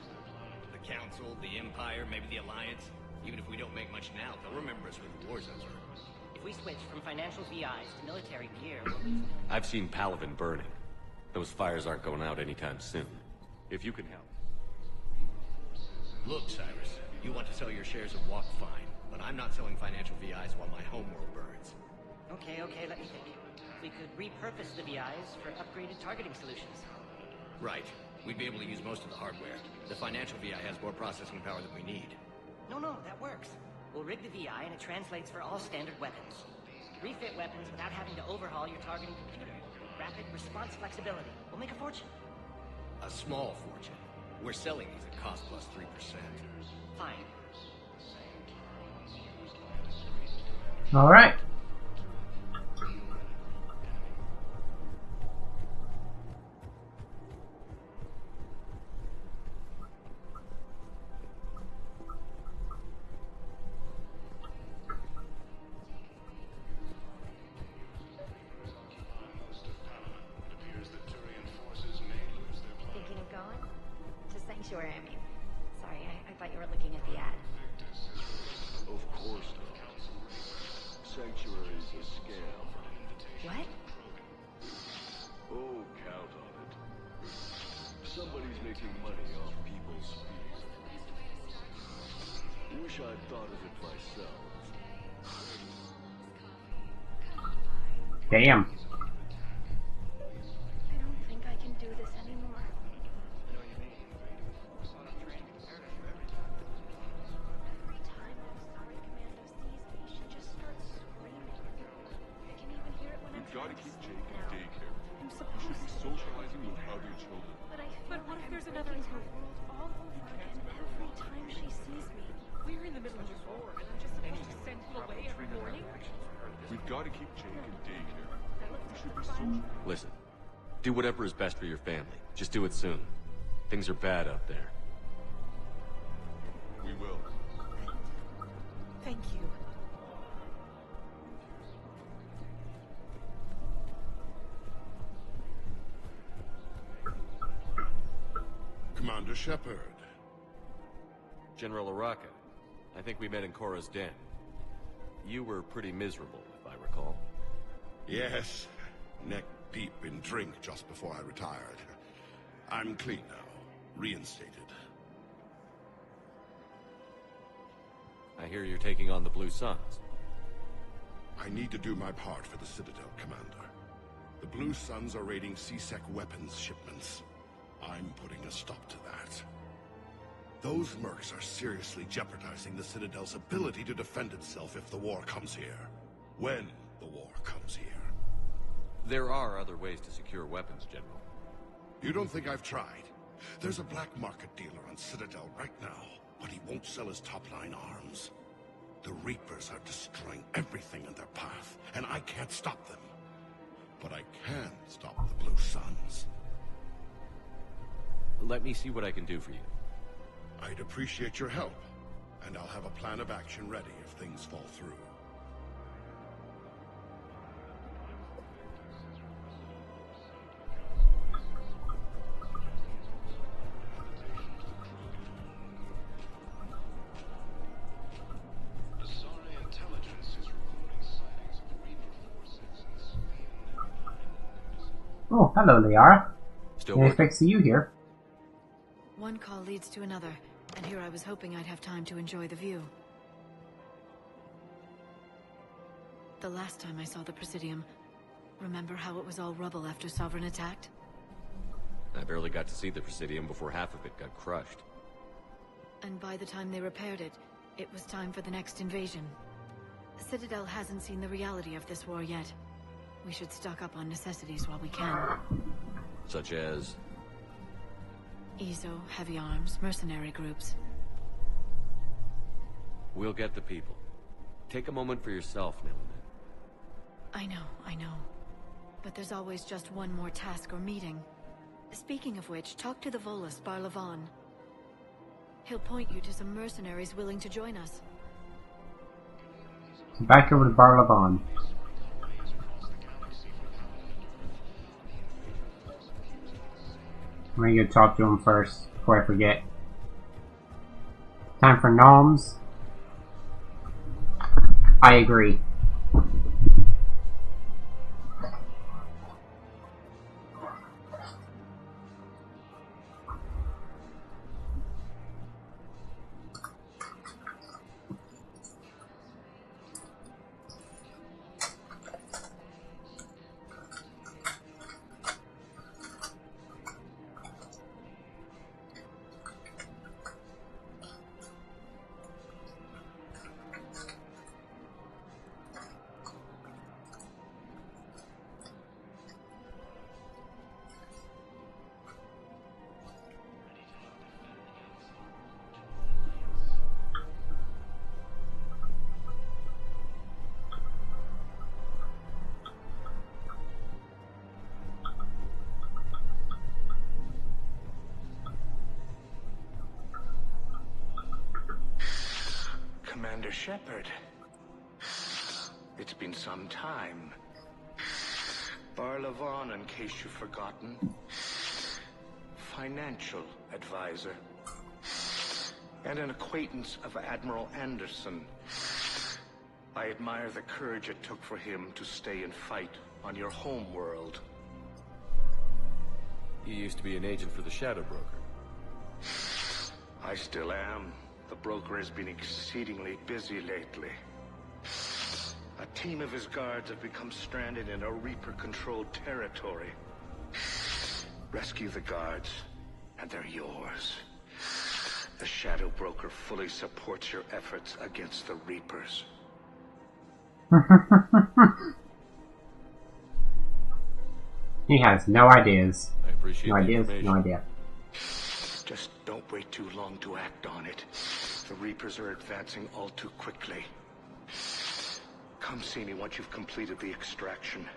The Council, the Empire, maybe the Alliance. Even if we don't make much now, they'll remember us when the war's over. If we switch from financial VIs to military gear, we'll lose. I've seen Palaven burning. Those fires aren't going out anytime soon. If you can help. Look, Cyrus, you want to sell your shares of Walk, fine. But I'm not selling financial VIs while my homeworld burns. Okay, let me think. We could repurpose the VIs for upgraded targeting solutions. Right. We'd be able to use most of the hardware. The financial VI has more processing power than we need. No, that works. We'll rig the VI and it translates for all standard weapons. Refit weapons without having to overhaul your targeting computer. Rapid response flexibility. We'll make a fortune. A small fortune. We're selling these at cost plus 3%. Fine. Alright. Thinking of going? To Sanctuary, I mean. Sorry, I thought you were looking at the ad. Of course not. Sanctuary's a scam. What? Oh, count on it. Somebody's making money off people's feet. Wish I'd thought of it myself. Damn. I don't think I can do this anymore. Every time Sorry Commando sees me, she just starts screaming. I can even hear it when I'm We've got to keep Jake in now. daycare. I'm You supposed should be to. socializing with other children. But what if there's another her world all over again every time she sees me? We're in the middle of a war, and I'm just supposed to send him away every morning? We've got to keep Jake in daycare. You should be social. Listen, do whatever is best for your family. Just do it soon. Things are bad out there. We will. Thank you. Commander Shepard. General Araka, I think we met in Korra's den. You were pretty miserable, if I recall. Yes. Neck deep in drink just before I retired. I'm clean now. Reinstated. I hear you're taking on the Blue Suns. I need to do my part for the Citadel, Commander. The Blue Suns are raiding C-Sec weapons shipments. I'm putting a stop to that. Those mercs are seriously jeopardizing the Citadel's ability to defend itself if the war comes here. When the war comes here. There are other ways to secure weapons, General. You don't think I've tried? There's a black market dealer on Citadel right now, but he won't sell his top-line arms. The Reapers are destroying everything in their path, and I can't stop them. But I can stop the Blue Suns. Let me see what I can do for you. I'd appreciate your help, and I'll have a plan of action ready if things fall through. Oh, hello, Liara. Still Didn't working? expect to see you here. One call leads to another, and here I was hoping I'd have time to enjoy the view. The last time I saw the Presidium, remember how it was all rubble after Sovereign attacked? I barely got to see the Presidium before half of it got crushed. And by the time they repaired it, it was time for the next invasion. The Citadel hasn't seen the reality of this war yet. We should stock up on necessities while we can. Such as? EZO, heavy arms, mercenary groups. We'll get the people. Take a moment for yourself now and then. I know. But there's always just one more task or meeting. Speaking of which, talk to the Volus, Barlavan. He'll point you to some mercenaries willing to join us. Back over to Bar Levon. I'm gonna go talk to him first before I forget. Time for Noms. I agree. Commander Shepard. It's been some time. Bar Levon, in case you've forgotten. Financial advisor. And an acquaintance of Admiral Anderson. I admire the courage it took for him to stay and fight on your home world. You used to be an agent for the Shadow Broker. I still am. The broker has been exceedingly busy lately. A team of his guards have become stranded in a Reaper-controlled territory. Rescue the guards, and they're yours. The Shadow Broker fully supports your efforts against the Reapers. He has no ideas. I appreciate no the ideas, information. no idea. Just don't wait too long to act on it. The Reapers are advancing all too quickly. Come see me once you've completed the extraction.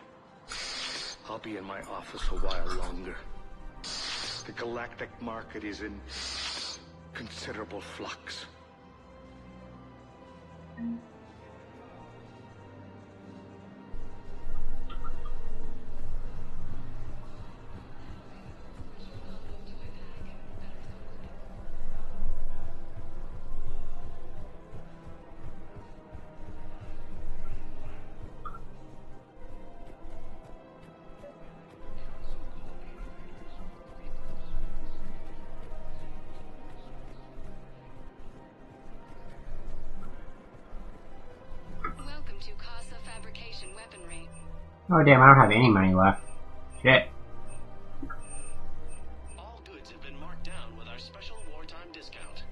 I'll be in my office a while longer. The galactic market is in considerable flux. Welcome to Casa Fabrication Weaponry. Oh damn, I don't have any money left. Shit. All goods have been marked down with our special wartime discount.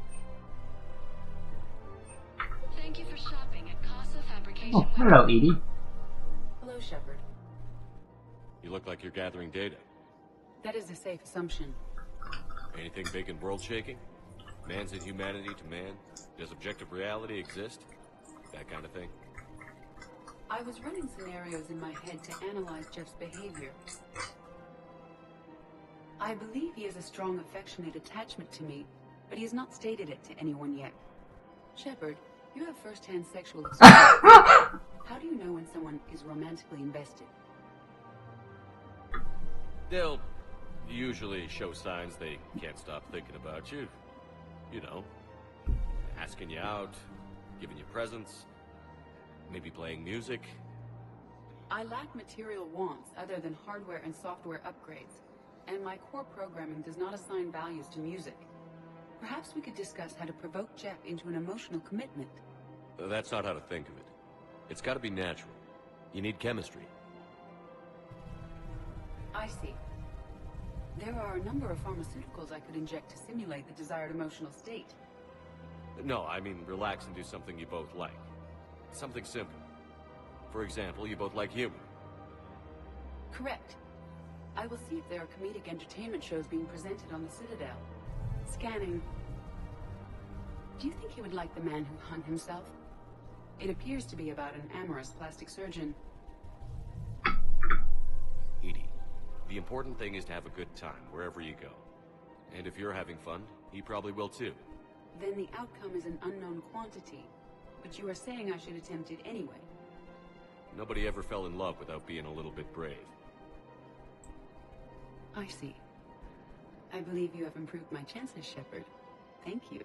Thank you for shopping at Casa Fabrication Oh, hello, Edie. Hello, Shepard. You look like you're gathering data. That is a safe assumption. Anything big and world-shaking? Man's inhumanity to man? Does objective reality exist? That kind of thing. I was running scenarios in my head to analyze Jeff's behavior. I believe he has a strong affectionate attachment to me, but he has not stated it to anyone yet. Shepard, you have first-hand sexual experience. How do you know when someone is romantically invested? They'll usually show signs they can't stop thinking about you. You know, asking you out, giving you presents, maybe playing music. I lack material wants other than hardware and software upgrades, and my core programming does not assign values to music. Perhaps we could discuss how to provoke Jeff into an emotional commitment. That's not how to think of it. It's got to be natural. You need chemistry. I see. There are a number of pharmaceuticals I could inject to simulate the desired emotional state. No, I mean relax and do something you both like. Something simple. For example, you both like humor. Correct. I will see if there are comedic entertainment shows being presented on the Citadel. Scanning. Do you think he would like The Man Who Hung Himself? It appears to be about an amorous plastic surgeon. Edie, the important thing is to have a good time wherever you go. And if you're having fun, he probably will too. then the outcome is an unknown quantity. But you are saying I should attempt it anyway. Nobody ever fell in love without being a little bit brave. I see. I believe you have improved my chances, Shepard. Thank you.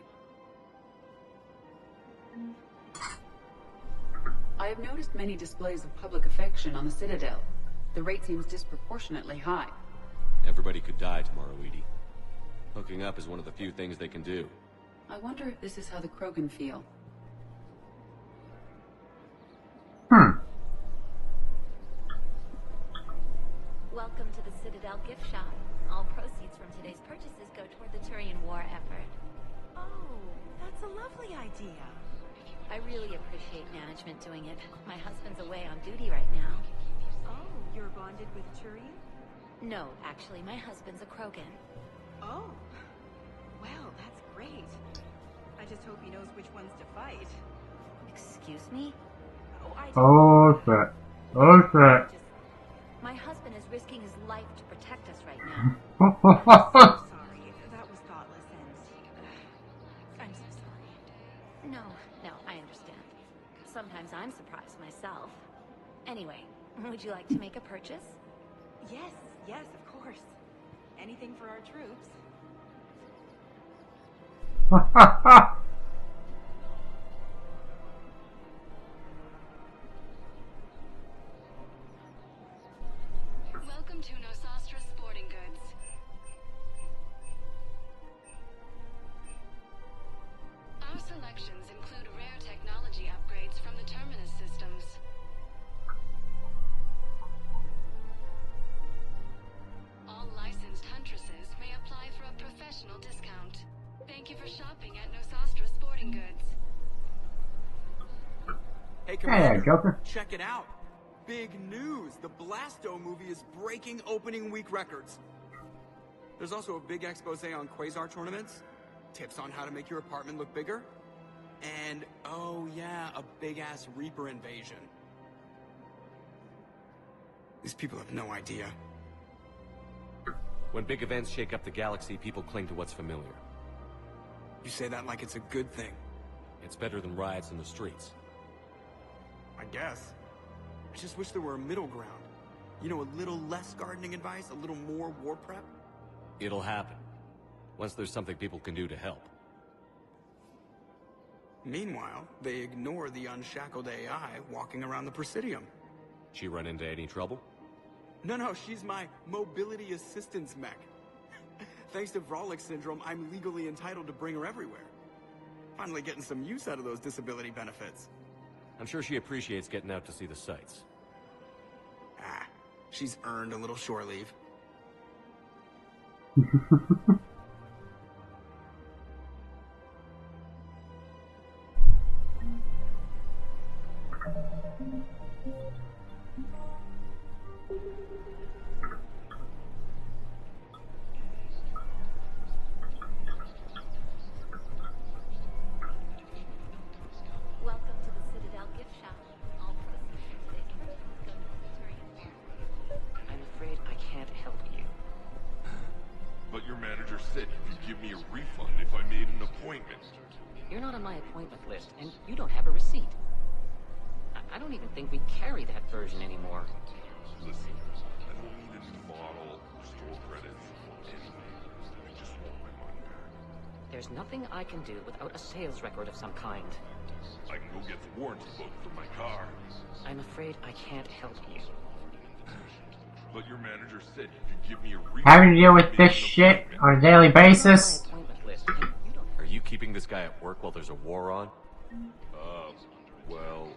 I have noticed many displays of public affection on the Citadel. The rate seems disproportionately high. Everybody could die tomorrow, Edie. Hooking up is one of the few things they can do. I wonder if this is how the Krogan feel. Welcome to the Citadel gift shop. All proceeds from today's purchases go toward the Turian war effort. Oh, that's a lovely idea. I really appreciate management doing it. My husband's away on duty right now. Oh, you're bonded with Turian? No, actually, my husband's a Krogan. Oh. Well, that's great. I just hope he knows which ones to fight. Excuse me? Oh, Oh shit. Oh shit. My husband is risking his life to protect us right now. Sorry, that was thoughtless and... I'm so sorry. No, I understand. Sometimes I'm surprised myself. Anyway, would you like to make a purchase? Yes, of course. Anything for our troops. Welcome to Nosastra Sporting Goods. Our selections include rare technology upgrades from the Terminus systems. All licensed huntresses may apply for a professional discount. Thank you for shopping at Nosastra Sporting Goods. Hey, Commander, Joker. check it out. Big news! The Blasto movie is breaking opening week records. There's also a big expose on Quasar tournaments, tips on how to make your apartment look bigger, and, oh yeah, a big-ass Reaper invasion. These people have no idea. When big events shake up the galaxy, people cling to what's familiar. You say that like it's a good thing. It's better than riots in the streets. I guess. I just wish there were a middle ground. You know, a little less gardening advice, a little more war prep. It'll happen. Once there's something people can do to help. Meanwhile, they ignore the unshackled AI walking around the Presidium. She run into any trouble? No, she's my mobility assistance mech. Thanks to Vralik syndrome, I'm legally entitled to bring her everywhere. Finally getting some use out of those disability benefits. I'm sure she appreciates getting out to see the sights. She's earned a little shore leave. Welcome to the Citadel gift shop. All proceeds from today's purchases go to the Turian war. I'm afraid I can't help you. But your manager said you could give me a refund if I made an appointment. You're not on my appointment list, and you don't have a receipt. I don't even think we carry that version anymore. Listen, I don't need a new model or store credits or anything. I just want my money back. There's nothing I can do without a sales record of some kind. I can go get the warranty book for my car. I'm afraid I can't help you. But your manager said you could give me a refund. Having to deal with this shit on a daily basis. Are you keeping this guy at work while there's a war on? Well,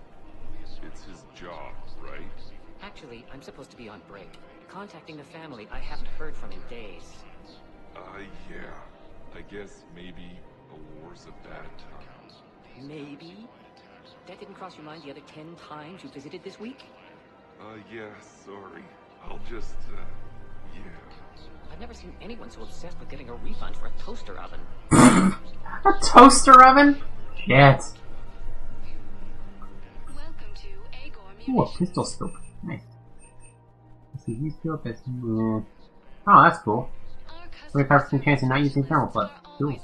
it's his job, right? Actually, I'm supposed to be on break. Contacting the family I haven't heard from in days. Yeah. I guess maybe a war's a bad time. Maybe? That didn't cross your mind the other 10 times you visited this week? Yeah, sorry. I'll just, yeah. I've never seen anyone so obsessed with getting a refund for a toaster oven. A toaster oven? Shit. Ooh, a pistol scope. Nice. Let's see, use field pistol. Yeah. Oh, that's cool. 25% chance of not using thermal flip. Cool.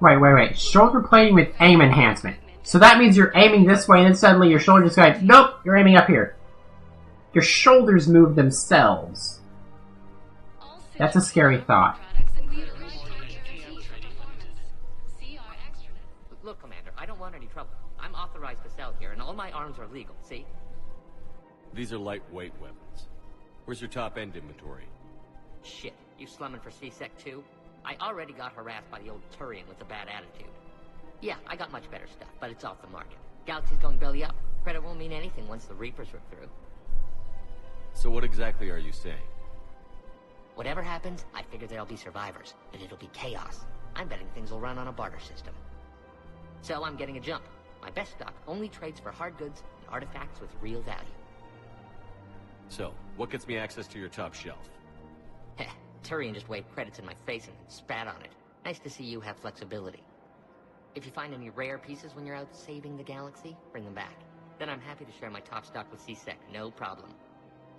Wait. Shoulder plating with aim enhancement. So that means you're aiming this way and then suddenly your shoulder just goes, nope, you're aiming up here. Your shoulders move themselves. That's a scary thought. Look, Commander, I don't want any trouble. I'm authorized to sell here, and all my arms are legal, see? These are lightweight weapons. Where's your top-end inventory? Shit, you slumming for C-Sec too? I already got harassed by the old Turian with a bad attitude. Yeah, I got much better stuff, but it's off the market. Galaxy's going belly up. Credit won't mean anything once the Reapers rip through. So what exactly are you saying? Whatever happens, I figure there'll be survivors, but it'll be chaos. I'm betting things will run on a barter system. So I'm getting a jump. My best stock only trades for hard goods and artifacts with real value. So, what gets me access to your top shelf? Heh, Turian just waved credits in my face and spat on it. Nice to see you have flexibility. If you find any rare pieces when you're out saving the galaxy, bring them back. Then I'm happy to share my top stock with C-Sec, no problem.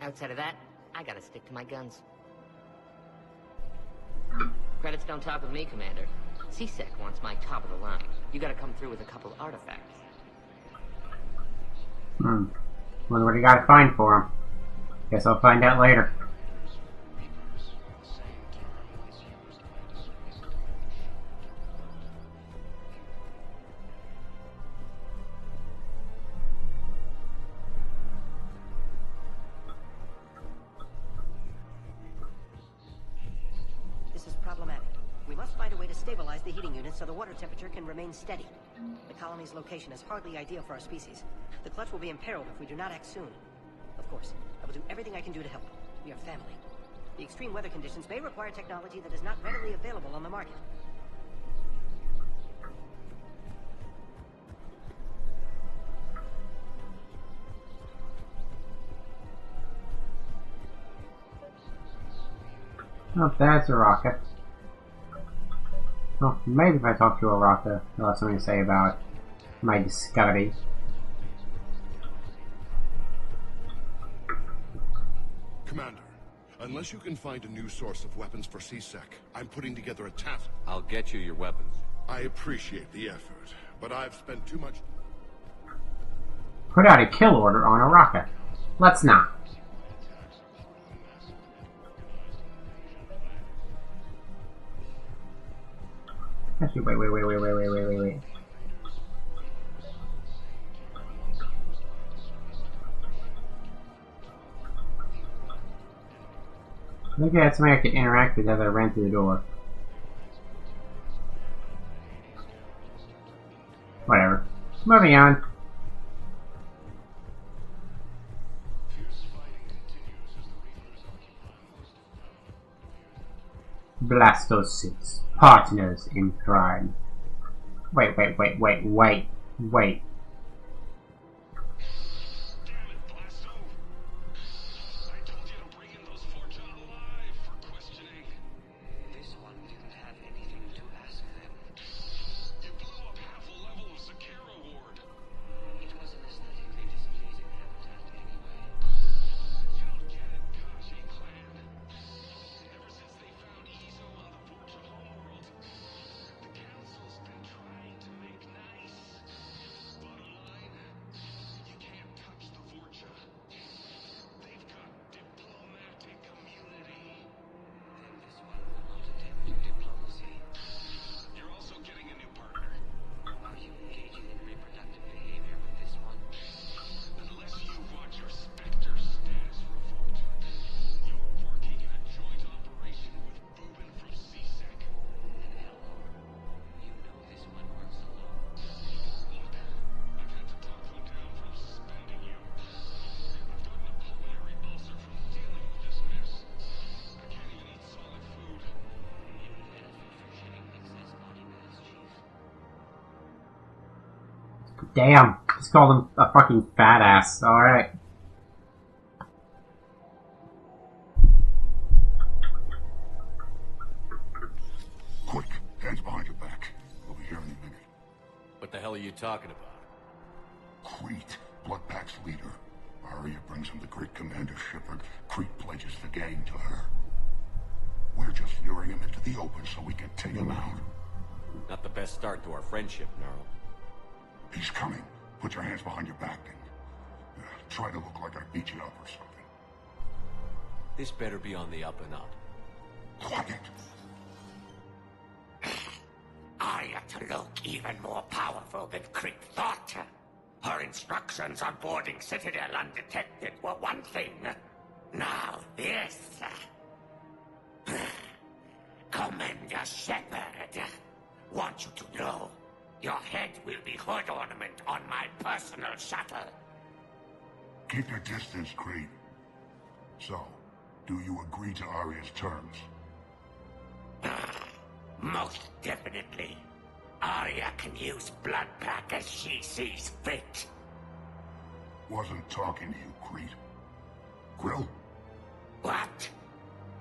Outside of that, I gotta stick to my guns. Credits don't talk with me, Commander. C-Sec wants my top of the line. You gotta come through with a couple artifacts. Wonder what you gotta find for him. Guess I'll find out later. This is problematic. We must find a way to stabilize the heating unit so the water temperature can remain steady. The colony's location is hardly ideal for our species. The clutch will be imperiled if we do not act soon. Of course, I will do everything I can do to help. We are family. The extreme weather conditions may require technology that is not readily available on the market. Oh, that's Araka. Well, maybe if I talk to Araka, he'll have something to say about my discovery. Commander, unless you can find a new source of weapons for C-Sec, I'm putting together a task. I'll get you your weapons. I appreciate the effort, but I've spent too much... Put out a kill order on Araka. Let's not. Actually, wait. Maybe I had somebody I could interact with as I ran through the door. Whatever. Moving on. Blastocysts, partners in crime. Wait. Damn, just called him a fucking fat ass. Alright. Quick, hands behind your back. We'll be here in a minute. What the hell are you talking about? Crete, Bloodpack's leader. Arya brings him the great Commander Shepard. Crete pledges the gang to her. We're just luring him into the open so we can take him out. Not the best start to our friendship, Gnarl. He's coming. Put your hands behind your back and try to look like I beat you up or something. This better be on the up and up. Quiet. Arya to look even more powerful than Krieg thought. Her instructions on boarding Citadel undetected were one thing. Now this. Commander Shepard, want you to know, your head will be hood ornament on my personal shuttle. Keep your distance, Creed. So, do you agree to Arya's terms? Most definitely. Arya can use Bloodpack as she sees fit. Wasn't talking to you, Creed. Grill? What?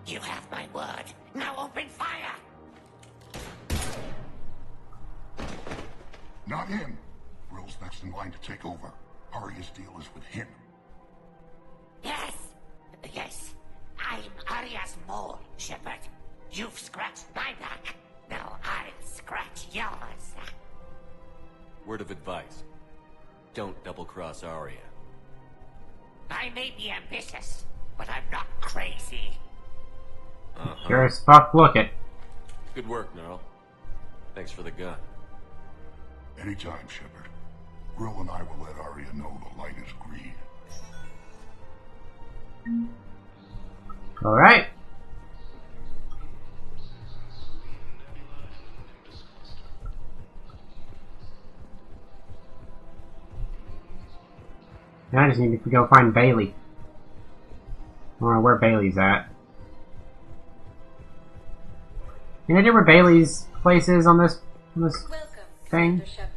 You have my word. Now open fire! Not him. Grill's next in line to take over. Arya's deal is with him. Yes! Yes. I'm Arya's mole, Shepard. You've scratched my back. Now I'll scratch yours. Word of advice. Don't double-cross Arya. I may be ambitious, but I'm not crazy. Sure as fuck look it. Good work, Gnarl. Thanks for the gun. Anytime, Shepard. Grill and I will let Arya know the light is green. Alright. Now I just need to go find Bailey. I don't know where Bailey's at. Any idea where Bailey's place is on this Welcome, thing? Commander Shepard.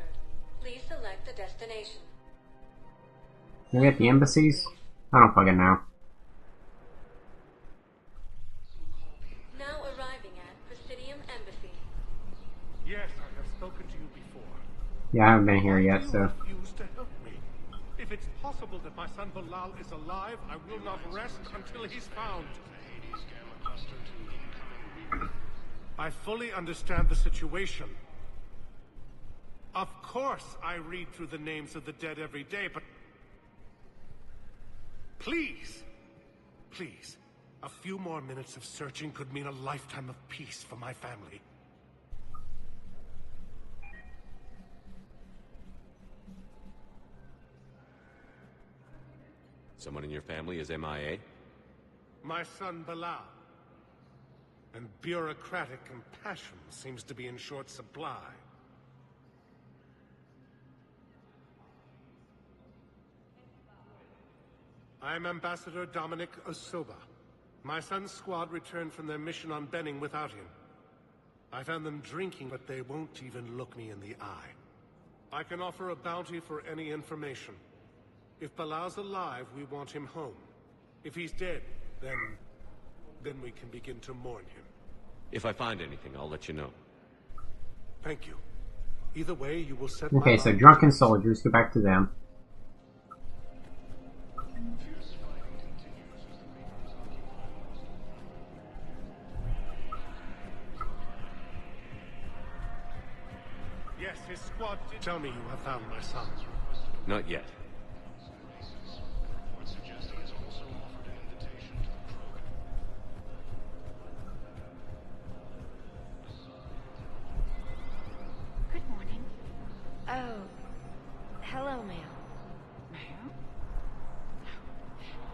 Please select a destination. Can we get the embassies? I don't fucking know. Now arriving at Presidium Embassy. Yes, I have spoken to you before. Yeah, I haven't been here yet, so. Refuse to help me. If it's possible that my son Bilal is alive, I will not rest until he's found. I fully understand the situation. Of course I read through the names of the dead every day, but... Please, please, a few more minutes of searching could mean a lifetime of peace for my family. Someone in your family is MIA? My son Bilal. And bureaucratic compassion seems to be in short supply. I'm Ambassador Dominic Osoba. My son's squad returned from their mission on Benning without him. I found them drinking, but they won't even look me in the eye. I can offer a bounty for any information. If Bilal's alive, we want him home. If he's dead, then we can begin to mourn him. If I find anything, I'll let you know. Thank you. Either way, you will set Okay, so drunken soldiers, go back to them. Yes, his squad did tell me you have found my son. Not yet. Good morning. Oh, hello, ma'am. Ma'am?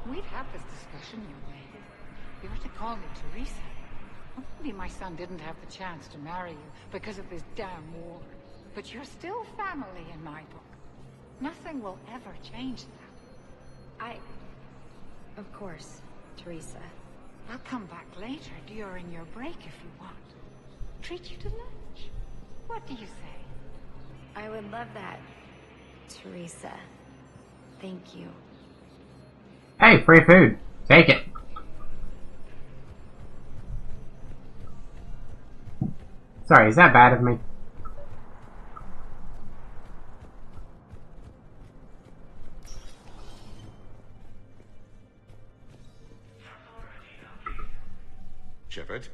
We've had this discussion, young lady. You're to call me Teresa. Maybe my son didn't have the chance to marry you because of this damn war. But you're still family in my book. Nothing will ever change that. Of course, Teresa. I'll come back later during your break if you want. Treat you to lunch. What do you say? I would love that, Teresa. Thank you. Hey, free food. Take it. Sorry, is that bad of me? Shepard?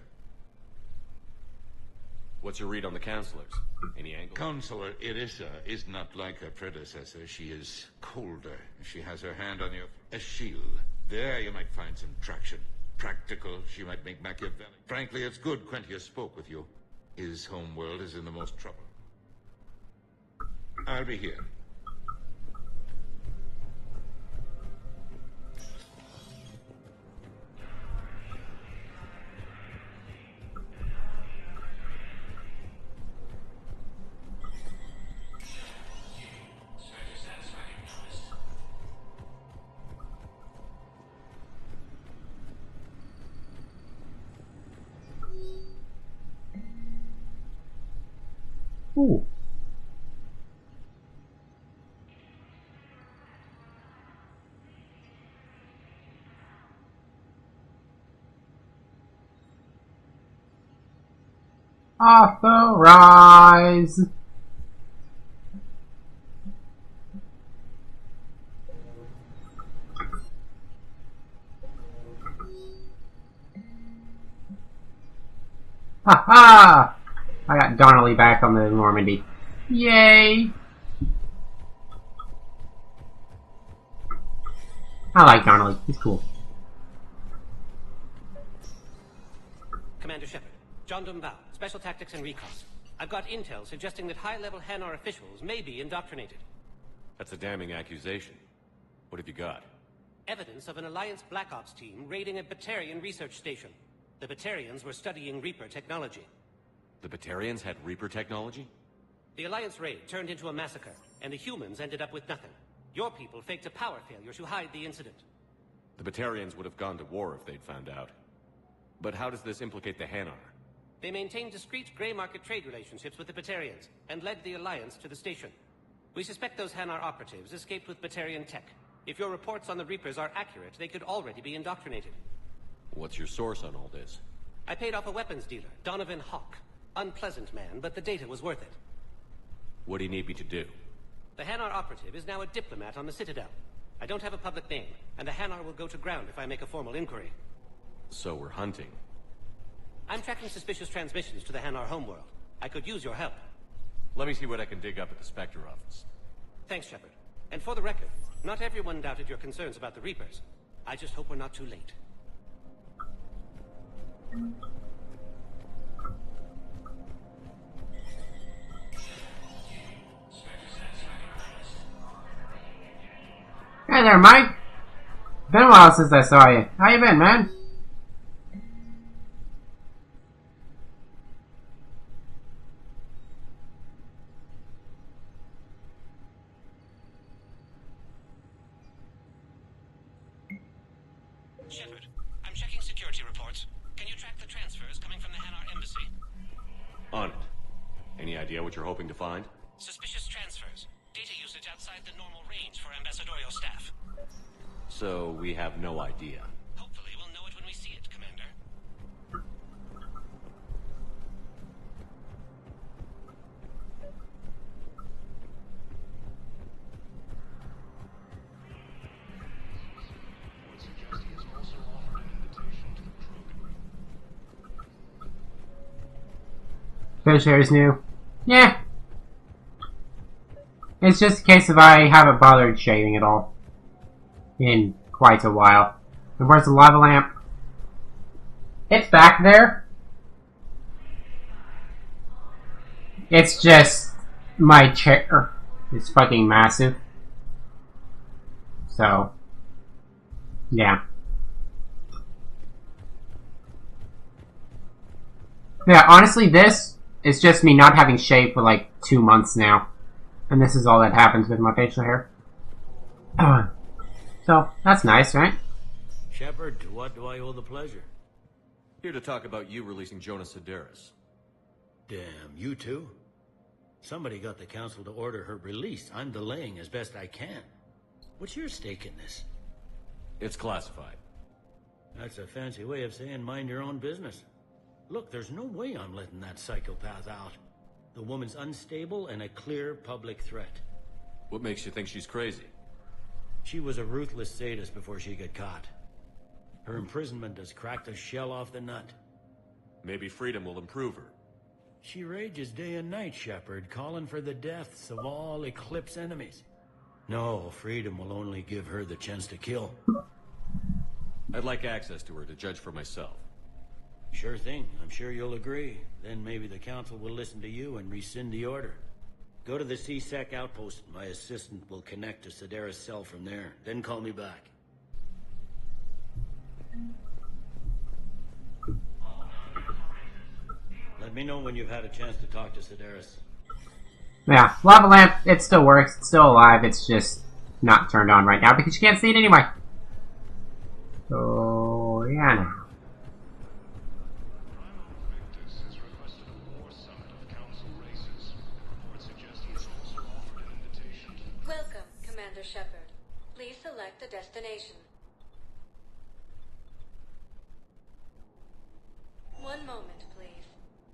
What's your read on the counselors? Any angle? Counselor Irissa is not like her predecessor. She is colder. She has her hand on a shield. There you might find some traction. Practical, she might make Machiavelli. Frankly, it's good Quentius spoke with you. His homeworld is in the most trouble. I'll be here. Ooh. Authorize. Ha ha! I got Donnelly back on the Normandy. Yay! I like Donnelly. He's cool. Commander Shepard, John Dumbao, Special Tactics and Recon. I've got intel suggesting that high-level Hanar officials may be indoctrinated. That's a damning accusation. What have you got? Evidence of an Alliance Black Ops team raiding a Batarian research station. The Batarians were studying Reaper technology. The Batarians had Reaper technology? The Alliance raid turned into a massacre, and the humans ended up with nothing. Your people faked a power failure to hide the incident. The Batarians would have gone to war if they'd found out. But how does this implicate the Hanar? They maintained discreet gray market trade relationships with the Batarians, and led the Alliance to the station. We suspect those Hanar operatives escaped with Batarian tech. If your reports on the Reapers are accurate, they could already be indoctrinated. What's your source on all this? I paid off a weapons dealer, Donovan Hawk. Unpleasant man, but the data was worth it. What do you need me to do? The Hanar operative is now a diplomat on the Citadel. I don't have a public name, and the Hanar will go to ground if I make a formal inquiry. So we're hunting. I'm tracking suspicious transmissions to the Hanar homeworld. I could use your help. Let me see what I can dig up at the Spectre office. Thanks, Shepard. And for the record, not everyone doubted your concerns about the Reapers. I just hope we're not too late. Hey there, Mike! Been a while since I saw you. How you been, man? Shepard, I'm checking security reports. Can you track the transfers coming from the Hanar embassy? On it. Any idea what you're hoping to find? Suspicious transfers. Data usage outside the normal range for ambassadorial staff. So we have no idea. Hopefully we'll know it when we see it, Commander. Fish hair is new. Yeah. It's just a case of I haven't bothered shaving at all. In quite a while. And where's the lava lamp? It's back there. It's just my chair is fucking massive. So, yeah. Yeah, honestly, this is just me not having shaved for like 2 months now. And this is all that happens with my facial hair. So, that's nice, right? Shepard, to what do I owe the pleasure? Here to talk about you releasing Jonas Sedaris. Damn, you too? Somebody got the council to order her release. I'm delaying as best I can. What's your stake in this? It's classified. That's a fancy way of saying mind your own business. Look, there's no way I'm letting that psychopath out. The woman's unstable and a clear public threat. What makes you think she's crazy? She was a ruthless sadist before she got caught. Her imprisonment has cracked the shell off the nut. Maybe freedom will improve her. She rages day and night, Shepard, calling for the deaths of all Eclipse enemies. No, freedom will only give her the chance to kill. I'd like access to her to judge for myself. Sure thing. I'm sure you'll agree. Then maybe the Council will listen to you and rescind the order. Go to the C-Sec outpost. My assistant will connect to Sedaris' cell from there. Then call me back. Let me know when you've had a chance to talk to Sedaris. Yeah, lava lamp, it still works, it's still alive, it's just not turned on right now because you can't see it anyway. So, yeah, now. Welcome, Commander Shepard. Please select a destination. One moment, please.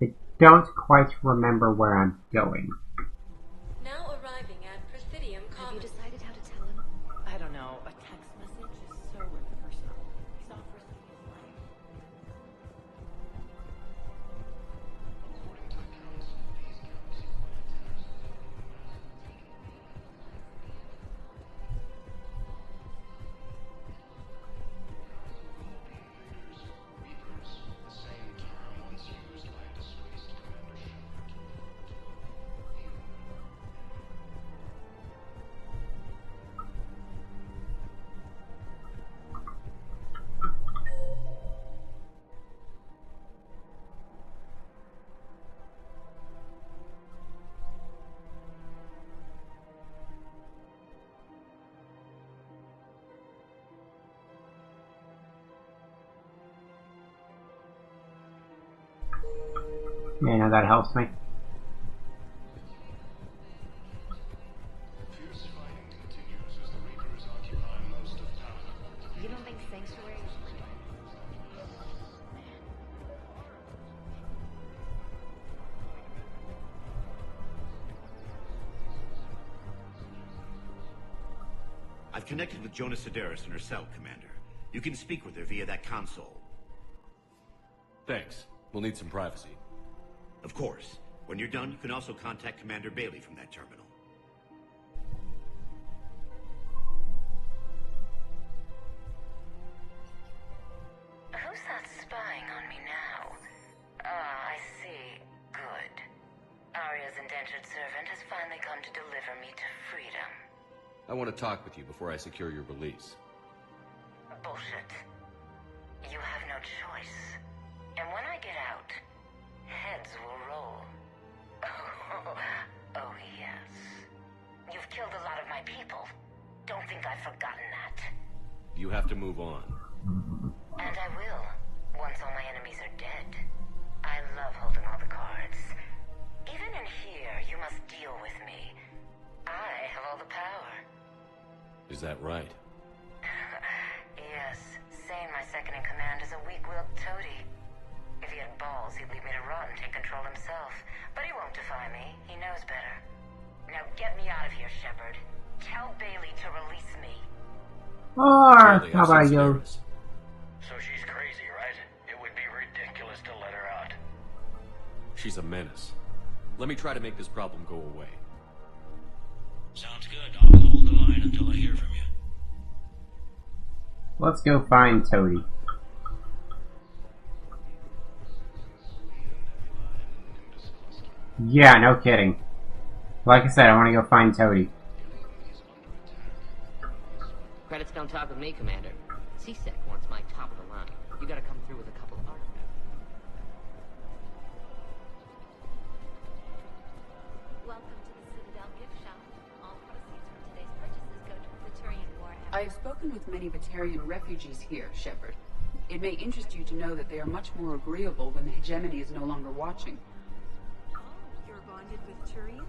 I don't quite remember where I'm going. Now arriving at Presidium Commons. Have you decided how to tell him? I don't know. A text message is so impersonal. He's offering his life. Yeah, no, that helps me. You don't think Sanctuary is... I've connected with Jonah Sedaris in her cell, Commander. You can speak with her via that console. Thanks. We'll need some privacy. Of course. When you're done, you can also contact Commander Bailey from that terminal. Who's that spying on me now? Ah, I see. Good. Arya's indentured servant has finally come to deliver me to freedom. I want to talk with you before I secure your release. Bullshit. You have no choice. And when I get out, heads will roll. Oh, yes. You've killed a lot of my people. Don't think I've forgotten that. You have to move on. And I will, once all my enemies are dead. I love holding all the cards. Even in here, you must deal with me. I have all the power. Is that right? Yes, Sane, my second in command, is a weak-willed toady. If he had balls, he'd leave me to rot and take control himself. But he won't defy me. He knows better. Now get me out of here, Shepard. Tell Bailey to release me. Or, how about you? So she's crazy, right? It would be ridiculous to let her out. She's a menace. Let me try to make this problem go away. Sounds good. I'll hold the line until I hear from you. Let's go find Toady. Yeah, no kidding. Like I said, I want to go find Toady. Credits don't talk with me, Commander. C-Sec wants my top of the line. You gotta come through with a couple of artifacts. Welcome to the Citadel gift shop. All proceeds from today's purchases go to the Turian War. I've spoken with many Batarian refugees here, Shepard. It may interest you to know that they are much more agreeable when the hegemony is no longer watching. Oh, you're bonded with Turian?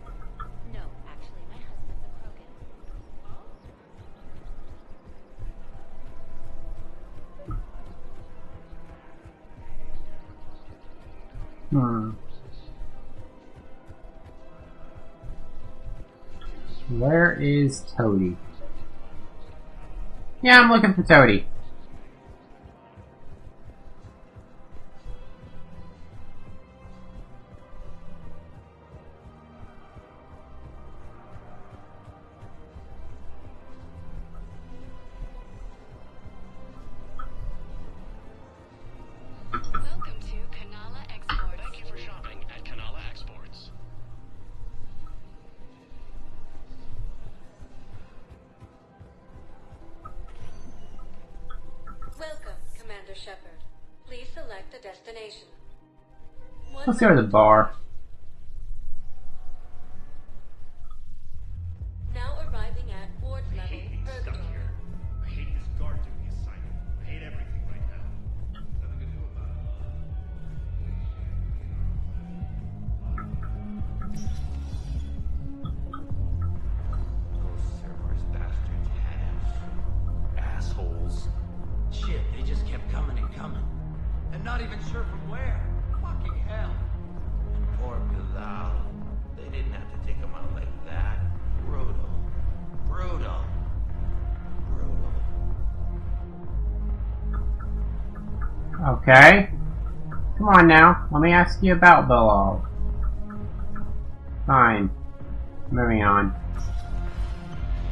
No, actually, my husband's a Krogan. Where is Toady? Yeah, I'm looking for Toady. Shepard. Please select a destination. Let's go to the bar. Now arriving at ward level. Stuck here. I hate this guard duty assignment. I hate everything right now. Nothing to do about it. Those Cerberus bastards assholes. Shit, they just kept coming and coming. And not even sure from where. Fucking hell. And poor Bilal. They didn't have to take him out like that. Brutal. Brutal. Brutal. Okay. Come on now. Let me ask you about Bilal. Fine. Moving on.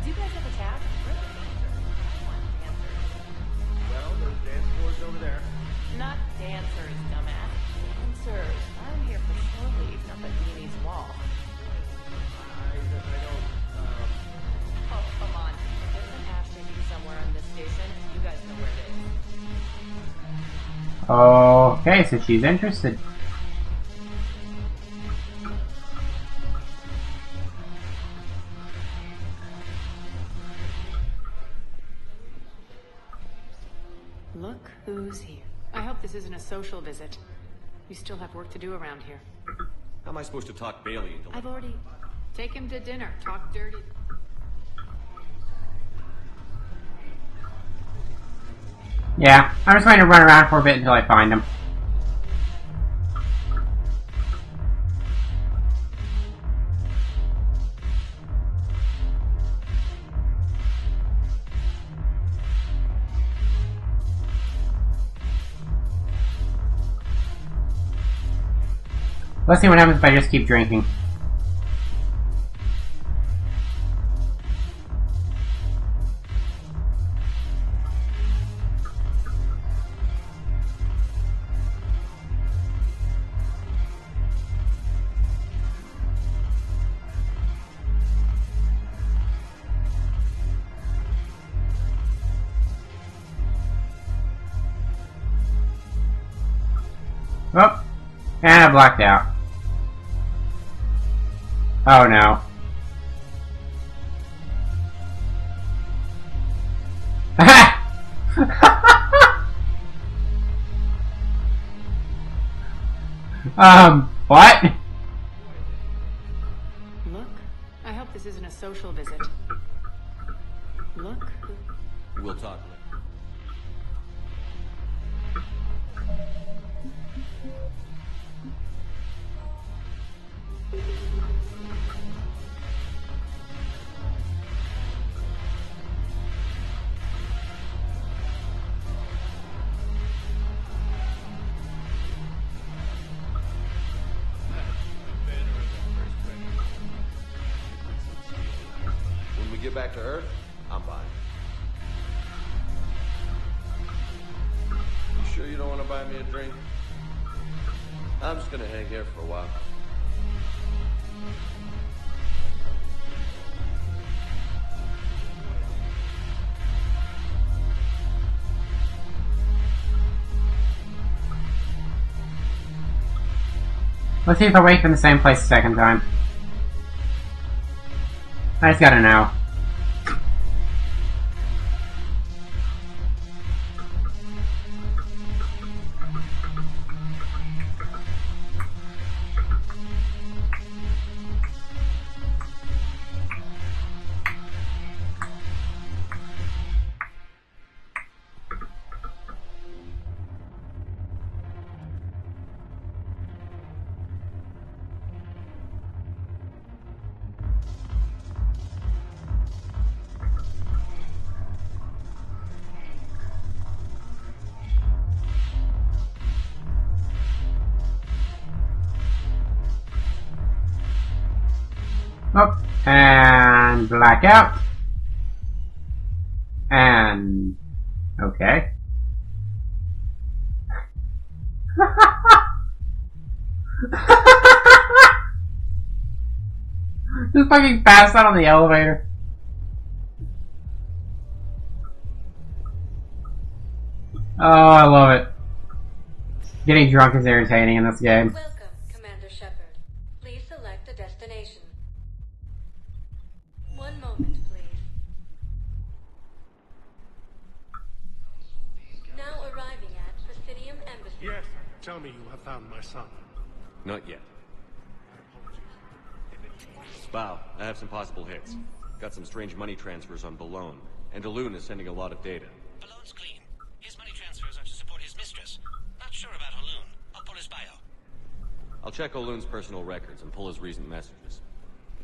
Do you guys have a tab? Well, there's dance floors over there. Not dancers, dumbass. Dancers. I'm here for shore leave, not the Beanie's wall. I don't, Oh, come on. There's an ash taking somewhere on this station. You guys know where it is. Okay, so she's interested. Look who's here. I hope this isn't a social visit. You still have work to do around here. How am I supposed to talk Bailey into... I've already... Take him to dinner. Talk dirty. Yeah, I'm just going to run around for a bit until I find him. Let's see what happens if I just keep drinking. Oh, and I blacked out. Oh no. What? Look. I hope this isn't a social visit. Look who... We'll talk later. When we get back to Earth, I'm buying. You sure you don't want to buy me a drink? I'm just gonna hang here for a while. Let's see if I wake up in the same place a second time. I just gotta know. Oh, and blackout. And okay. Just fucking passed out on the elevator. Oh, I love it. Getting drunk is irritating in this game. Welcome, Commander Shepard. Please select a destination. One moment, please. Now arriving at Presidium Embassy. Yes, tell me you have found my son. Not yet. Spow, I have some possible hits. Got some strange money transfers on Balone, and Elune is sending a lot of data. Balone's clean. His money transfers are to support his mistress. Not sure about Elune. I'll pull his bio. I'll check Olune's personal records and pull his recent messages.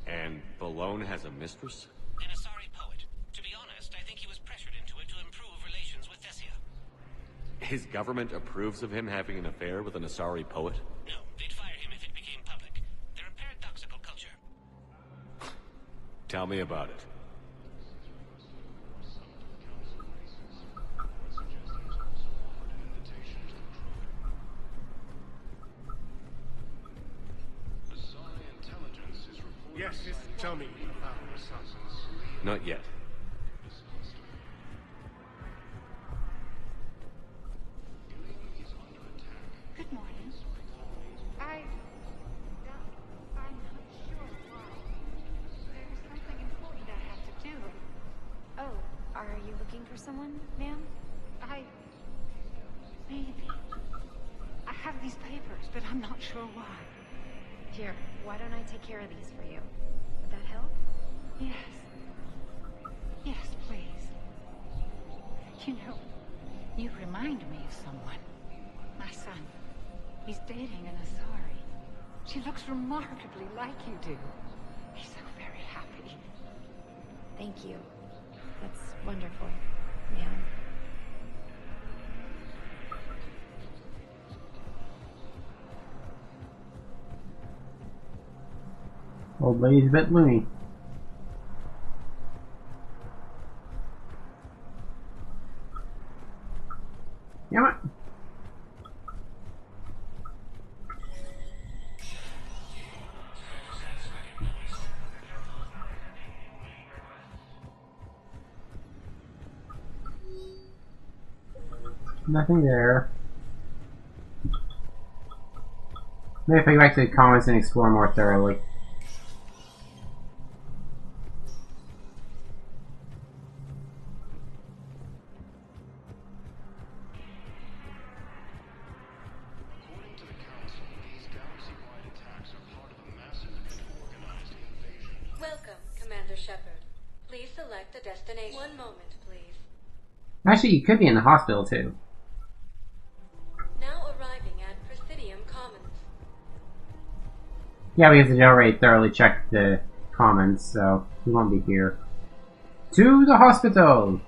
And Balone has a mistress? An Asari poet. To be honest, I think he was pressured into it to improve relations with Thessia. His government approves of him having an affair with an Asari poet? No, they'd fire him if it became public. They're a paradoxical culture. Tell me about it. Yes, tell me you have found my son. Not yet. Good morning. I'm not sure why. There's something important I have to do. Oh, are you looking for someone, ma'am? Maybe. I have these papers, but I'm not sure why. Here, why don't I take care of these for you? Would that help? Yes. Yes, please. You know, you remind me of someone. My son. He's dating an Asari. She looks remarkably like you do. He's so very happy. Thank you. That's wonderful, ma'am. Old lady's a bit loony. Damn it. Nothing there. Maybe if I go back to the comments and explore more thoroughly. Welcome, Commander Shepard. Please select a destination. One moment, please. Actually, you could be in the hospital too. Now arriving at Presidium Commons. Yeah, because they already thoroughly checked the commons, so he won't be here. To the hospital!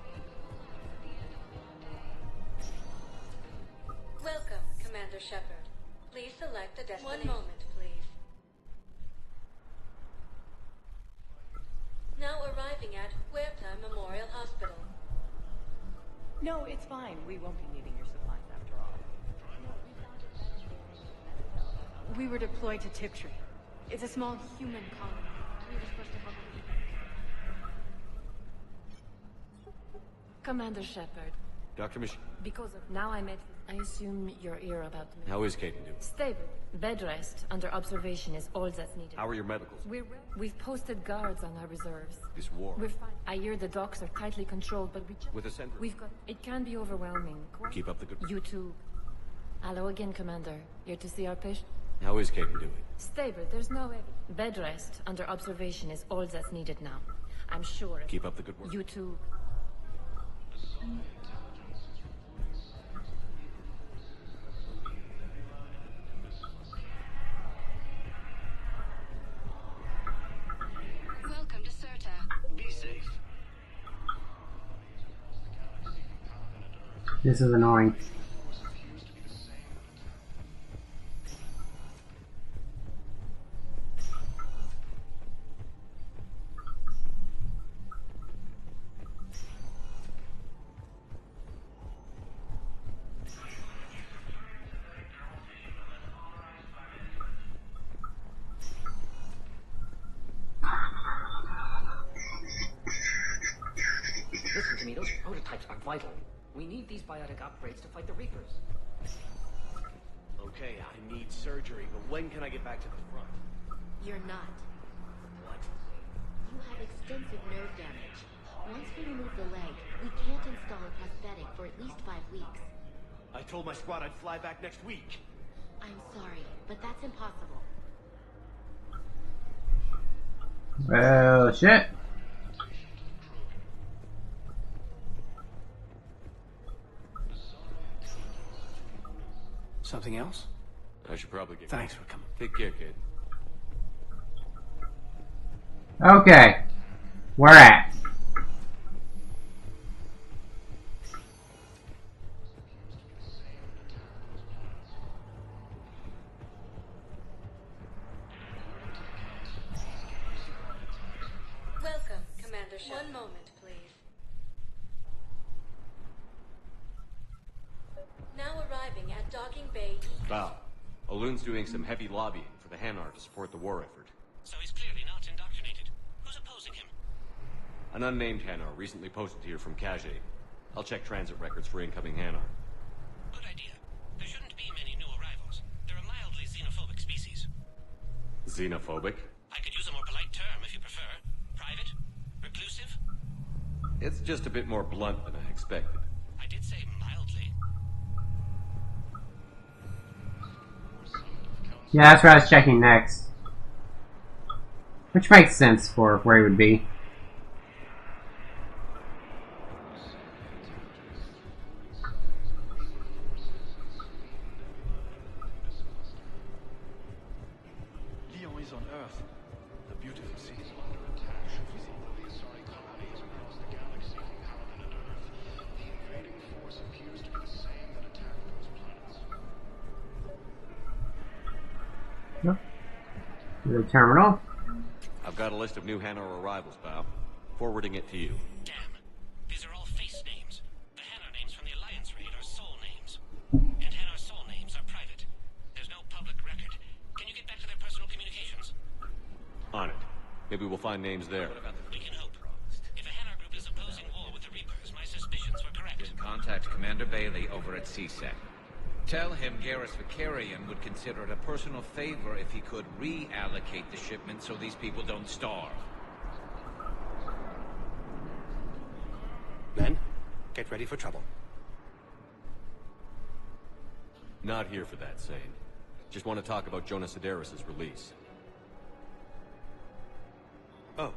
Welcome, Commander Shepard. Please select a destination. One moment, please. Now arriving at Huerta Memorial Hospital. No, it's fine. We won't be needing your supplies after all. We were deployed to Tiptree. It's a small human colony. We were supposed to help them. Commander Shepard. Dr. Because of now I assume you're here about me. How is Caden doing? Stable. Bed rest. Under observation is all that's needed. How are your medicals? We've posted guards on our reserves. This war. We're fine. I hear the docks are tightly controlled, but With a sentry. we've got... It can be overwhelming. Keep up the good work. You too. Hello again, Commander. Here to see our patient? How is Caden doing? Stable. There's no... Bed rest. Under observation is all that's needed now. I'm sure... Keep up the good work. You too. Welcome to Serta. Be safe. This is annoying. Listen to me, those prototypes are vital. We need these biotic upgrades to fight the Reapers. Okay, I need surgery, but when can I get back to the front? You're not. What? You have extensive nerve damage. Once we remove the leg, we can't install a prosthetic for at least 5 weeks. I told my squad I'd fly back next week. I'm sorry, but that's impossible. Well, shit. Something else? I should probably get Thanks for coming. Take care, kid. Okay. Where at? Welcome, Commander Shepard. One moment, please. Now arriving at Docking Bay. Val, Olun's doing some heavy lobbying for the Hanar to support the war effort. So he's clearly not indoctrinated. Who's opposing him? An unnamed Hanar recently posted here from Khajiit. I'll check transit records for incoming Hanar. Good idea. There shouldn't be many new arrivals. They're a mildly xenophobic species. Xenophobic? I could use a more polite term if you prefer. Private? Reclusive? It's just a bit more blunt than I expected. I did say mildly. Yeah, that's what I was checking next. Which makes sense for where he would be. Leon is on Earth. A beautiful city. No. The terminal. I've got a list of new Hanar arrivals, Val. Forwarding it to you. Damn. These are all face names. The Hanar names from the Alliance raid are soul names. And Hanar soul names are private. There's no public record. Can you get back to their personal communications? On it. Maybe we'll find names there. We can hope. If a Hanar group is opposing war with the Reapers, my suspicions were correct. Contact Commander Bailey over at CSEC. Tell him Garrus Vakarian would consider it a personal favor if he could reallocate the shipment so these people don't starve. Men, get ready for trouble. Not here for that, Sane. Just want to talk about Jonas Sedaris' release. Oh,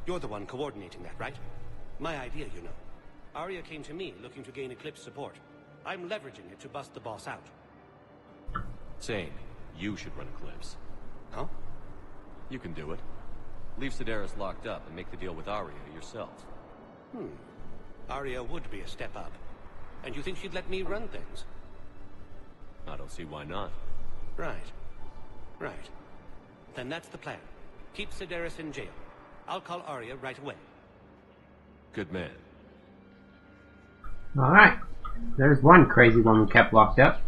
you're the one coordinating that, right? My idea, you know. Arya came to me looking to gain Eclipse support. I'm leveraging it to bust the boss out. Sane, you should run Eclipse. Huh? You can do it. Leave Sedaris locked up and make the deal with Arya yourself. Arya would be a step up. And you think she'd let me run things? I don't see why not. Right. Right. Then that's the plan. Keep Sedaris in jail. I'll call Arya right away. Good man. Alright. There's one crazy one we kept locked up.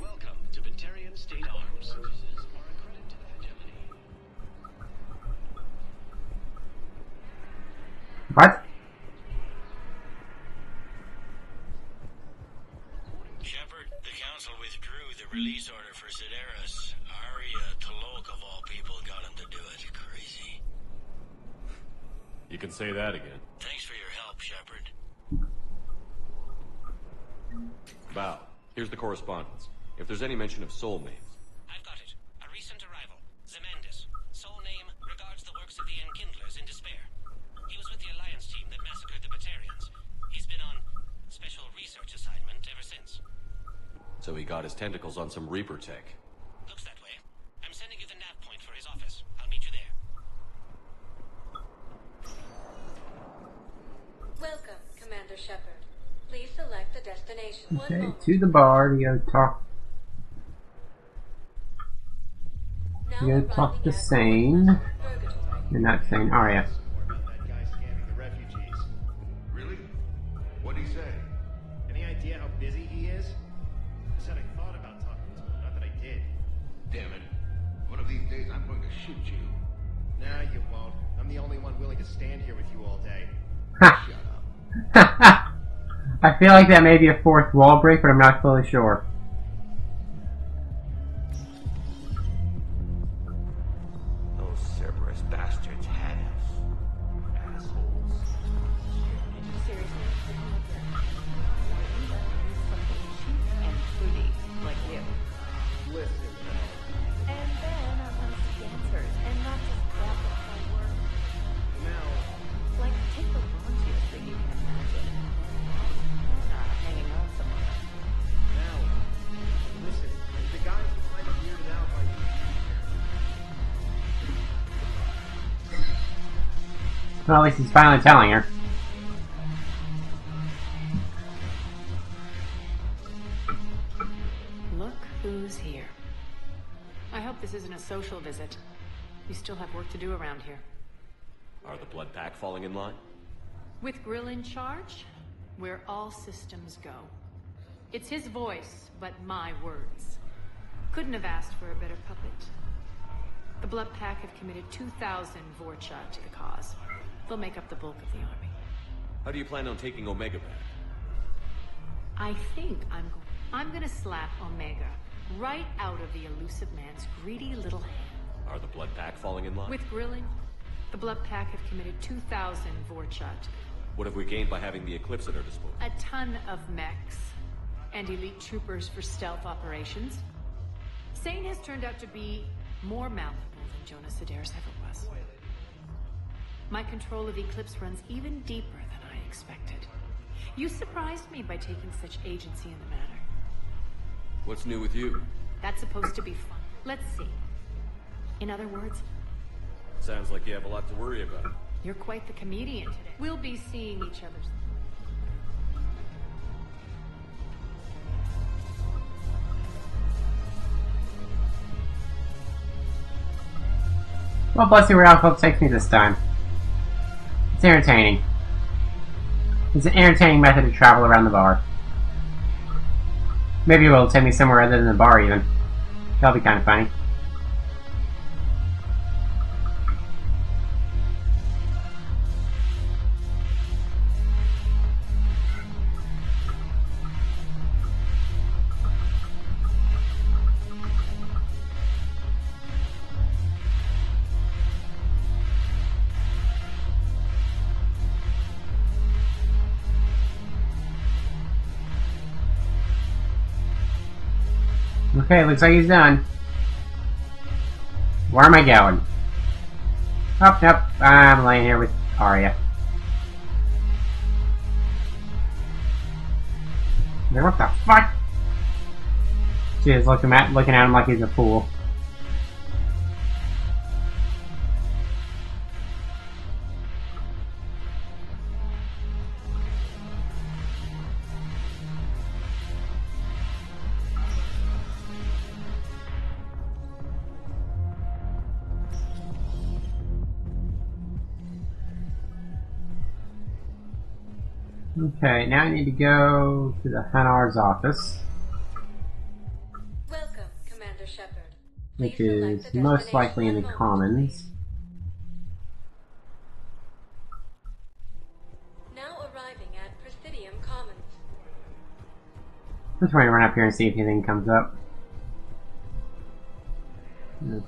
Welcome to Batarian State Arms. Services are a credit to the hegemony. What? Shepard, the Council withdrew the release order for Sedaris. Arya T'Loak, of all people, got him to do it. Crazy. You can say that again. Thanks for your help, Shepard. Val, here's the correspondence. If there's any mention of soul names. I've got it. A recent arrival. Zemandis. Soul name regards the works of the Enkindlers in despair. He was with the Alliance team that massacred the Batarians. He's been on special research assignment ever since. So he got his tentacles on some Reaper tech. Looks that way. I'm sending you the nav point for his office. I'll meet you there. Welcome, Commander Shepard. Please select a destination. One Okay, moment. to the bar to go talk. Now To go talk arriving to at Sane. Purgatory. You're not saying Arya. That guy scamming the refugees. Really? What'd he say? Any idea how busy he is? I said I thought about talking to him, not that I did. Damn it. One of these days I'm going to shoot you. Nah, you won't. I'm the only one willing to stand here with you all day. I feel like that may be a fourth wall break, but I'm not fully sure. Those Cerberus bastards had us. Assholes. Seriously, something cheap and fruity, like you. Listen, And then I want to see answers, and not just grab the hard work. Mel. Like, take the volunteers that you can imagine. Hanging on somewhere. Mel. Listen, the guys who kind of weirded out by you. Well, at least he's finally telling her. Look who's here. I hope this isn't a social visit. You still have work to do around here. Are the Blood Pack falling in line? With Grill in charge, where all systems go. It's his voice, but my words. Couldn't have asked for a better puppet. The Blood Pack have committed 2,000 Vorcha to the cause. They'll make up the bulk of the army. How do you plan on taking Omega back? I think I'm gonna slap Omega right out of the elusive man's greedy little hand. Are the Blood Pack falling in line? With grilling, the Blood Pack have committed 2,000 Vorcha. What have we gained by having the Eclipse at our disposal? A ton of mechs and elite troopers for stealth operations. Sane has turned out to be more malleable than Jonas Sedaris ever was. My control of Eclipse runs even deeper than I expected. You surprised me by taking such agency in the matter. What's new with you? That's supposed to be fun. Let's see. In other words, Sounds like you have a lot to worry about. you're quite the comedian today. We'll be seeing each other's... Well, let's see where Alpha takes me this time. It's entertaining. It's an entertaining method to travel around the bar. Maybe it will take me somewhere other than the bar, even. That'll be kind of funny. Okay, looks like he's done. Where am I going? Oh, nope. I'm laying here with Arya. What the fuck? She is looking at him like he's a fool. Okay, now I need to go to the Hanar's office. Welcome, Commander Shepard. Which is most likely in the Commons. Now arriving at Presidium Commons. Let's try to run up here and see if anything comes up.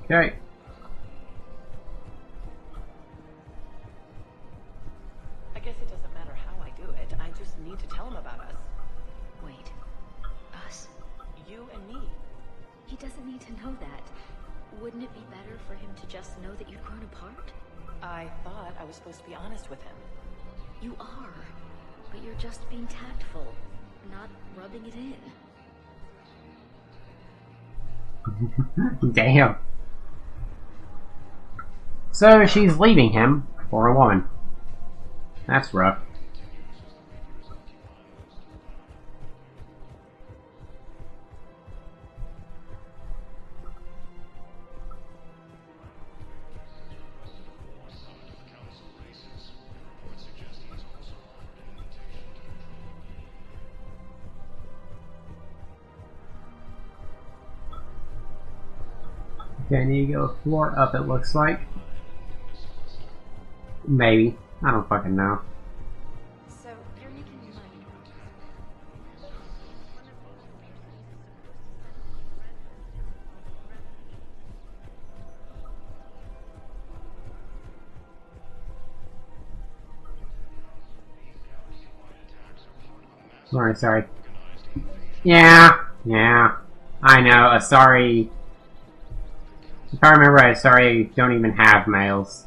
Okay. I guess it doesn't matter how I do it. I just need to tell him about us. Wait. Us? You and me. He doesn't need to know that. Wouldn't it be better for him to just know that you've grown apart? I thought I was supposed to be honest with him. You are. But you're just being tactful, not rubbing it in. Damn. So she's leaving him for a woman. That's rough. Okay, I need to go a floor up, it looks like. Maybe. I don't fucking know. So, you're making money. Sorry. Yeah. I know, Asari... If I remember, Asari don't even have males.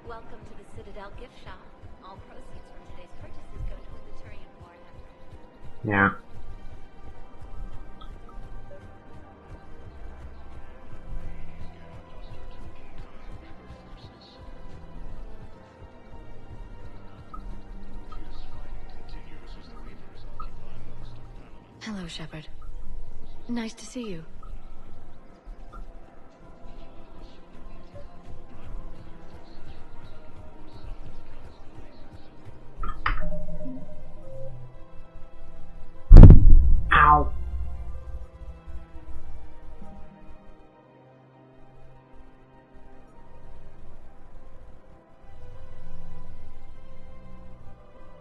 Welcome to the Citadel gift shop. All proceeds from today's purchases go toward the Turian War effort. Yeah. Hello, Shepard. Nice to see you. Ow.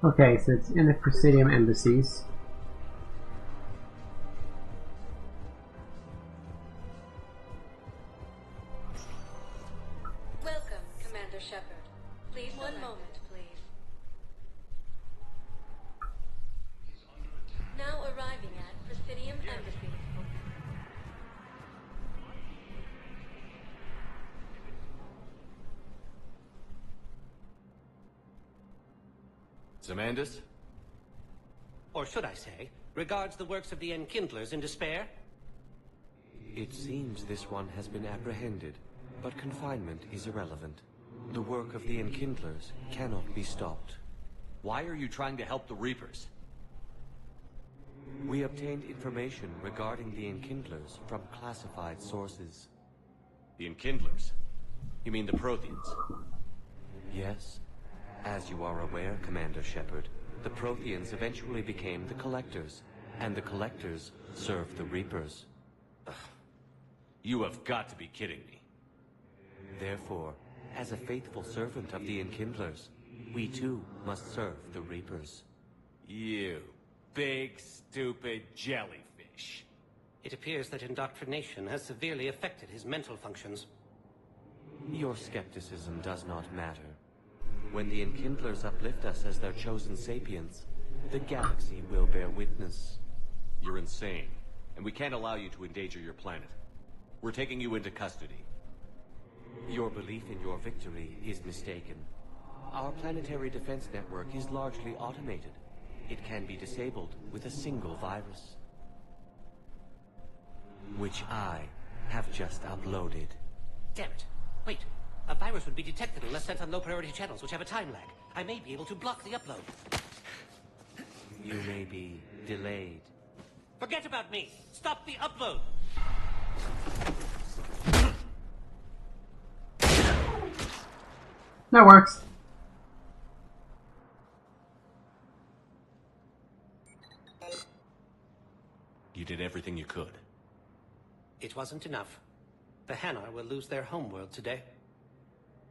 Okay, so it's in the Presidium embassies. Welcome, Commander Shepard. Please, one moment, please. Now arriving at Presidium Embassy. Zamandus? Or should I say, regards the works of the Enkindlers in despair? It seems this one has been apprehended, but confinement is irrelevant. The work of the Enkindlers cannot be stopped. Why are you trying to help the Reapers? We obtained information regarding the Enkindlers from classified sources. The Enkindlers? You mean the Protheans? Yes. As you are aware, Commander Shepard, the Protheans eventually became the Collectors, and the Collectors served the Reapers. Ugh. You have got to be kidding me. Therefore, as a faithful servant of the Enkindlers, we too must serve the Reapers. You big, stupid jellyfish. It appears that indoctrination has severely affected his mental functions. Your skepticism does not matter. When the Enkindlers uplift us as their chosen sapients, the galaxy will bear witness. You're insane, and we can't allow you to endanger your planet. We're taking you into custody. Your belief in your victory is mistaken. Our planetary defense network is largely automated. It can be disabled with a single virus, which I have just uploaded. Damn it. Wait. A virus would be detected unless sent on low-priority channels, which have a time lag. I may be able to block the upload. You may be delayed. Forget about me! Stop the upload! That works. You did everything you could. It wasn't enough. The Hanar will lose their homeworld today.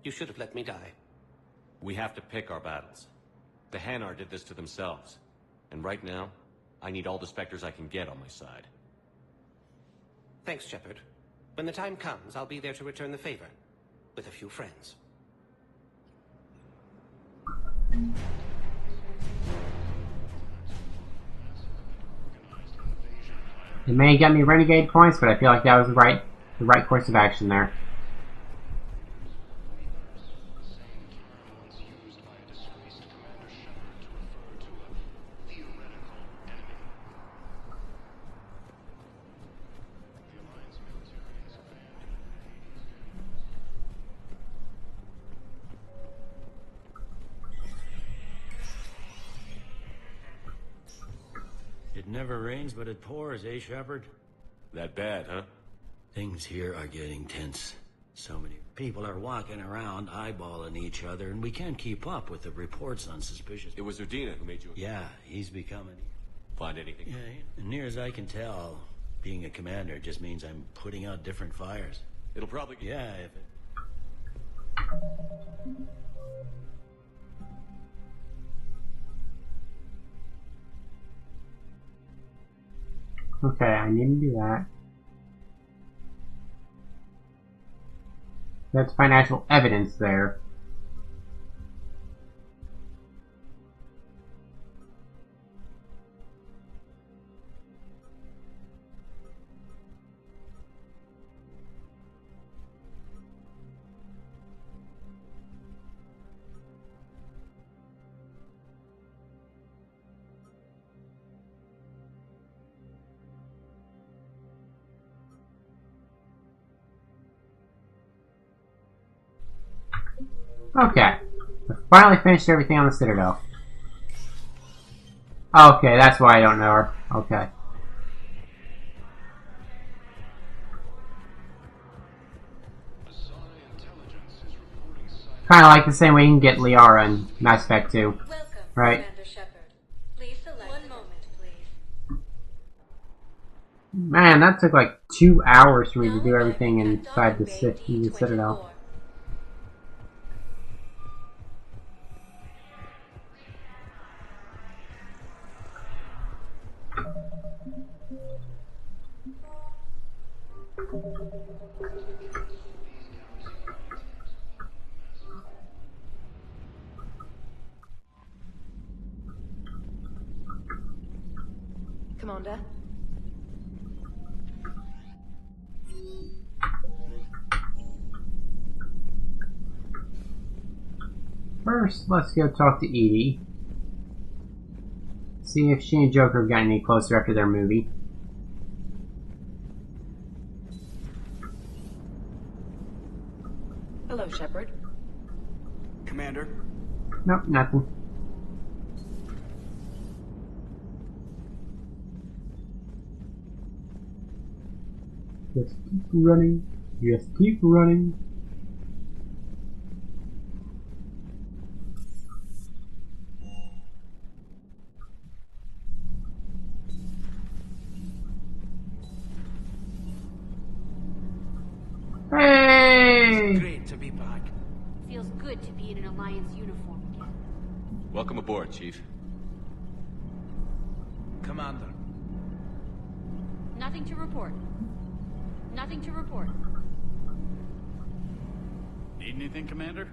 You should have let me die. We have to pick our battles. The Hanar did this to themselves. And right now, I need all the Spectres I can get on my side. Thanks, Shepard. When the time comes, I'll be there to return the favor. With a few friends. It may get me renegade points, but I feel like that was the right course of action there. It never rains, but it pours, eh, Shepard? That bad, huh? Things here are getting tense. So many people are walking around, eyeballing each other, and we can't keep up with the reports on suspicious... It was Udina who made you... Yeah, he's becoming... Find anything? Yeah, near as I can tell, being a commander just means I'm putting out different fires. It'll probably... Yeah, if it... Okay, I need to do that. Let's find actual evidence there. Okay. I finally finished everything on the Citadel. Okay, that's why I don't know her. Okay. Kinda like the same way you can get Liara in Mass Effect 2. Welcome, right? Commander Shepard. Please select one moment, please. Man, that took like 2 hours for me to do everything inside the Citadel. Commander? First, let's go talk to EDI. See if she and Joker have gotten any closer after their movie. Hello, Shepard. Commander? Nope, nothing. Just keep running. Just keep running. Hey! It's great to be back. Feels good to be in an Alliance uniform again. Welcome aboard, Chief. Commander. Nothing to report. Nothing to report. Need anything, Commander?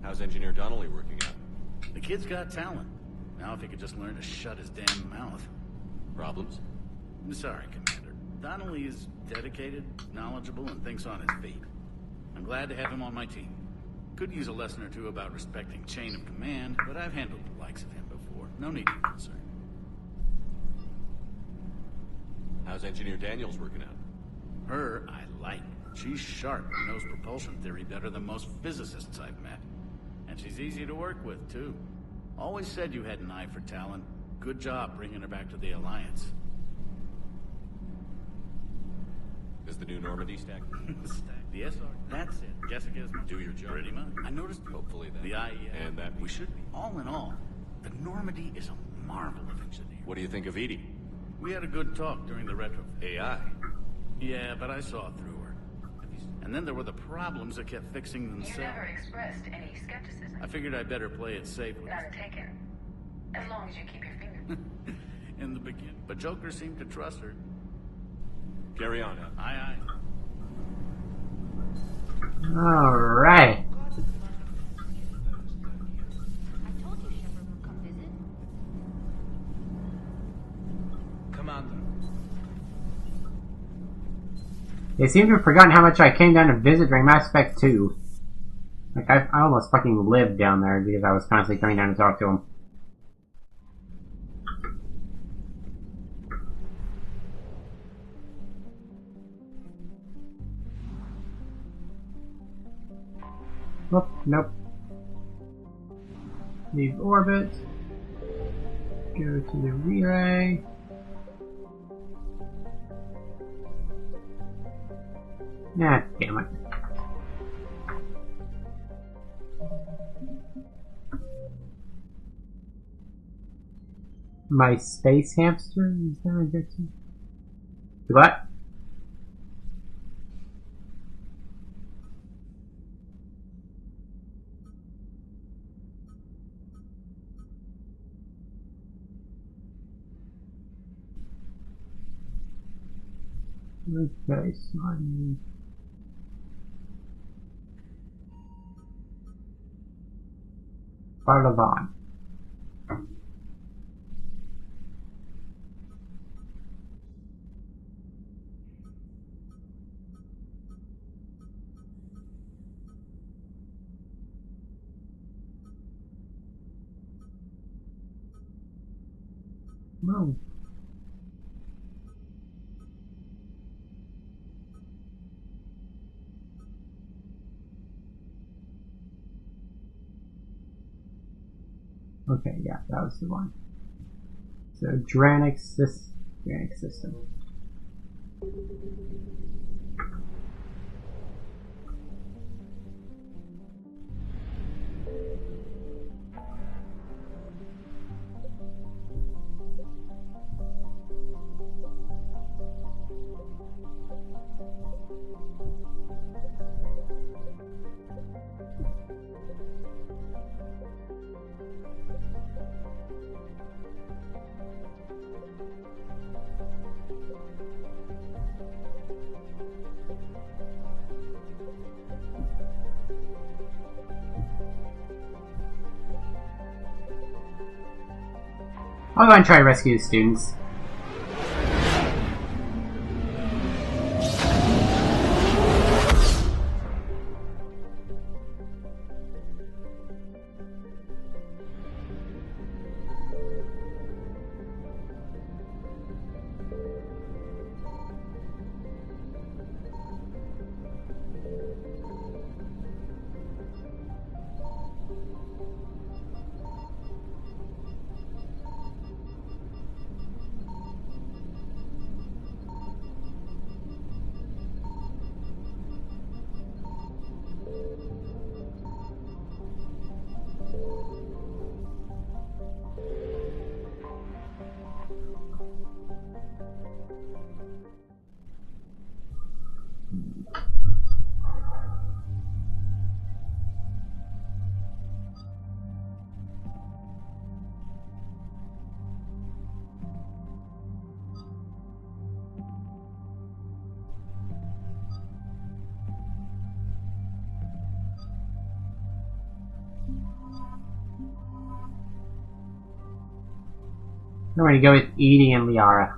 How's Engineer Donnelly working out? The kid's got talent. Now if he could just learn to shut his damn mouth. Problems? I'm sorry, Commander. Donnelly is dedicated, knowledgeable, and thinks on his feet. I'm glad to have him on my team. Could use a lesson or two about respecting chain of command, but I've handled the likes of him before. No need for concern. How's Engineer Daniels working out? Her, I like. She's sharp and knows propulsion theory better than most physicists I've met. And she's easy to work with, too. Always said you had an eye for talent. Good job bringing her back to the Alliance. Is the new Normandy stack? The SR. That's it. Guess against Do your job. Pretty much. I noticed. Hopefully that. The IEF. And that we should be. All in all, the Normandy is a marvel of engineering. What do you think of EDI? We had a good talk during the retro. AI? Yeah, but I saw through her. And then there were the problems that kept fixing themselves. You never expressed any skepticism. I figured I'd better play it safe with None taken. As long as you keep your finger. in the beginning. But Joker seemed to trust her. Carry on. Aye, aye. Alright. I told you Shepard would come visit. Commander. They seem to have forgotten how much I came down to visit during Mass Effect 2. Like, I almost fucking lived down there because I was constantly coming down to talk to them. Oh, nope. Leave orbit. Go to the relay. Nah, damn it. My space hamster is now injected. What? Okay, sorry. Barlavon. No. Okay, yeah, that was the one. So, Dranic system. I'll go and try to rescue the students. I'm going to go with Edie and Liara.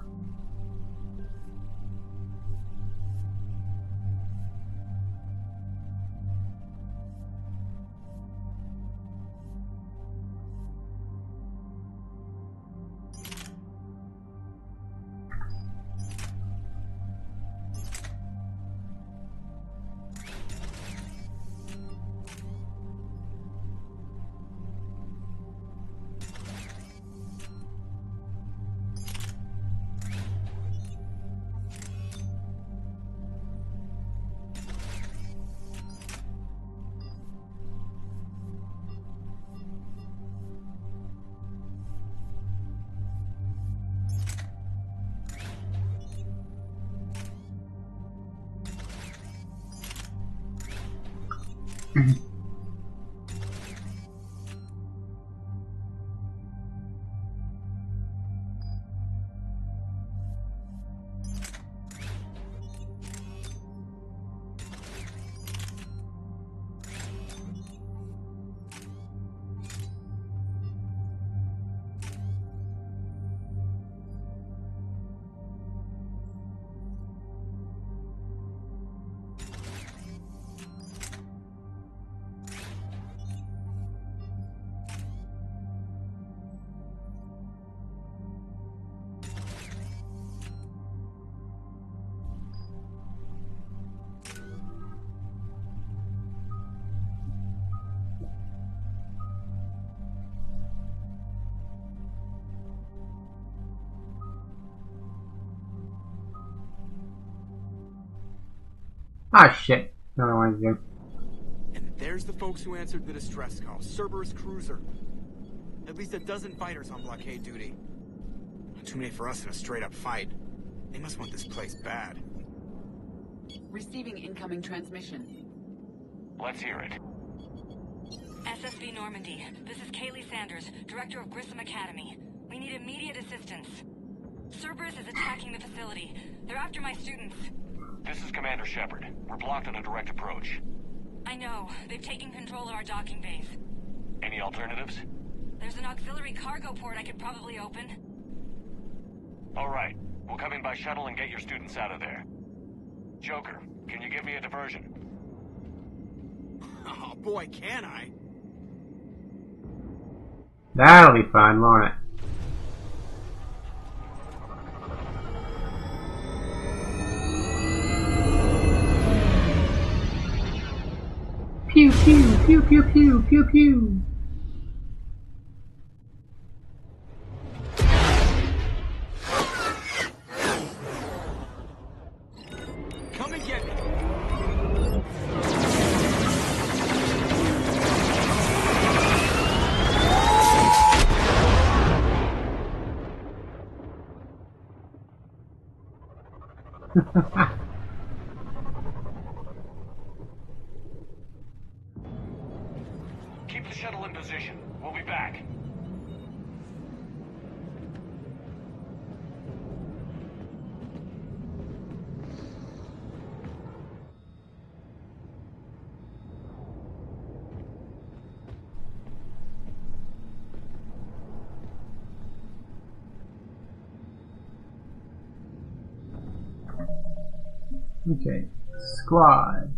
Ah, shit. That's what I wanted to do. And there's the folks who answered the distress call. Cerberus cruiser. At least a dozen fighters on blockade duty. Too many for us in a straight-up fight. They must want this place bad. Receiving incoming transmission. Let's hear it. SSV Normandy, this is Kaylee Sanders, Director of Grissom Academy. We need immediate assistance. Cerberus is attacking the facility. They're after my students. This is Commander Shepard. We're blocked on a direct approach. I know. They've taken control of our docking base. Any alternatives? There's an auxiliary cargo port I could probably open. All right. We'll come in by shuttle and get your students out of there. Joker, can you give me a diversion? Oh boy, can I? That'll be fun, won't it? Pew pew pew pew pew pew pew. Come and get me. Keep the shuttle in position. We'll be back. Okay, squad.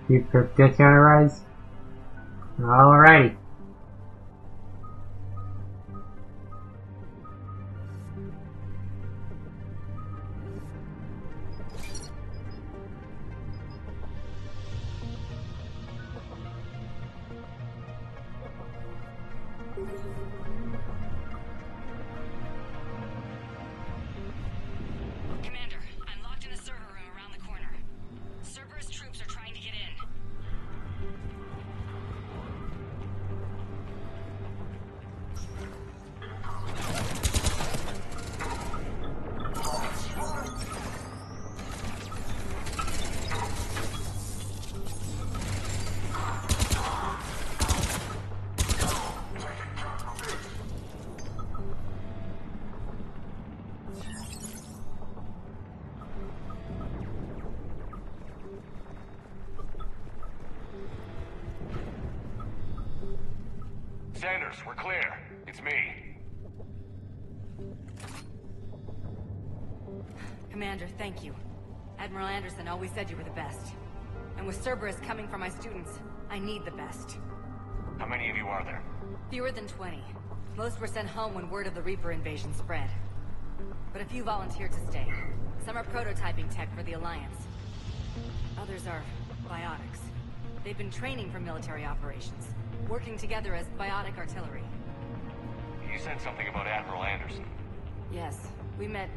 Keep this on a rise. Alrighty. Commander, I'm locked in a server room around the corner. Cerberus troops are trying to get in. Sanders, we're clear. It's me. Commander, thank you. Admiral Anderson always said you were the best. And with Cerberus coming for my students, I need the best. How many of you are there? Fewer than 20. Most were sent home when word of the Reaper invasion spread. But a few volunteered to stay. Some are prototyping tech for the Alliance. Others are biotics. They've been training for military operations, working together as biotic artillery. You said something about Admiral Anderson. Yes, we met...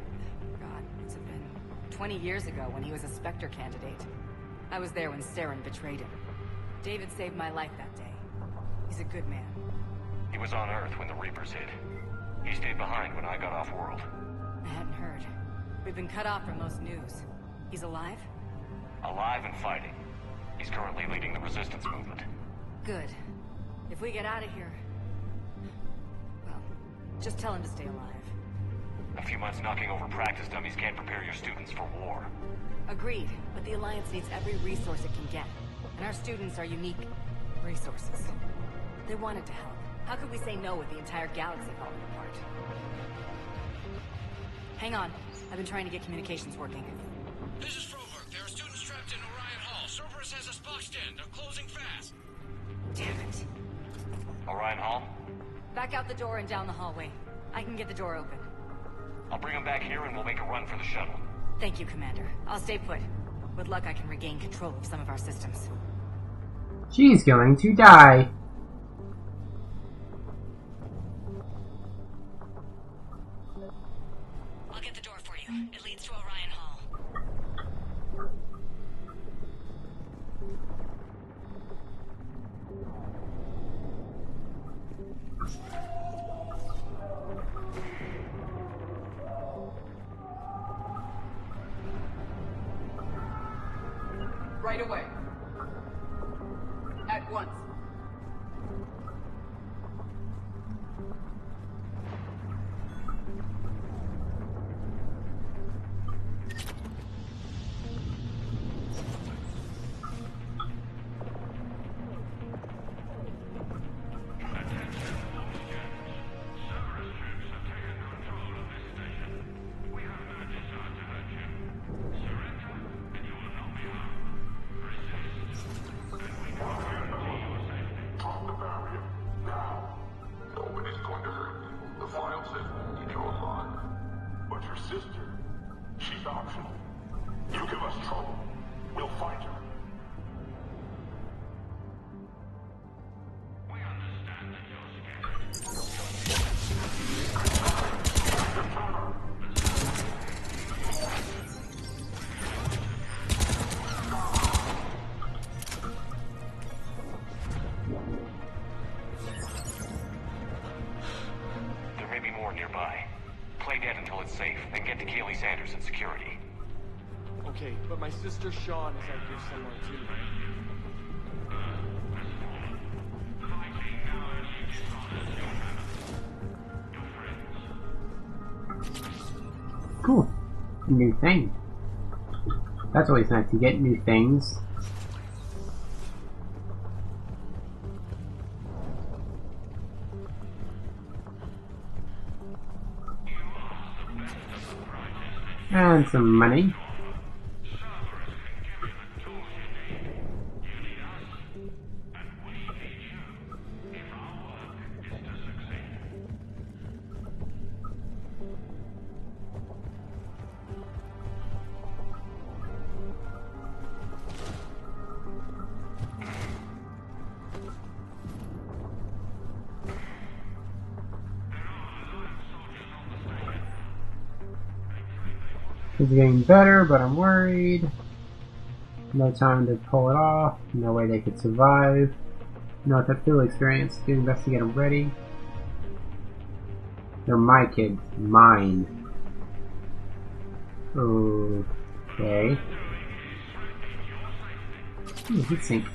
God, it's been 20 years ago when he was a Spectre candidate. I was there when Saren betrayed him. David saved my life that day. He's a good man. He was on Earth when the Reapers hit. He stayed behind when I got off-world. I hadn't heard. We've been cut off from most news. He's alive? Alive and fighting. He's currently leading the resistance movement. Good. If we get out of here... well, just tell him to stay alive. A few months knocking over practice dummies can't prepare your students for war. Agreed, but the Alliance needs every resource it can get. And our students are unique resources. They wanted to help. How could we say no with the entire galaxy falling apart? Hang on. I've been trying to get communications working. This is Froberg. There are students trapped in Orion Hall. Cerberus has us boxed in. They're closing fast. Damn it. Back out the door and down the hallway. I can get the door open. I'll bring him back here and we'll make a run for the shuttle. Thank you, Commander. I'll stay put. With luck, I can regain control of some of our systems. She's going to die. I'll get the door for you. It leads to Orion Hall. Right away. At once. Okay, but my sister Sean is out here somewhere too. Cool. New thing. That's always nice to get new things. And some money. It's getting better, but I'm worried. No time to pull it off. No way they could survive. No, it's a field experience. Getting best to get them ready. They're my kids. Mine. Okay. Ooh, heat sink.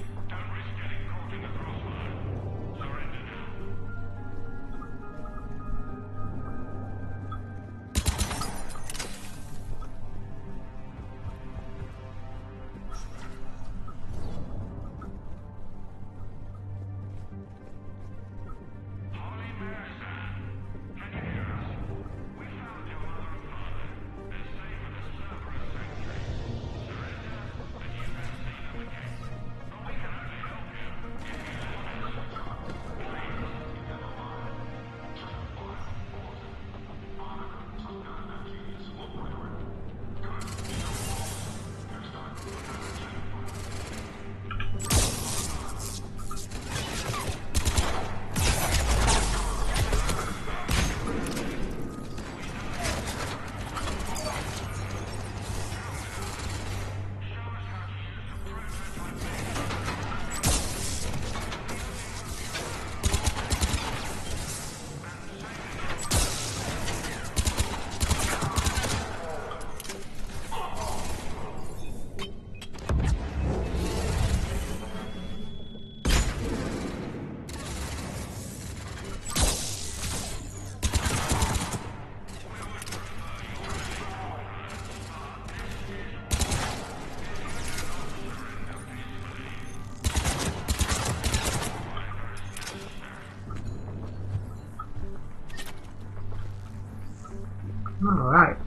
Alright.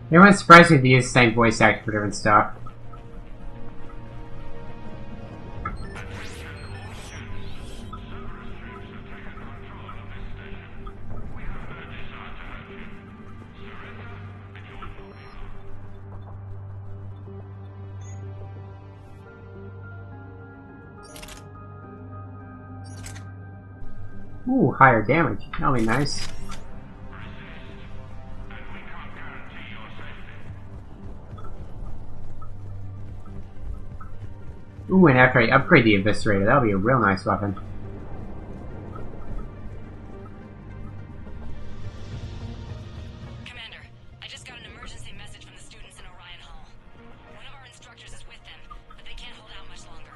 It wouldn't surprise me if they use the same voice actor for different stuff. Ooh, higher damage. That'll be nice. Ooh, and after I upgrade the Eviscerator, that'll be a real nice weapon. Commander, I just got an emergency message from the students in Orion Hall. One of our instructors is with them, but they can't hold out much longer.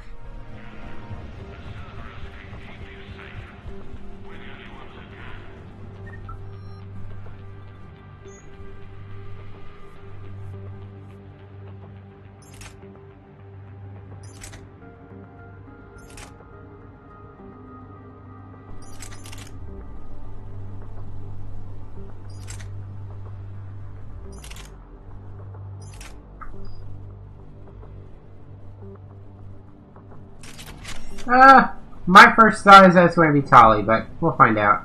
My first thought is that's going to be Tali, but we'll find out.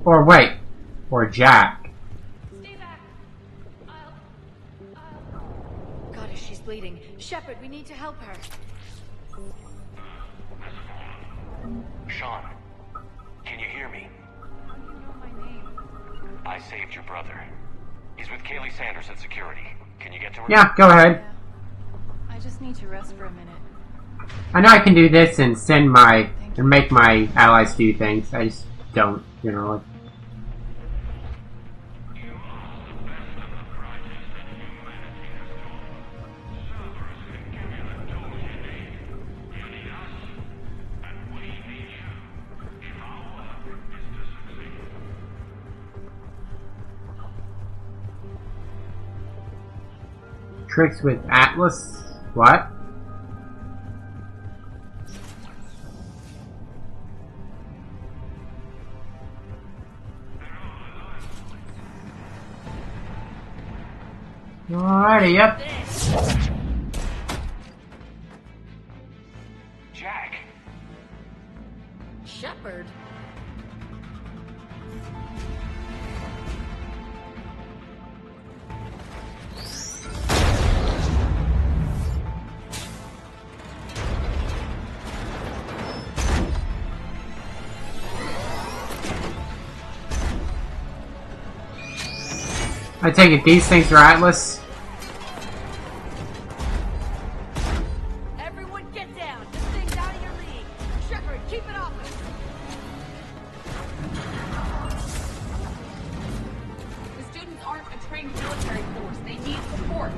Or wait, or Jack. Stay back. Goddess, she's bleeding. Shepard, we need to help her. Sean, can you hear me? How do you know my name? I saved your brother. He's with Kaylee Sanders at security. Can you get to her? Yeah, go ahead. I just need to rest for a minute. I know I can do this and send my, and make my allies do things. I just don't, generally. Tricks with Atlas? What? Alrighty, yep. Jack. Shepard? I take it these things are Atlas? Everyone get down! This thing's out of your league! Shepard, keep it off us! The students aren't a trained military force. They need support.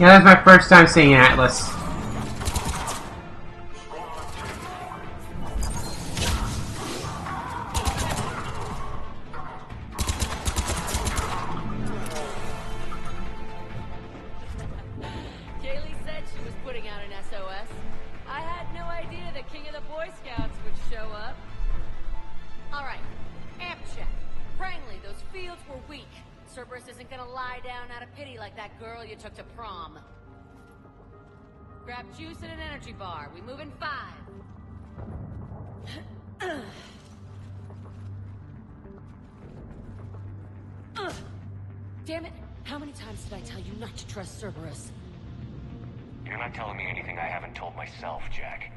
Yeah, that's my first time seeing Atlas. Kaylee said she was putting out an SOS. I had no idea the king of the Boy Scouts would show up. Alright, amp check. Frankly, those fields were weak. Cerberus isn't gonna lie down out of pity like that girl you took to prom. Grab juice and an energy bar. We move in 5. Damn it! How many times did I tell you not to trust Cerberus? You're not telling me anything I haven't told myself, Jack.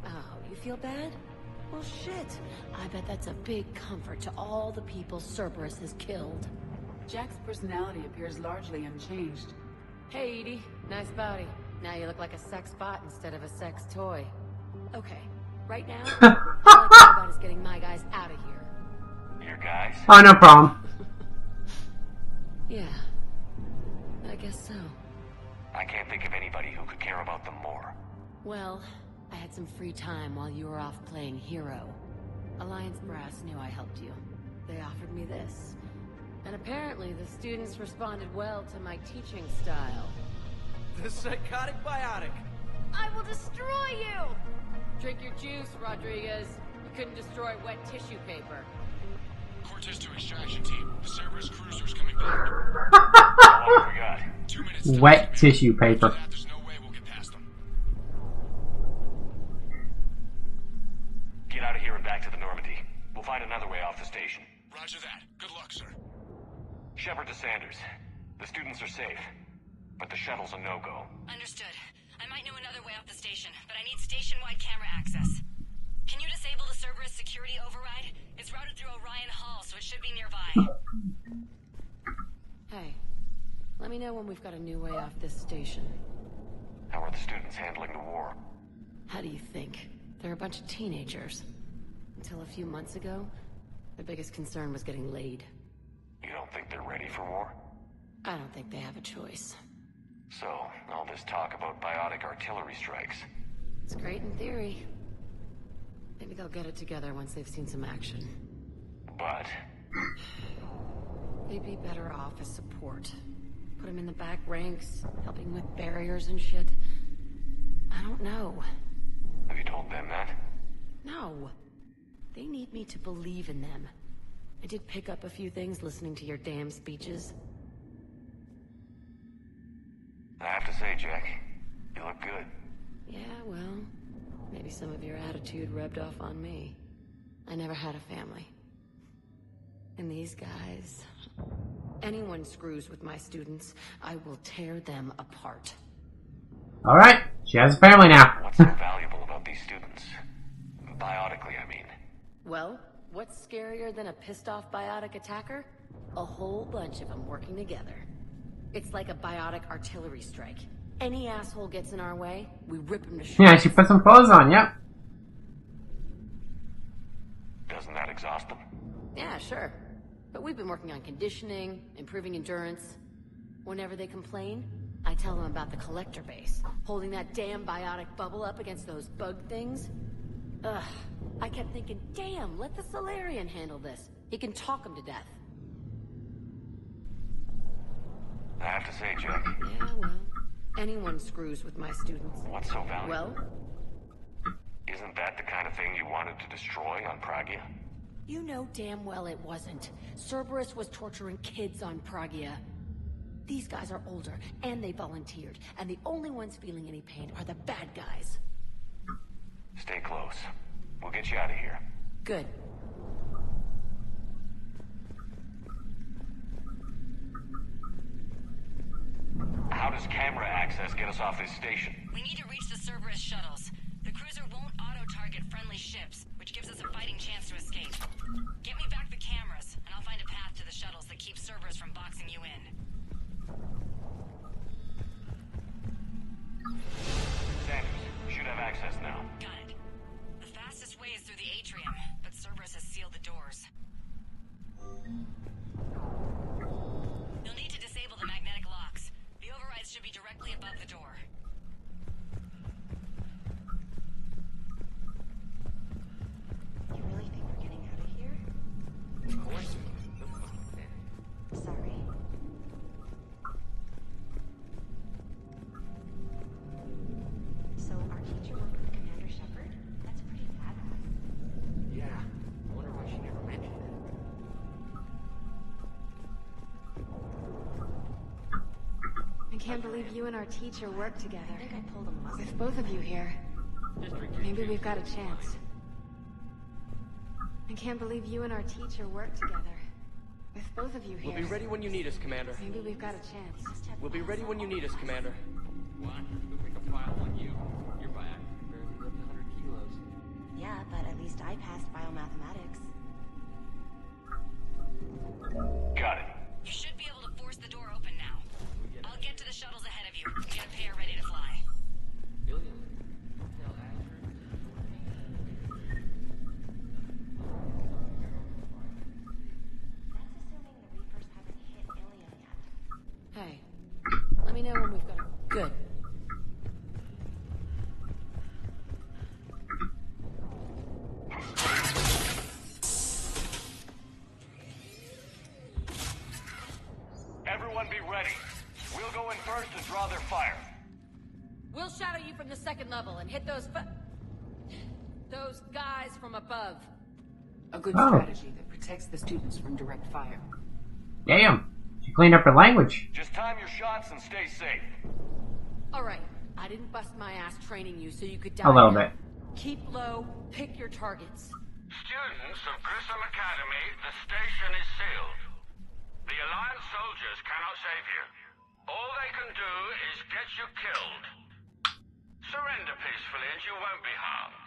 Oh, you feel bad? Well, shit. I bet that's a big comfort to all the people Cerberus has killed. Jack's personality appears largely unchanged. Hey, Edie. Nice body. Now you look like a sex bot instead of a sex toy. Okay. Right now, all I care about is getting my guys out of here. Your guys? Oh, no problem. Yeah. I guess so. I can't think of anybody who could care about them more. Well, I had some free time while you were off playing hero. Alliance Brass knew I helped you. They offered me this. And apparently the students responded well to my teaching style. The psychotic biotic. I will destroy you! Drink your juice, Rodriguez. You couldn't destroy wet tissue paper. Cortez to extraction team. The Cerberus cruiser's coming back. How long have we got? 2 minutes. Wet tissue paper. There's no way we'll get past them. Get out of here and back to the Normandy. We'll find another way off the station. Roger that. Good luck, sir. Shepard to Sanders. The students are safe, but the shuttle's a no-go. Understood. I might know another way off the station, but I need station-wide camera access. Can you disable the Cerberus security override? It's routed through Orion Hall, so it should be nearby. Hey, let me know when we've got a new way off this station. How are the students handling the war? How do you think? They're a bunch of teenagers. Until a few months ago, their biggest concern was getting laid. You don't think they're ready for war? I don't think they have a choice. So, all this talk about biotic artillery strikes. It's great in theory. Maybe they'll get it together once they've seen some action. But? They'd be better off as support. Put them in the back ranks, helping with barriers and shit. I don't know. Have you told them that? No. They need me to believe in them. I did pick up a few things listening to your damn speeches. I have to say, Jack, you look good. Yeah, well, maybe some of your attitude rubbed off on me. I never had a family. And these guys... Anyone screws with my students, I will tear them apart. Alright, she has a family now. What's so valuable about these students? Biotically, I mean. Well, what's scarier than a pissed-off biotic attacker? A whole bunch of them working together. It's like a biotic artillery strike. Any asshole gets in our way, we rip him to shreds. Yeah, she put some clothes on, yep. Doesn't that exhaust them? Yeah, sure. But we've been working on conditioning, improving endurance. Whenever they complain, I tell them about the collector base, holding that damn biotic bubble up against those bug things. Ugh, I kept thinking, damn, let the Solarian handle this. He can talk them to death. I have to say, Jack. Yeah, well, anyone screws with my students. What's so valuable? Well? Isn't that the kind of thing you wanted to destroy on Pragia? You know damn well it wasn't. Cerberus was torturing kids on Pragia. These guys are older, and they volunteered, and the only ones feeling any pain are the bad guys. Stay close. We'll get you out of here. Good. How does camera access get us off this station? We need to reach the Cerberus shuttles. The cruiser won't auto-target friendly ships, which gives us a fighting chance to escape. Get me back the cameras, and I'll find a path to the shuttles that keeps Cerberus from boxing you in. Sanders, you should have access now. Got it. The fastest way is through the atrium, but Cerberus has sealed the doors. You'll need to disable the magnetic locks. The overrides should be directly above the door. You really think we're getting out of here? Of course. Sorry. So our teacher worked with Commander Shepard? That's pretty badass. Yeah. I wonder why she never mentioned it. I can't believe you and our teacher work together. I think I pulled a muscle. With both of you here, maybe we've got a chance. I can't believe you and our teacher work together. With both of you here. We'll be ready when you need us, Commander. Maybe we've got a chance. We'll be ready when you need us, Commander. What? We'll make a pile on you. Your biotic can barely lift 100 kilos. Yeah, but at least test, I passed biomathematics. Got it. You should be able to force the door open now. I'll get to the shuttles ahead of you. Get a pair ready to fly. Hey, let me know when we've got a... Good. Everyone be ready. We'll go in first and draw their fire. We'll shadow you from the second level and hit those guys from above. A good strategy that protects the students from direct fire. Damn, she cleaned up her language. Just time your shots and stay safe. Alright, I didn't bust my ass training you so you could die. A little bit. Keep low, pick your targets. Students of Grissom Academy, the station is sealed. The Alliance soldiers cannot save you. All they can do is get you killed. Surrender peacefully and you won't be harmed.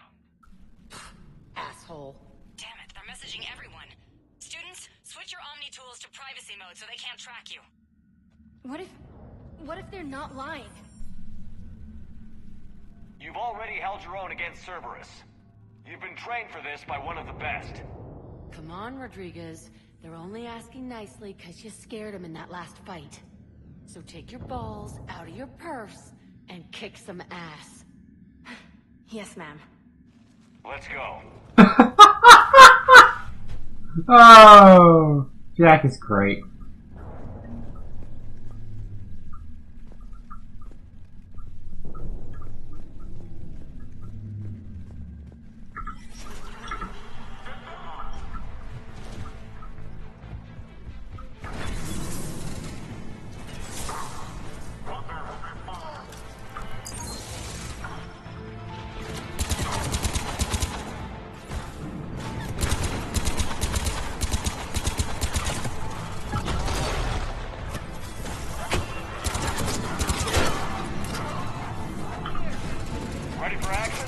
Asshole. Damn it, they're messaging everyone. Students, switch your Omni tools to privacy mode so they can't track you. What if they're not lying? You've already held your own against Cerberus. You've been trained for this by one of the best. Come on, Rodriguez. They're only asking nicely because you scared them in that last fight. So take your balls out of your purse and kick some ass. Yes, ma'am. Let's go. Oh, Jack is great. Ready for action?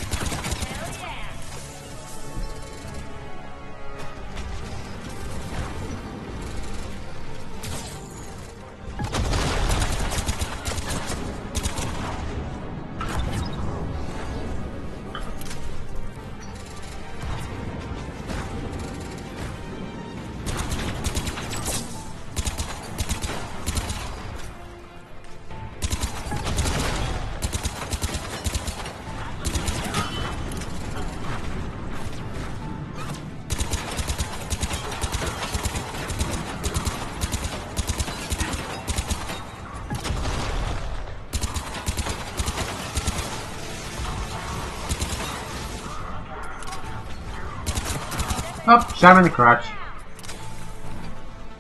Oh, shot him in the crotch.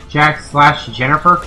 Jack / Jennifer.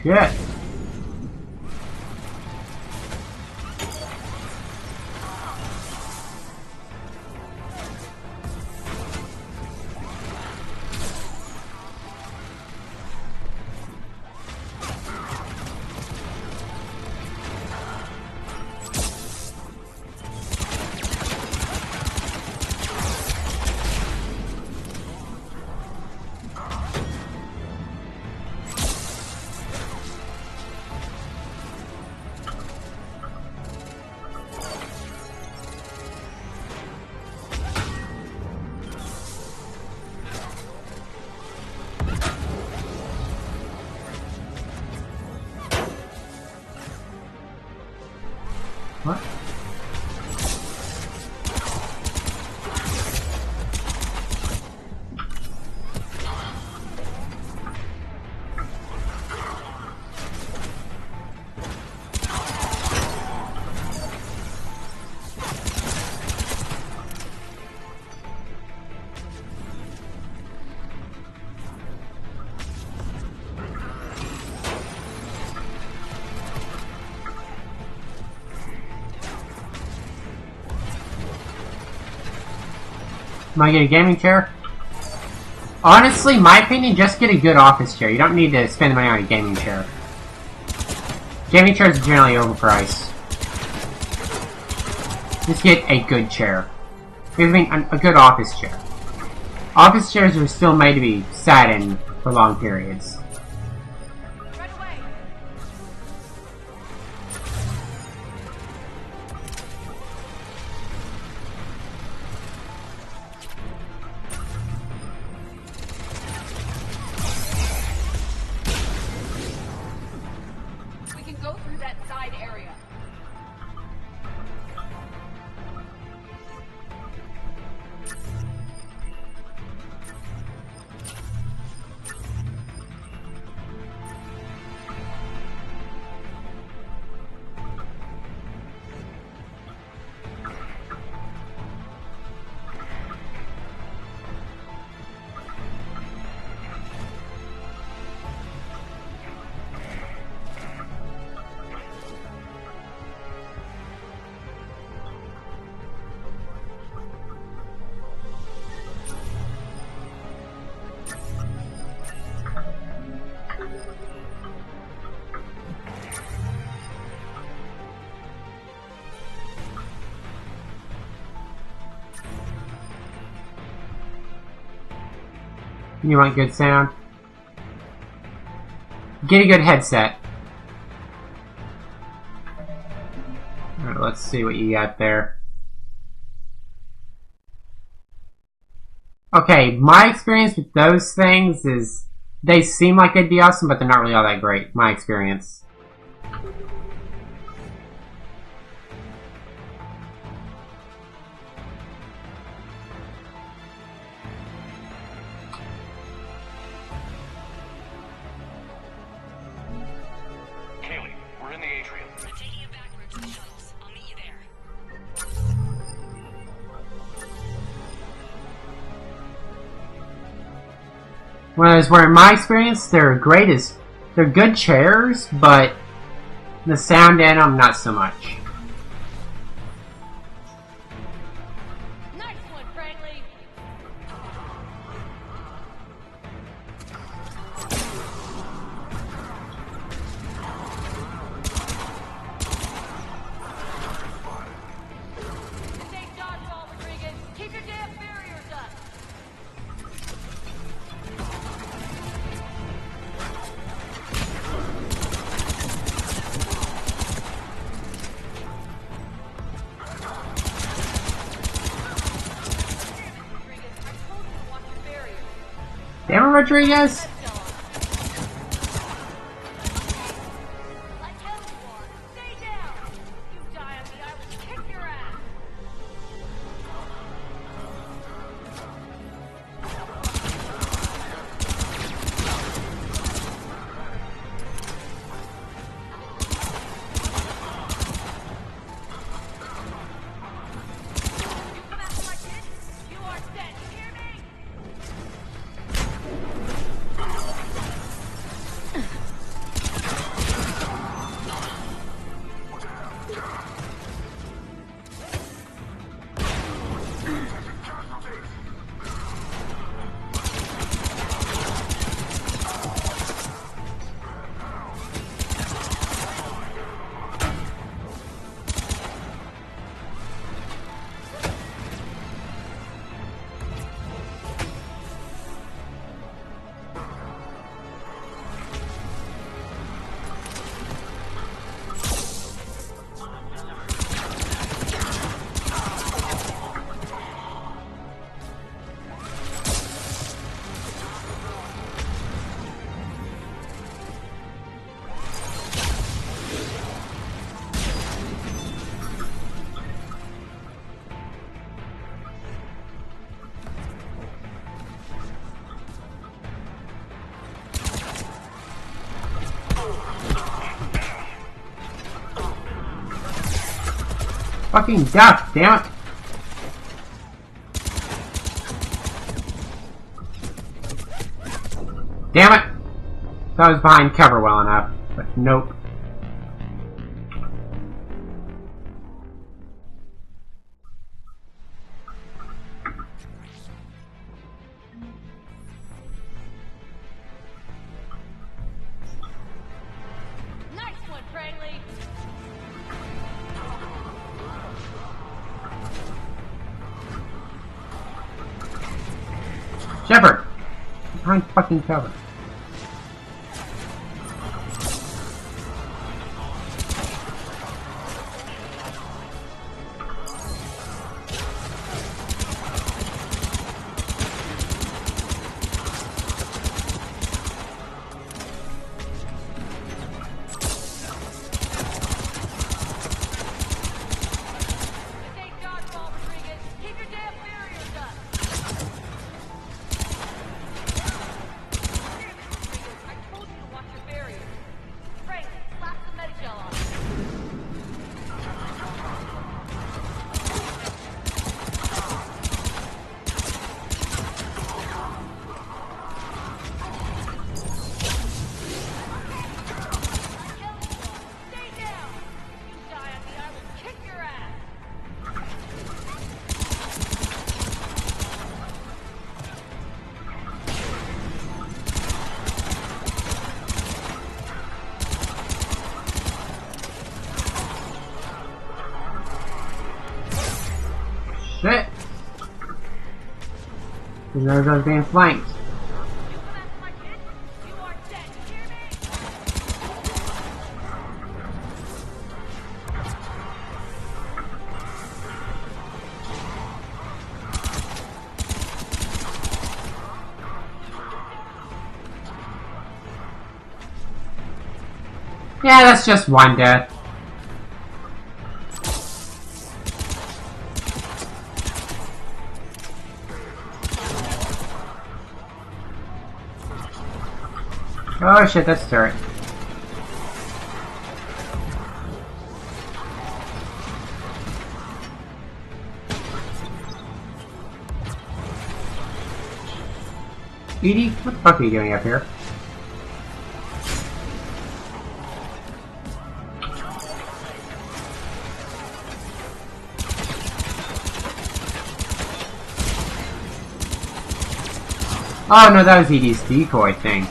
Shit. Am I getting a gaming chair? Honestly, my opinion, just get a good office chair. You don't need to spend money on a gaming chair. Gaming chairs are generally overpriced. Just get a good chair. I mean, a good office chair. Office chairs are still made to be sat in for long periods. We can go through that side area. You want good sound? Get a good headset. Alright, let's see what you got there. Okay, my experience with those things is they seem like they'd be awesome, but they're not really all that great. My experience. Kaylee, we're in the atrium. I'm taking it back route to the shuttles. I'll meet you there. Whereas, where in my experience, they're good chairs, but the sound in them, not so much. Nice one, Franklin. This ain't dodgeball, Rodriguez. Keep your damn barriers up. Damn it, Rodriguez! Fucking duck, damn it! Damn it! Thought I was behind cover well enough, but nope. Shepard! Behind fucking cover. Shit! He knows I was being flanked. Yeah, that's just one death. Oh shit, that's turret. EDI, what the fuck are you doing up here? Oh no, that was EDI's decoy thing.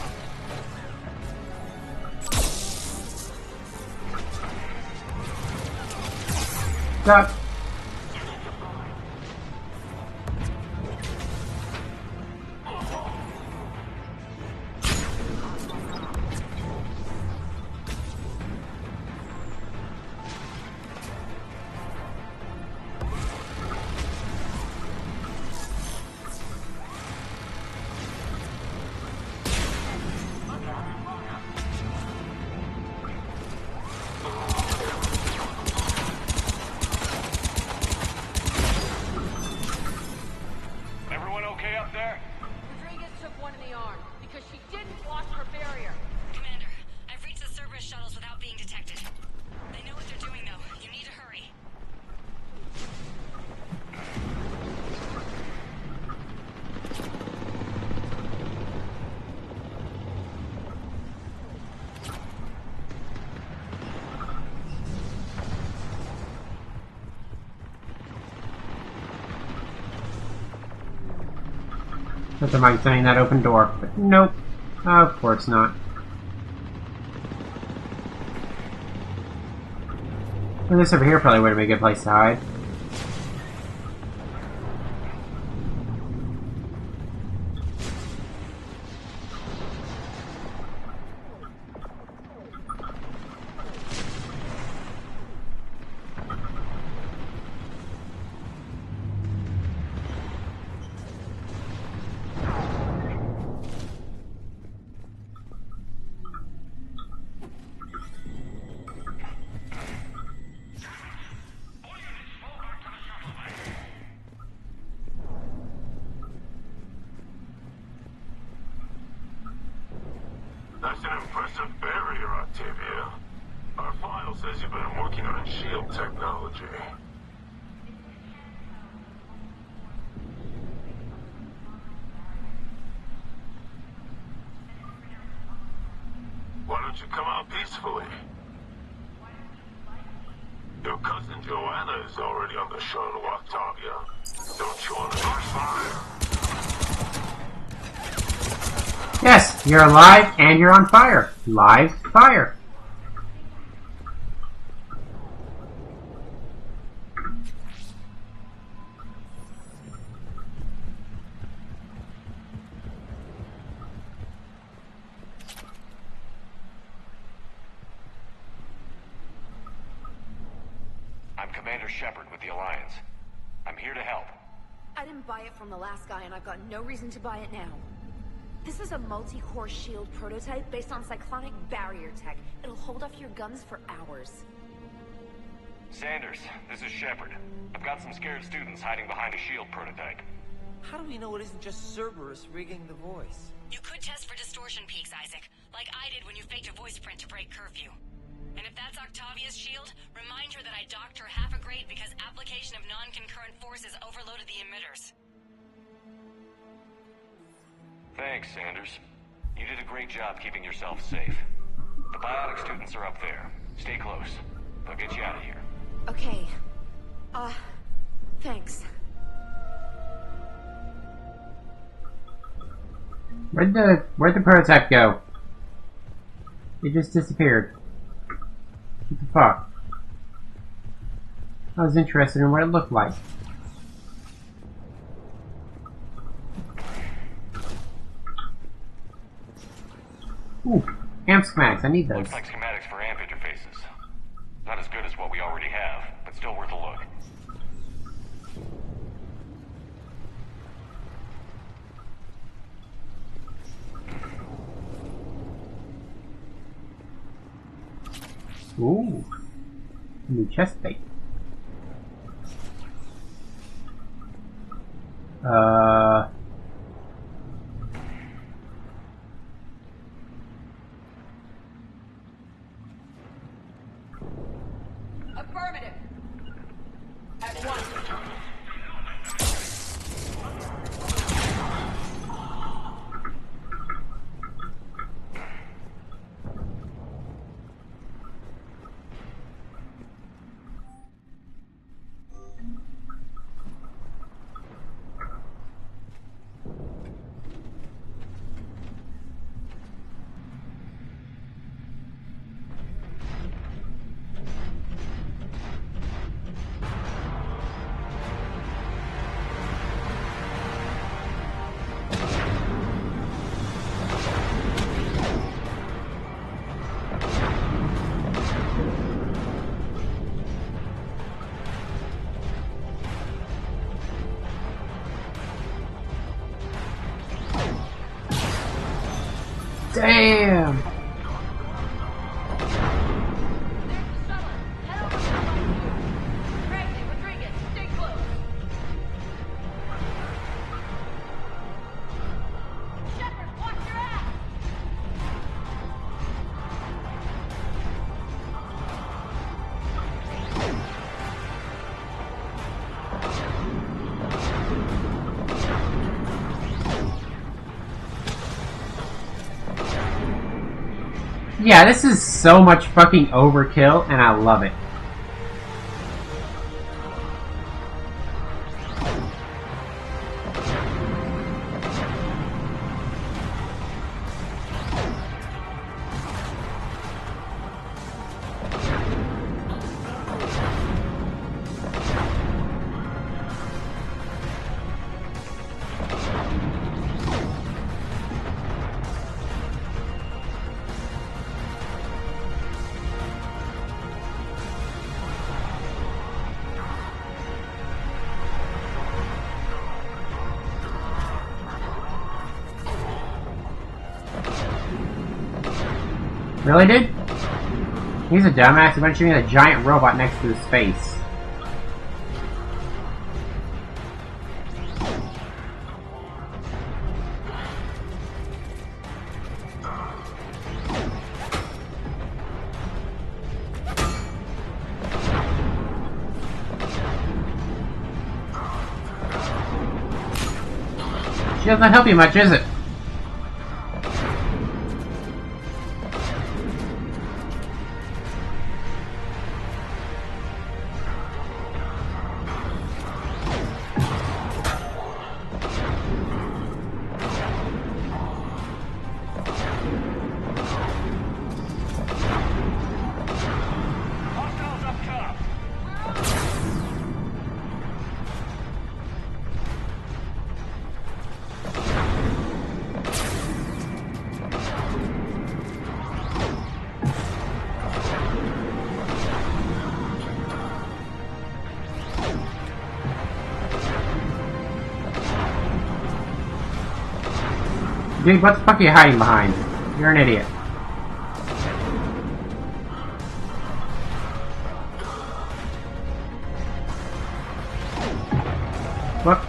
Stop. Nothing like saying that open door, but nope. Of course not. Well, this over here probably would have been a good place to hide. That's an impressive barrier, Octavia. Our file says you've been working on shield technology. Why don't you come out peacefully? Your cousin Joanna is already on the shuttle, Octavia. Don't you want to fire? Yes, you're alive and you're on fire. Live fire. Commander Shepard with the Alliance. I'm here to help. I didn't buy it from the last guy, and I've got no reason to buy it now. This is a multi-core shield prototype based on cyclonic barrier tech. It'll hold off your guns for hours. Sanders, this is Shepard. I've got some scared students hiding behind a shield prototype. How do we know it isn't just Cerberus rigging the voice? You could test for distortion peaks, Isaac, like I did when you faked a voice print to break curfew. And if that's Octavia's shield, remind her that I docked her half a grade because application of non-concurrent forces overloaded the emitters. Thanks, Sanders. You did a great job keeping yourself safe. The biotic students are up there. Stay close. They'll get you out of here. Okay. Thanks. Where'd the prototype go? It just disappeared. What the fuck? I was interested in what it looked like. Ooh, AMP schematics, I need those. Looks like schematics for AMP interfaces. Not as good as what we already have, but still worth a look. Ooh, new chest plate. Affirmative. At once. Damn! Yeah, this is so much fucking overkill, and I love it. Really, dude? He's a dumbass. He went shooting a giant robot next to his face. She doesn't help you much, is it? Dude, what the fuck are you hiding behind? You're an idiot. What?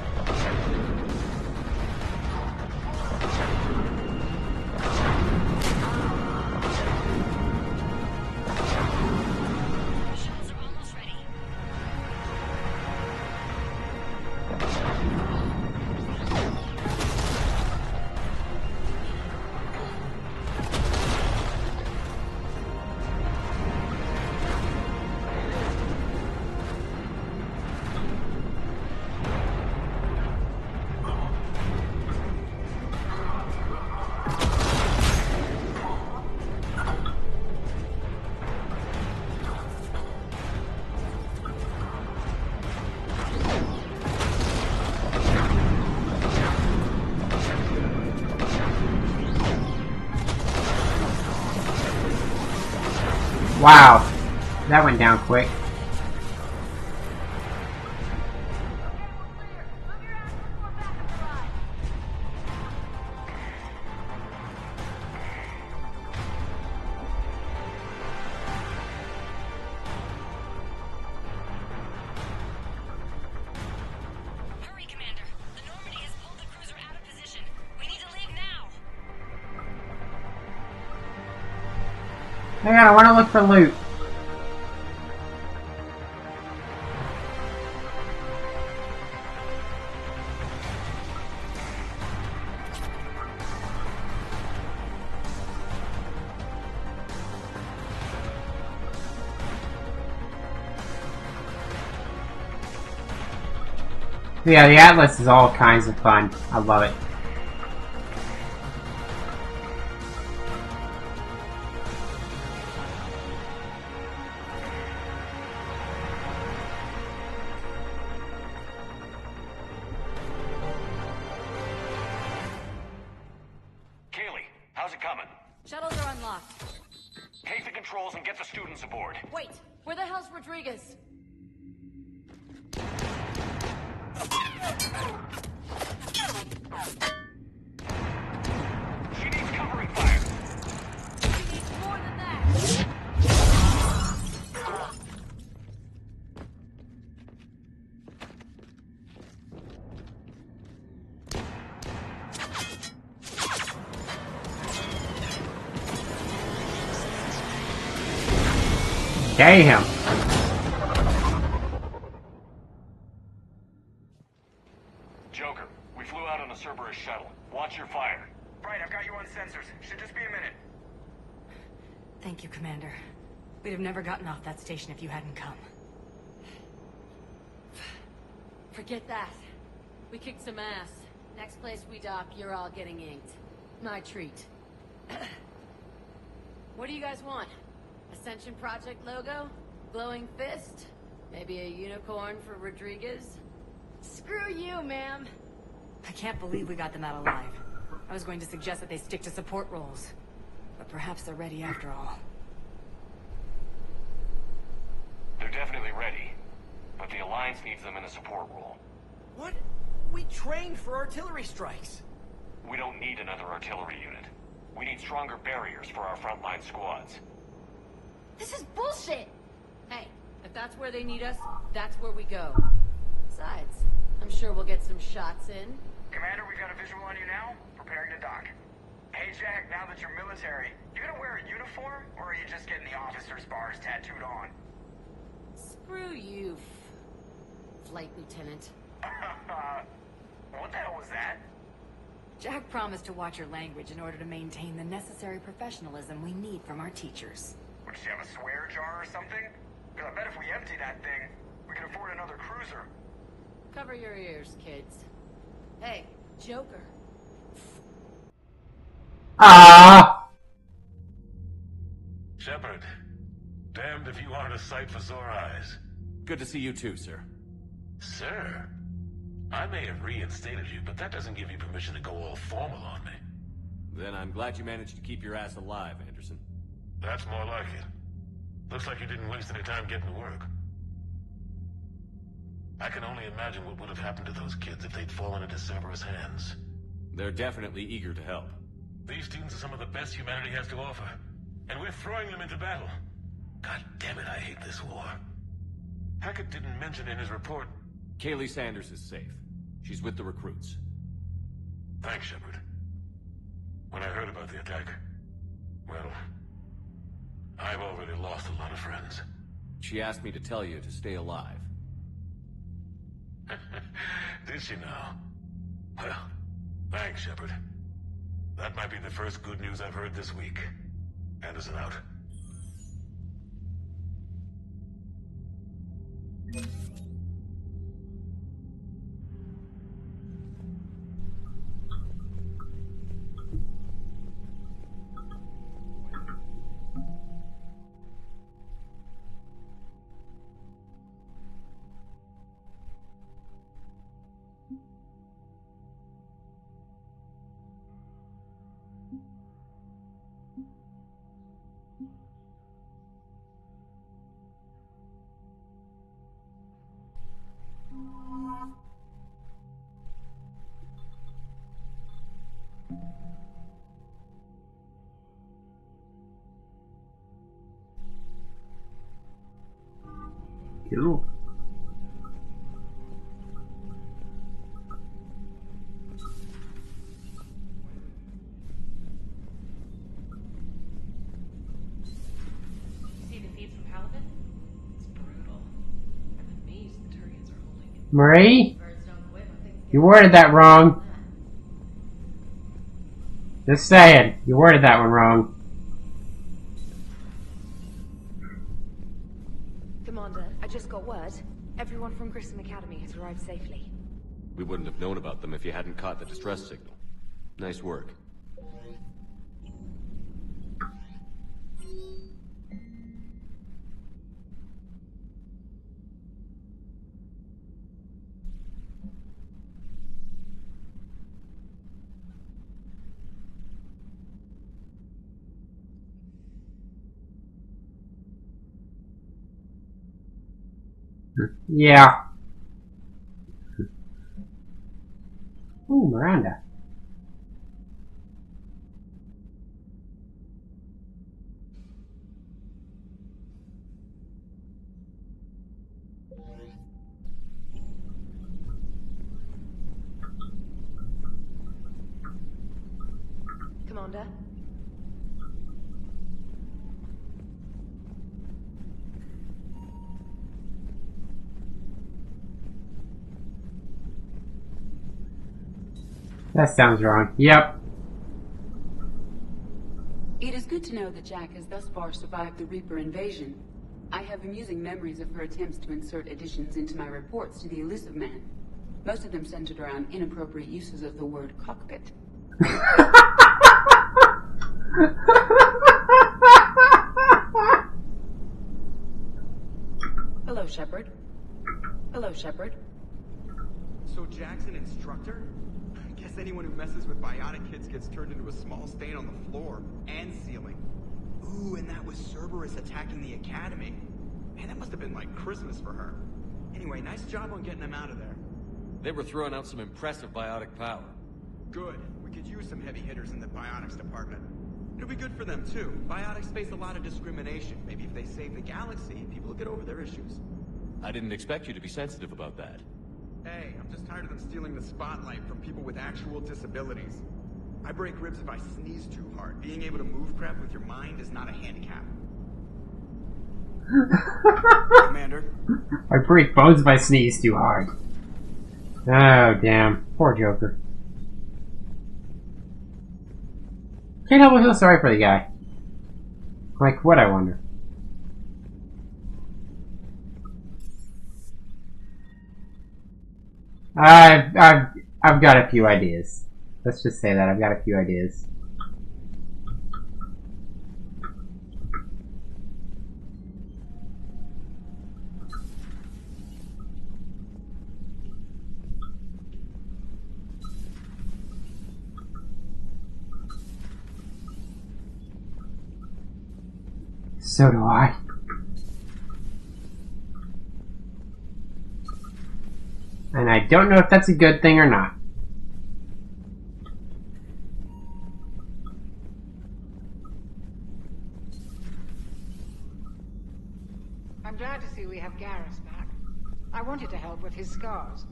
Wow, that went down quick. Hurry, Commander. The Normandy has pulled the cruiser out of position. We need to leave now. Hang on, I want to look for loot. Yeah, the Atlas is all kinds of fun. I love it. Kaylee, how's it coming? Shuttles are unlocked. Take the controls and get the students aboard. Wait, where the hell's Rodriguez? She needs covering fire. She needs more than that. Damn. Joker, we flew out on a Cerberus shuttle. Watch your fire. Right, I've got you on sensors. Should just be a minute. Thank you, Commander. We'd have never gotten off that station if you hadn't come. Forget that. We kicked some ass. Next place we dock, you're all getting inked. My treat. What do you guys want? Ascension Project logo? Glowing fist? Maybe a unicorn for Rodriguez? Screw you, ma'am. I can't believe we got them out alive. I was going to suggest that they stick to support roles. But perhaps they're ready after all. They're definitely ready, but the Alliance needs them in a support role. What? We trained for artillery strikes. We don't need another artillery unit. We need stronger barriers for our frontline squads. This is bullshit! Hey, if that's where they need us, that's where we go. Besides, I'm sure we'll get some shots in. Commander, we got a visual on you now. Preparing to dock. Hey, Jack, now that you're military, you gonna wear a uniform, or are you just getting the officer's bars tattooed on? Screw you, Flight Lieutenant. What the hell was that? Jack promised to watch your language in order to maintain the necessary professionalism we need from our teachers. Would you have a swear jar or something? Because I bet if we empty that thing, we can afford another cruiser. Cover your ears, kids. Hey, Joker. Ah! Shepard, damned if you aren't a sight for sore eyes. Good to see you too, sir. Sir, I may have reinstated you, but that doesn't give you permission to go all formal on me. Then I'm glad you managed to keep your ass alive, Anderson. That's more like it. Looks like you didn't waste any time getting to work. I can only imagine what would have happened to those kids if they'd fallen into Cerberus' hands. They're definitely eager to help. These students are some of the best humanity has to offer. And we're throwing them into battle. God damn it, I hate this war. Hackett didn't mention in his report... Kaylee Sanders is safe. She's with the recruits. Thanks, Shepard. When I heard about the attack, well, I've already lost a lot of friends. She asked me to tell you to stay alive. Did she now? Well, thanks, Shepard. That might be the first good news I've heard this week. Anderson out. Cool. See the feeds from Halibut? It's brutal. I'm amazed the Turians are holding it. Marie? Birds don't quit when things You worded that wrong. Just saying, you worded that one wrong. Commander, I just got word. Everyone from Grissom Academy has arrived safely. We wouldn't have known about them if you hadn't caught the distress signal. Nice work. Yeah. Ooh, Miranda. Commander? That sounds wrong. Yep. It is good to know that Jack has thus far survived the Reaper invasion. I have amusing memories of her attempts to insert additions into my reports to the Elusive Man. Most of them centered around inappropriate uses of the word cockpit. Hello, Shepard. Hello, Shepard. So Jack's an instructor? I guess anyone who messes with biotic kids gets turned into a small stain on the floor and ceiling. Ooh, and that was Cerberus attacking the academy. Man, that must have been like Christmas for her. Anyway, nice job on getting them out of there. They were throwing out some impressive biotic power. Good. We could use some heavy hitters in the biotics department. It'll be good for them, too. Biotics face a lot of discrimination. Maybe if they save the galaxy, people will get over their issues. I didn't expect you to be sensitive about that. Hey, I'm just tired of them stealing the spotlight from people with actual disabilities. I break ribs if I sneeze too hard. Being able to move crap with your mind is not a handicap. Commander? I break bones if I sneeze too hard. Oh, damn. Poor Joker. Can't help but feel sorry for the guy. Like, what, I wonder? I've got a few ideas. Let's just say that I've got a few ideas. So do I. And I don't know if that's a good thing or not. glad to see we have Garrus back. I wanted to help with his scars,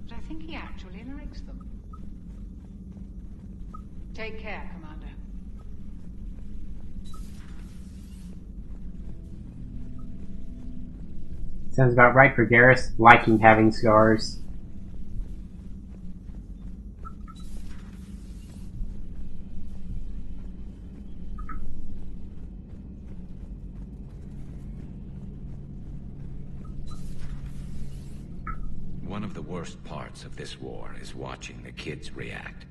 but I think he actually likes them. Take care, Commander. Sounds about right for Garrus, liking having scars. One of the worst parts of this war is watching the kids react.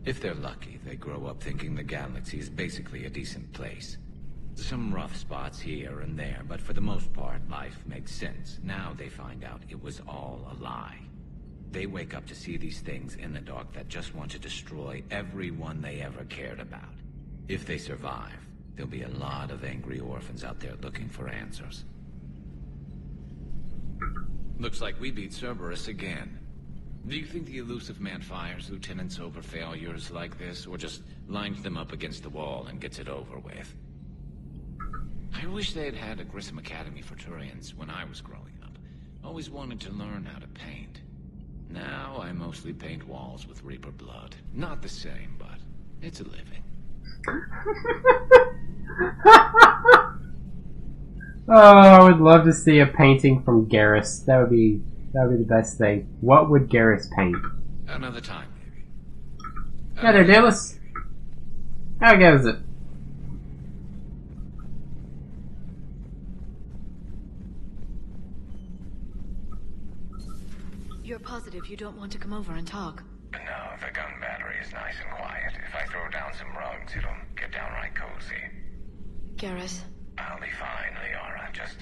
If they're lucky, they grow up thinking the galaxy is basically a decent place. Some rough spots here and there, but for the most part, life makes sense. Now they find out it was all a lie. They wake up to see these things in the dark that just want to destroy everyone they ever cared about. If they survive, there'll be a lot of angry orphans out there looking for answers. Looks like we beat Cerberus again. Do you think the Illusive Man fires lieutenants over failures like this, or just lines them up against the wall and gets it over with? I wish they had a Grissom Academy for Turians when I was growing up. Always wanted to learn how to paint. Now I mostly paint walls with Reaper blood. Not the same, but it's a living. Oh, I would love to see a painting from Garrus. That would be the best thing. What would Garrus paint? Another time, maybe. Yeah, there, Dallas. How goes it? You're positive you don't want to come over and talk? No, the gun battery is nice and quiet. If I throw down some rugs, it'll get downright cozy. Garrus? I'll be fine, Liara. Just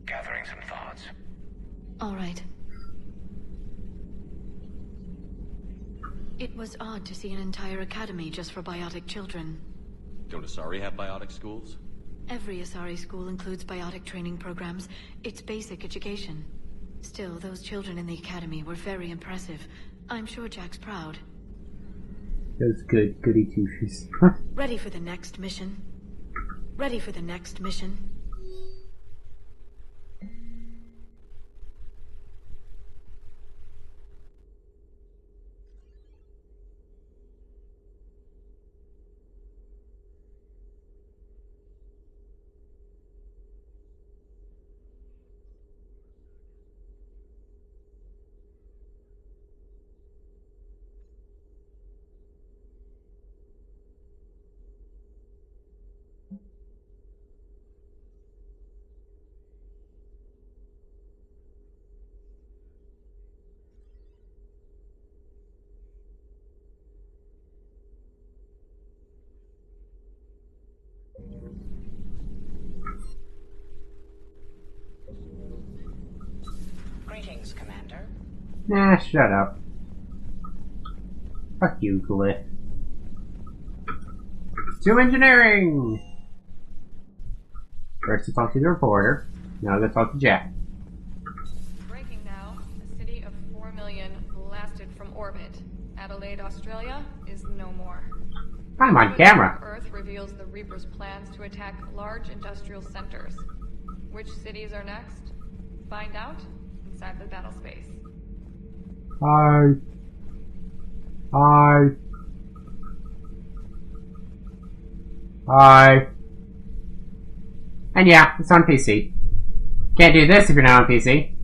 gathering some thoughts. All right. It was odd to see an entire academy just for biotic children. Don't Asari have biotic schools? Every Asari school includes biotic training programs. It's basic education. Still, those children in the academy were very impressive. I'm sure Jack's proud. Those goody two-shoes. Ready for the next mission? Ready for the next mission? Greetings, Commander. Nah, shut up. Fuck you, Glyph. To engineering! First to talk to the reporter, now to talk to Jack. Breaking now. A city of 4 million blasted from orbit. Adelaide, Australia is no more. I'm on camera. Earth reveals the Reaper's plans to attack large industrial centers. Which cities are next? Find out inside the battle space. Hi. Hi. Hi. And yeah, it's on PC. Can't do this if you're not on PC.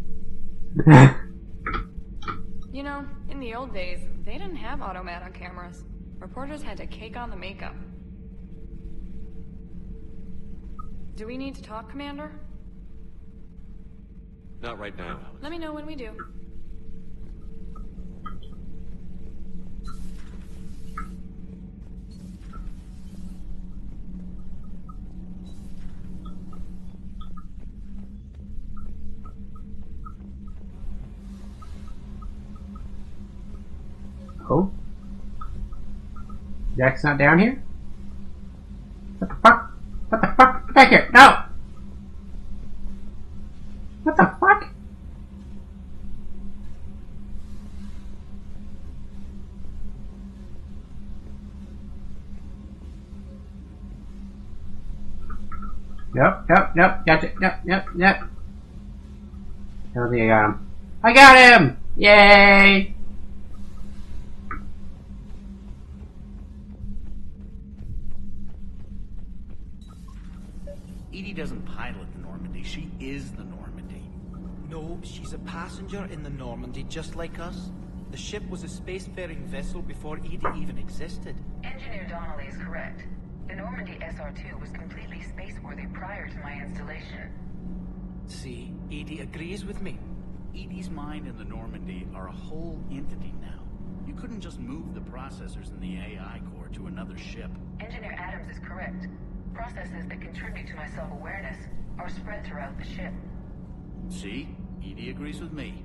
You know, in the old days, they didn't have automata cameras. Reporters had to cake on the makeup. Do we need to talk, Commander? Not right now. Let me know when we do. Oh? Jack's not down here? What the fuck? What the fuck? Get back here! No! What the fuck? Nope, nope, nope, gotcha, nope, nope, nope. I don't think I got him. I got him! Yay! EDI doesn't pilot the Normandy, she is the Normandy. No, she's a passenger in the Normandy, just like us. The ship was a spacefaring vessel before EDI even existed. Engineer Donnelly is correct. The Normandy SR-2 was completely spaceworthy prior to my installation. See, EDI agrees with me. EDI's mind and the Normandy are a whole entity now. You couldn't just move the processors in the AI core to another ship. Engineer Adams is correct. Processes that contribute to my self-awareness are spread throughout the ship. See? EDI agrees with me.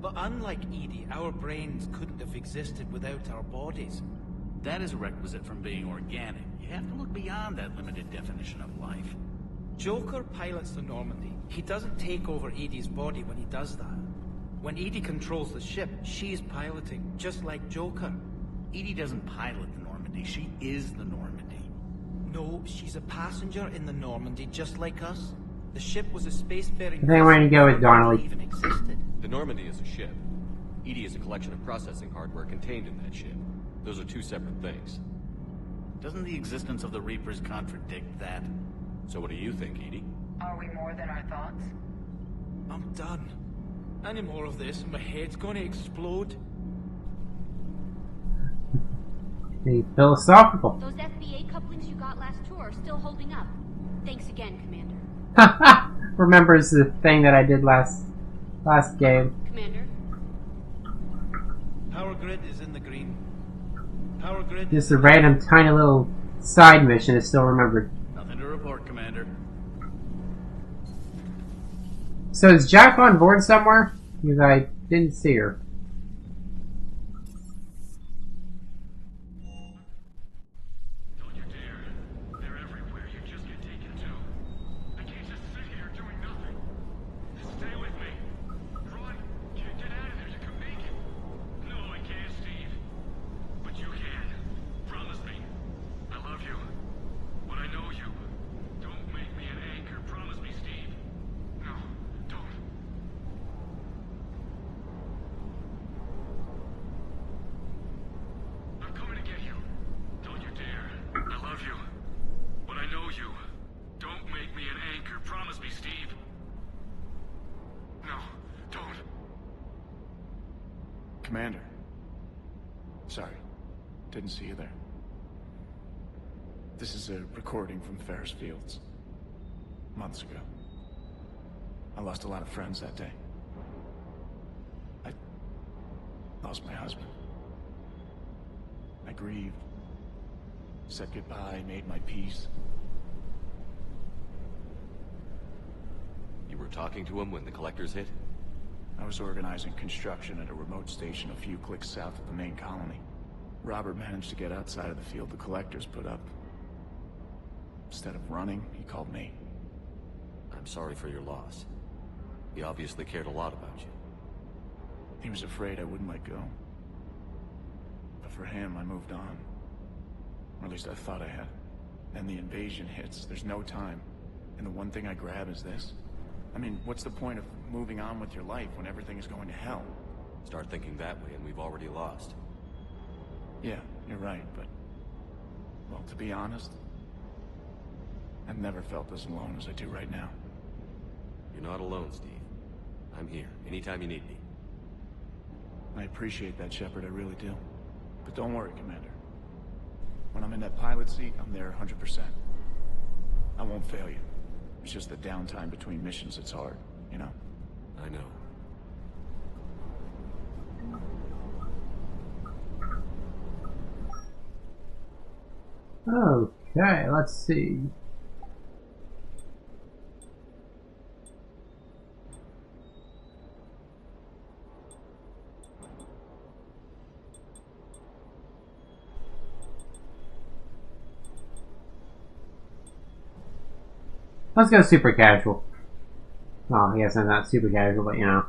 But unlike EDI, our brains couldn't have existed without our bodies. That is a requisite from being organic. You have to look beyond that limited definition of life. Joker pilots the Normandy. He doesn't take over EDI's body when he does that. When EDI controls the ship, she's piloting, just like Joker. EDI doesn't pilot the Normandy, she is the Normandy. No, she's a passenger in the Normandy, just like us. The ship was a spacefaring... I think I'm going to go with Donnelly. Even existed. The Normandy is a ship. EDI is a collection of processing hardware contained in that ship. Those are two separate things. Doesn't the existence of the Reapers contradict that? So what do you think, EDI? Are we more than our thoughts? I'm done. Any more of this and my head's gonna explode. Be philosophical. Those FBA couplings you got last tour are still holding up. Thanks again, Commander. Remembers the thing that I did last game. Commander? Power grid is in the green. Power grid... Just a random tiny little side mission is still remembered. Nothing to report, Commander. So is Jack on board somewhere? Because I didn't see her. Commander. Sorry, didn't see you there. This is a recording from Ferris Fields. Months ago. I lost a lot of friends that day. I lost my husband. I grieved. Said goodbye, made my peace. You were talking to him when the collectors hit? I was organizing construction at a remote station a few clicks south of the main colony. Robert managed to get outside of the field the collectors put up. Instead of running, he called me. I'm sorry for your loss. He obviously cared a lot about you. He was afraid I wouldn't let go. But for him, I moved on. Or at least I thought I had. Then the invasion hits, there's no time. And the one thing I grab is this. I mean, what's the point of moving on with your life when everything is going to hell? Start thinking that way and we've already lost. Yeah, you're right, but... well, to be honest, I've never felt as alone as I do right now. You're not alone, Steve. I'm here, anytime you need me. I appreciate that, Shepard, I really do. But don't worry, Commander. When I'm in that pilot seat, I'm there 100%. I won't fail you. It's just the downtime between missions that's hard, you know? I know. Okay, let's see. Let's go super casual. Oh, I guess I'm not super casual, but you know.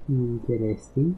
Interesting.